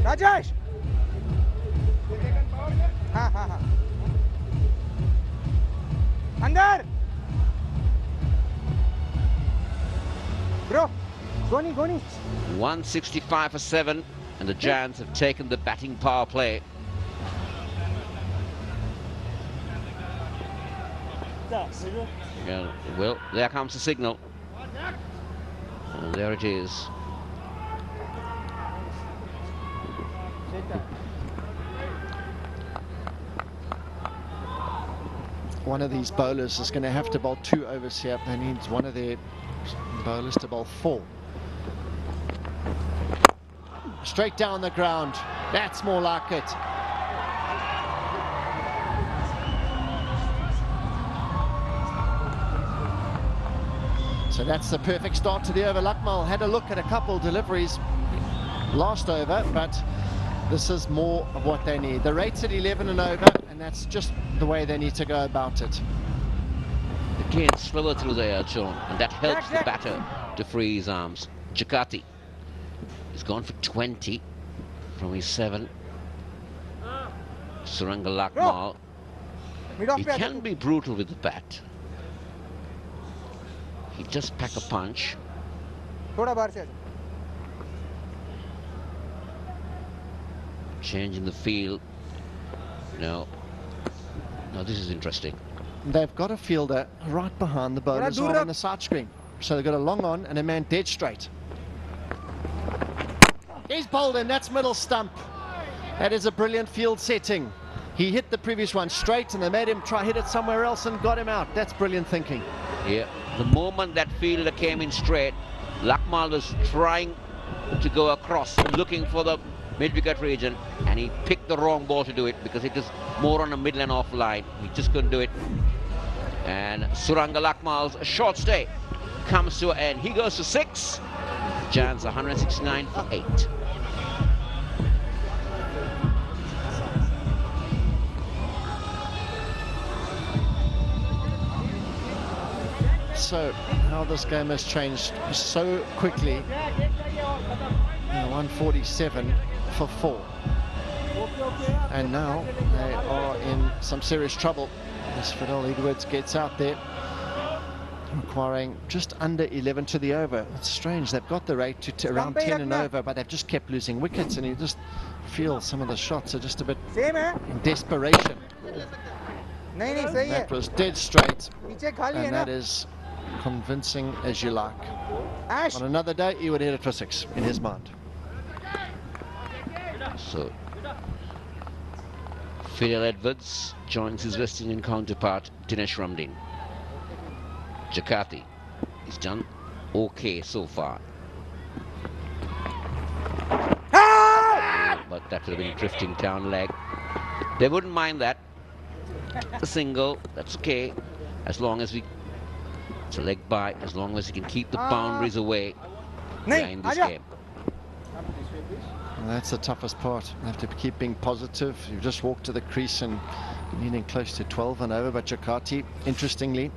Rajesh! Andar! Bro, Goni. 165 for 7, and the Giants have taken the batting power play. Yeah, well, there comes the signal. And there it is. One of these bowlers is going to have to bowl 2 overs here. They need one of their bowlers to bowl 4. Straight down the ground. That's more like it. So that's the perfect start to the over. Lakmal had a look at a couple deliveries last over, but this is more of what they need. The rate's at 11 and over, and that's just the way they need to go about it. Again, slower through the air, John, and that helps the batter to free his arms. Jakati has gone for 20 from his 7. Suranga Lakmal, he can be brutal with the bat. He just pack a punch. Change in the field. Now this is interesting. They've got a fielder right behind the bowler's arm on the side screen. So they've got a long on and a man dead straight. He's bowled him, that's middle stump. That is a brilliant field setting. He hit the previous one straight and they made him try hit it somewhere else and got him out. That's brilliant thinking. Yeah, the moment that fielder came in straight, Lakmal was trying to go across, looking for the mid-wicket region, and he picked the wrong ball to do it because it was more on the middle and off line. He just couldn't do it. And Suranga Lakmal's short stay comes to an end. He goes to 6. Giants 169 for 8. So how this game has changed so quickly. 147 for 4. And now they are in some serious trouble as Fidel Edwards gets out there, requiring just under 11 to the over. It's strange, they've got the rate to around 10 and over, but they've just kept losing wickets, and you just feel some of the shots are just a bit in desperation. That was dead straight, and that is convincing as you like. On another day, he would hit it for 6 in his mind. So Fidel Edwards joins his West Indian counterpart Dinesh Ramdin. Jakati, he's done okay so far. But that would have been drifting down leg. They wouldn't mind that. A single, that's okay. As long as it's a leg bye, as long as he can keep the boundaries away behind this game. And that's the toughest part. You have to keep being positive. You just walk to the crease and needing close to 12 and over. But Jakati, interestingly,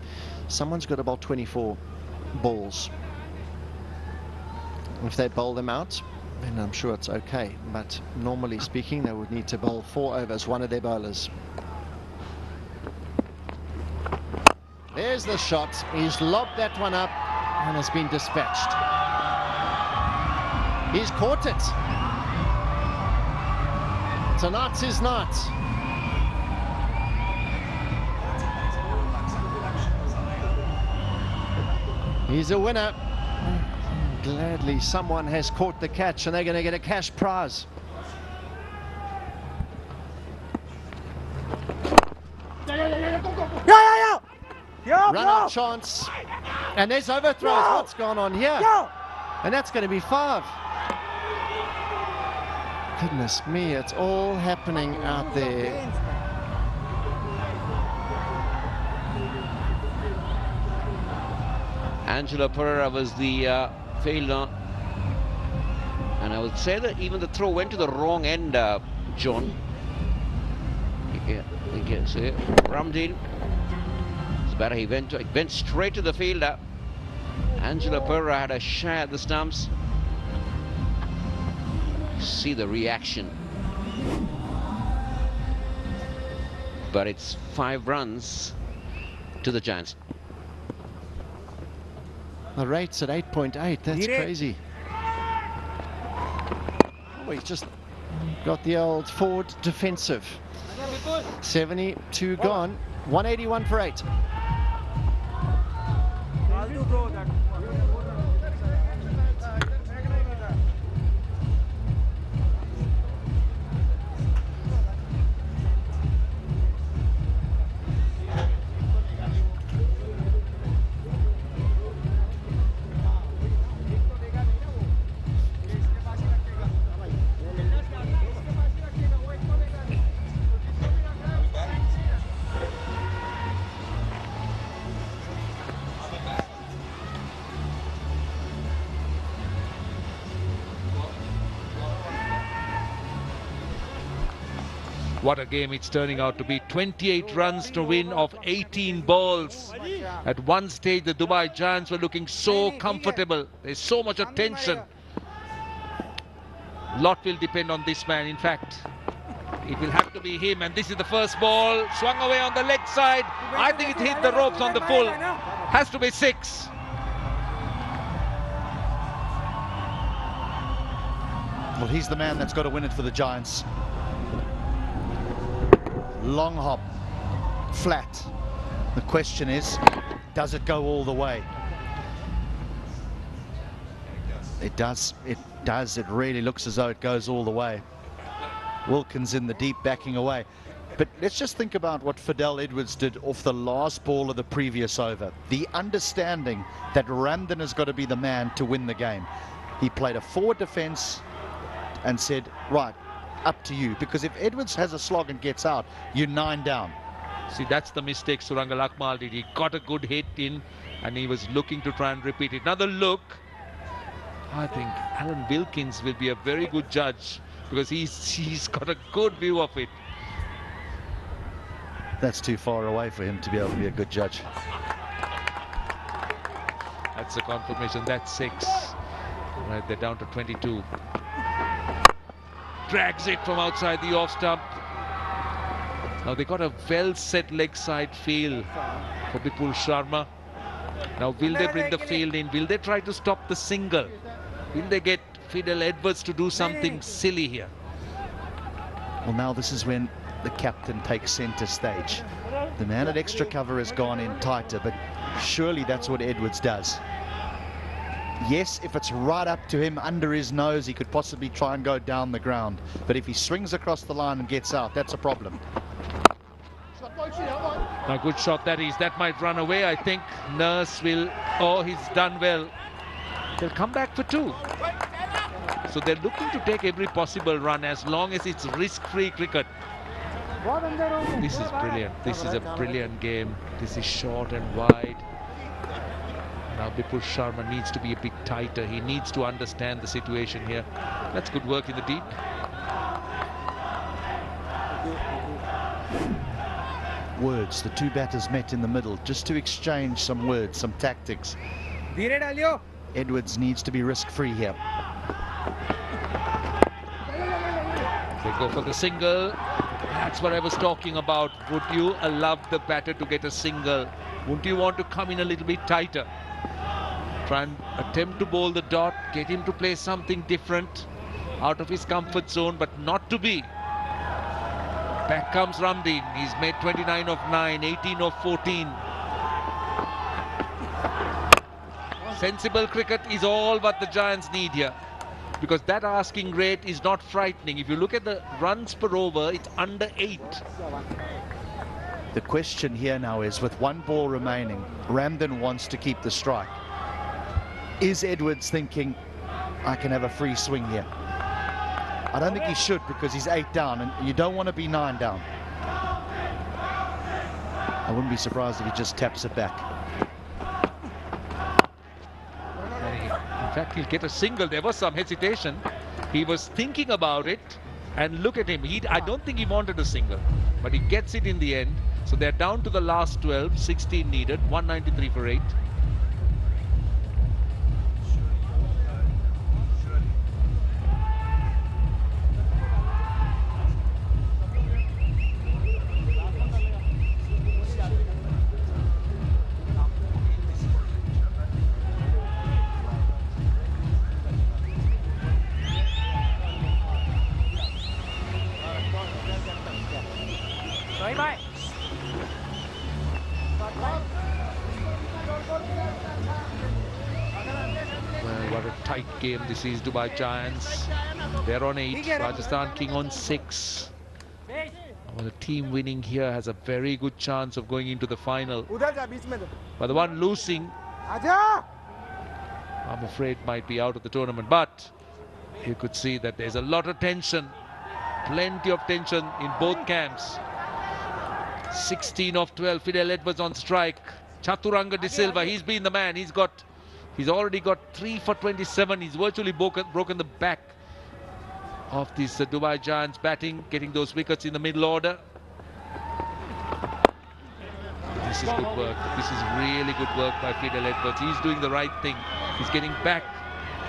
someone's got about 24 balls. If they bowl them out, then I'm sure it's okay. But normally speaking, they would need to bowl 4 overs, one of their bowlers. There's the shot. He's lobbed that one up and has been dispatched. He's caught it. Tonight's his night. He's a winner. Gladly someone has caught the catch and they're going to get a cash prize. Run out chance. And there's overthrows. What's going on here? And that's going to be 5. Goodness me, it's all happening out there. Angelo Pereira was the fielder, and I would say that even the throw went to the wrong end, John. Yeah, you can see it. Ramdin, it's better. He went straight to the fielder. Angelo Pereira had a shot at the stumps. See the reaction, but it's 5 runs to the Giants. The rate's at 8.8. That's crazy. Oh, he's just got the old forward defensive. 72 gone. 181 for 8. I'll do bro that. What a game it's turning out to be. 28 runs to win of 18 balls. At one stage, the Dubai Giants were looking so comfortable. There's so much attention. Lot will depend on this man. In fact, it will have to be him. And this is the first ball. Swung away on the leg side. I think it hit the ropes on the full. Has to be 6. Well, he's the man that's got to win it for the Giants. Long hop, flat. The question is, does it go all the way? It does. It does. It really looks as though it goes all the way. Wilkins in the deep, backing away. But let's just think about what Fidel Edwards did off the last ball of the previous over. The understanding that Ramdan has got to be the man to win the game. He played a forward defense and said, right, up to you, because if Edwards has a slog and gets out, you're 9 down. See, that's the mistake Surangal Akmal did. He got a good hit in and he was looking to try and repeat it. Another look. I think Alan Wilkins will be a very good judge because he's got a good view of it. That's too far away for him to be able to be a good judge. That's a confirmation. That's 6. Right, they're down to 22. Drags it from outside the off stump. Now they got a well set leg side feel for Bipul Sharma. Now will they bring the field in? Will they try to stop the single? Will they get Fidel Edwards to do something silly here? Well, now this is when the captain takes centre stage. The man at extra cover has gone in tighter, but surely that's what Edwards does. Yes, if it's right up to him under his nose, he could possibly try and go down the ground. But if he swings across the line and gets out, that's a problem. A good shot that is. That might run away, I think. Nurse will... Oh, he's done well. They'll come back for 2. So they're looking to take every possible run as long as it's risk-free cricket. This is brilliant. This is a brilliant game. This is short and wide. Now Bipul Sharma needs to be a bit tighter. He needs to understand the situation here. That's good work in the deep. Words. The two batters met in the middle just to exchange some words, some tactics. Edwards needs to be risk-free here. They go for the single. That's what I was talking about. Would you allow the batter to get a single? Wouldn't you want to come in a little bit tighter? Try and attempt to bowl the dot, get him to play something different, out of his comfort zone, but not to be. Back comes Ramdeen. He's made 29 of 9, 18 of 14. Sensible cricket is all what the Giants need here, because that asking rate is not frightening. If you look at the runs per over, it's under 8. The question here now is, with 1 ball remaining, Ramdan wants to keep the strike. Is Edwards thinking, I can have a free swing here? I don't think he should, because he's 8 down, and you don't want to be 9 down. I wouldn't be surprised if he just taps it back. In fact, he'll get a single. There was some hesitation. He was thinking about it, and look at him. I don't think he wanted a single, but he gets it in the end. So they're down to the last 12, 16 needed, 193 for 8. tight game. This is Dubai Giants. They're on 8. Rajasthan King on 6. Well, the team winning here has a very good chance of going into the final. But the one losing, I'm afraid, might be out of the tournament. But you could see that there's a lot of tension. Plenty of tension in both camps. 16 of 12. Fidel Edwards on strike. Chaturanga De Silva, he's been the man. He's already got 3 for 27. He's virtually broken the back of these Dubai Giants batting, getting those wickets in the middle order. This is good work. This is really good work by Fidel Edwards. He's doing the right thing. He's getting back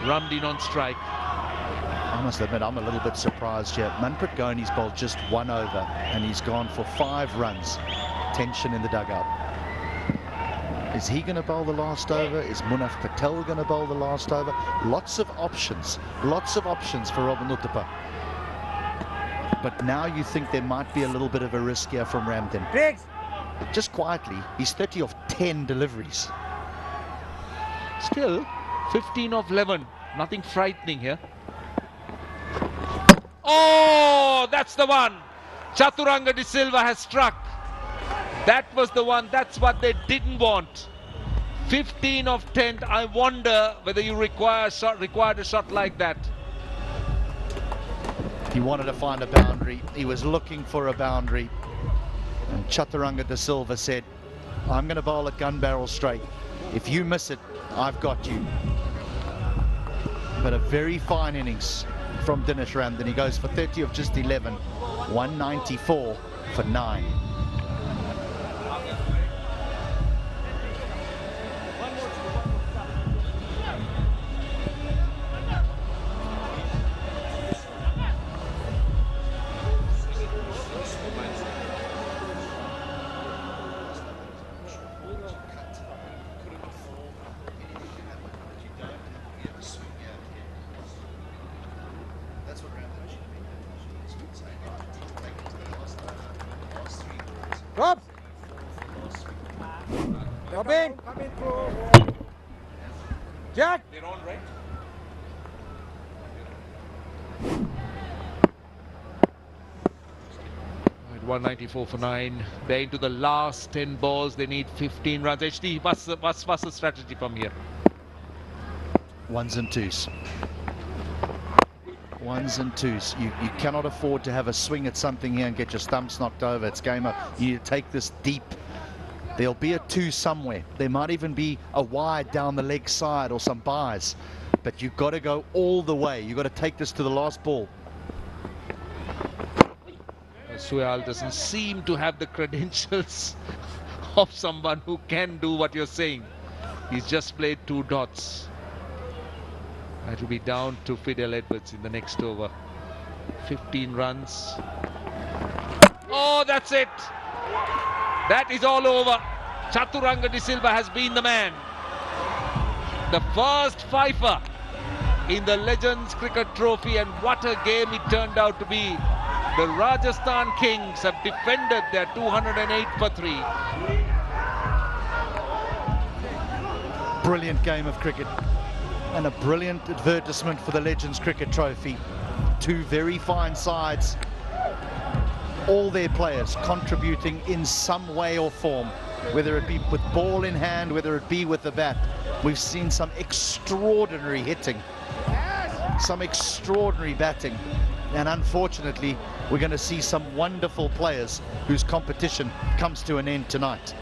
Ramdeen on strike. I must admit, I'm a little bit surprised here. Manpreet Goni's bowled just 1 over and he's gone for 5 runs. Tension in the dugout. Is he going to bowl the last over? Is Munaf Patel going to bowl the last over? Lots of options for Robin Uthappa. But now you think there might be a little bit of a risk here from Ramdeen. Just quietly, he's 30 of 10 deliveries. Still, 15 of 11. Nothing frightening here. Oh, that's the one. Chaturanga De Silva has struck. That was the one. That's what they didn't want. 15 of 10. I wonder whether you required a shot like that. He wanted to find a boundary. He was looking for a boundary. And Chaturanga De Silva said, I'm going to bowl at gun barrel straight. If you miss it, I've got you. But a very fine innings from Dinesh Ramdeen. He goes for 30 of just 11. 194 for 9. Drop. Robin. Jack. They're on, right? Right, 194 for 9. They're into the last 10 balls. They need 15 runs. HD, what's the strategy from here? 1s and 2s. 1s and 2s. You cannot afford to have a swing at something here and get your stumps knocked over. It's game over. You need to take this deep. There'll be a 2 somewhere. There might even be a wide down the leg side or some byes. But you've got to go all the way. You've got to take this to the last ball. Sohail doesn't seem to have the credentials of someone who can do what you're saying. He's just played 2 dots. It will be down to Fidel Edwards in the next over. 15 runs. Oh, that's it. That is all over. Chaturanga De Silva has been the man. The first fifer in the Legends Cricket Trophy, and what a game it turned out to be. The Rajasthan Kings have defended their 208 for 3. Brilliant game of cricket. And a brilliant advertisement for the Legends Cricket Trophy. 2 very fine sides. All their players contributing in some way or form, whether it be with ball in hand, whether it be with the bat. We've seen some extraordinary hitting, some extraordinary batting, and unfortunately we're going to see some wonderful players whose competition comes to an end tonight.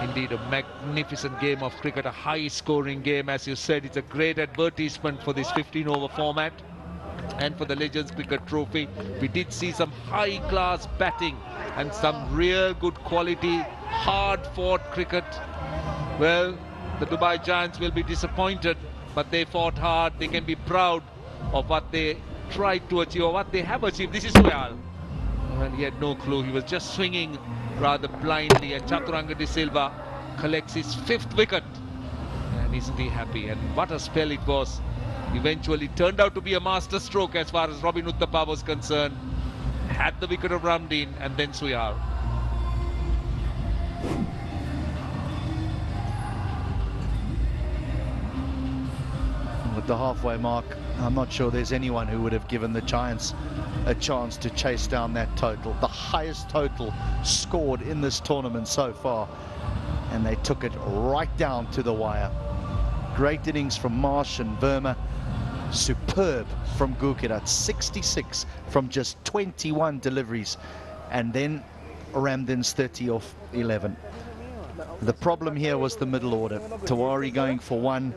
Indeed, a magnificent game of cricket, a high-scoring game. As you said, it's a great advertisement for this 15-over format and for the Legends Cricket Trophy. We did see some high-class batting and some real good quality, hard-fought cricket. Well, the Dubai Giants will be disappointed, but they fought hard. They can be proud of what they tried to achieve or what they have achieved. This is Sohail. Well, he had no clue. He was just swinging rather blindly, and Chaturanga De Silva collects his 5th wicket. And isn't he happy? And what a spell it was. Eventually turned out to be a master stroke as far as Robin Uthappa was concerned. Had the wicket of Ramdeen and then Sohail. the halfway mark. I'm not sure there's anyone who would have given the Giants a chance to chase down that total. The highest total scored in this tournament so far. And they took it right down to the wire. Great innings from Marsh and Verma. Superb from Gurkeerat. 66 from just 21 deliveries. And then Ramdin's 30 off 11. The problem here was the middle order. Tawari going for 1,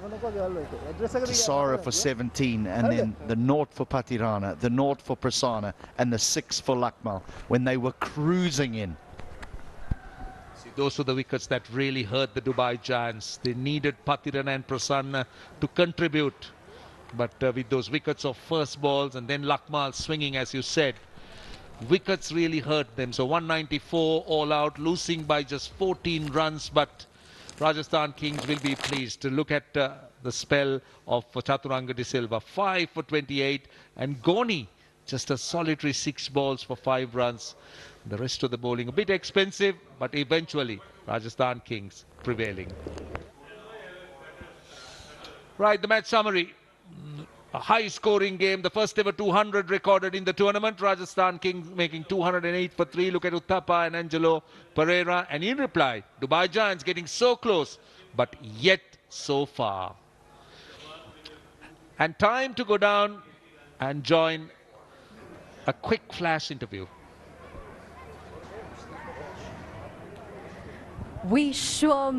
Tisara for 17, and then the 0 for Patirana, the 0 for Prasanna, and the 6 for Lakmal when they were cruising in. See, those were the wickets that really hurt the Dubai Giants. They needed Patirana and Prasanna to contribute. But with those wickets of first balls and then Lakmal swinging, as you said, wickets really hurt them. So 194 all out, losing by just 14 runs. But Rajasthan Kings will be pleased to look at the spell of Chaturanga de Silva. 5 for 28. And Goni, just a solitary 6 balls for 5 runs. The rest of the bowling a bit expensive, but eventually Rajasthan Kings prevailing. Right, the match summary. A high-scoring game, the first ever 200 recorded in the tournament. Rajasthan Kings making 208 for 3. Look at Uthappa and Angelo Pereira. And in reply, Dubai Giants getting so close, but yet so far. And time to go down and join a quick flash interview. We sure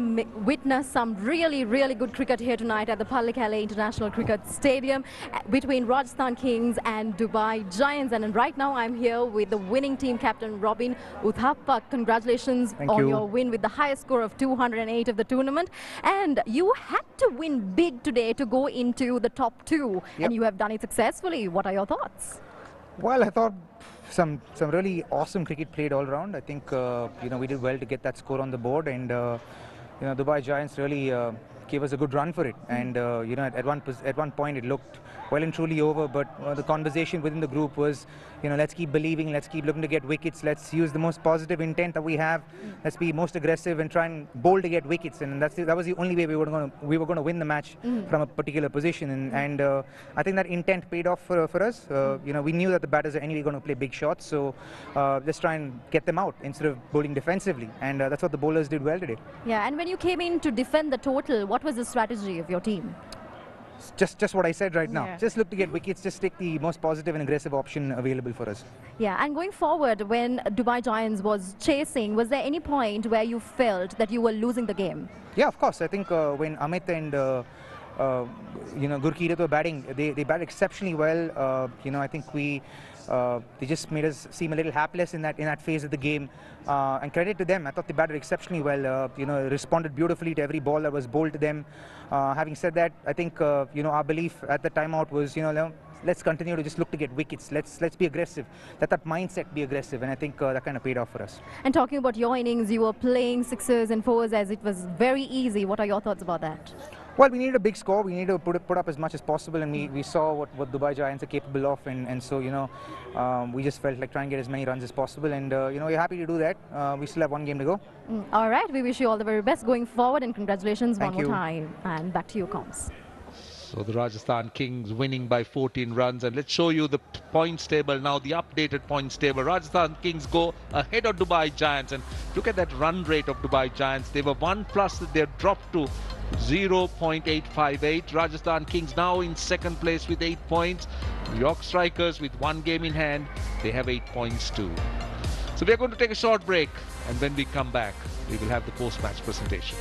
witnessed some really good cricket here tonight at the Pallikalle International Cricket Stadium between Rajasthan Kings and Dubai Giants. And right now I'm here with the winning team captain Robin Uthappa. Congratulations on your win with the highest score of 208 of the tournament. And you had to win big today to go into the top 2. Yep. And you have done it successfully. What are your thoughts? Well, I thought some really awesome cricket played all around. I think you know, we did well to get that score on the board, and you know, Dubai Giants really gave us a good run for it. And you know, at one point it looked well and truly over, but the conversation within the group was, you know, let's keep believing, let's keep looking to get wickets, let's use the most positive intent that we have, let's be most aggressive and try and bowl to get wickets. And that was the only way we were going to win the match from a particular position. And I think that intent paid off for us. You know, we knew that the batters are anyway going to play big shots, so let's try and get them out instead of bowling defensively. And that's what the bowlers did well today. Yeah, and when you came in to defend the total, what was the strategy of your team? Just what I said right now. Yeah. Just look to get wickets, just take the most positive and aggressive option available for us. Yeah, and going forward, when Dubai Giants was chasing, was there any point where you felt that you were losing the game? Yeah, of course. I think when Amit and you know, Gurkeerat were batting, they batted exceptionally well. You know, I think they just made us seem a little hapless in that phase of the game. And credit to them, I thought they batted exceptionally well. You know, responded beautifully to every ball that was bowled to them. Having said that, I think you know, our belief at the timeout was, you know, let's continue to just look to get wickets. Let's be aggressive. Let that mindset be aggressive, and I think that kind of paid off for us. And talking about your innings, you were playing 6s and 4s as it was very easy. What are your thoughts about that? Well, we needed a big score. We needed to put up as much as possible, and we saw what Dubai Giants are capable of, and so, you know, we just felt like trying to get as many runs as possible, and you know, we're happy to do that. We still have 1 game to go. All right, we wish you all the very best going forward, and congratulations one more time. And back to you, Coms. So the Rajasthan Kings winning by 14 runs, and let's show you the points table now, the updated points table. Rajasthan Kings go ahead of Dubai Giants, and look at that run rate of Dubai Giants. They were 1+ that they've dropped to 0.858. Rajasthan Kings now in second place with 8 points. New York Strikers with 1 game in hand, they have 8 points too. So we're going to take a short break, and when we come back, we will have the post-match presentation.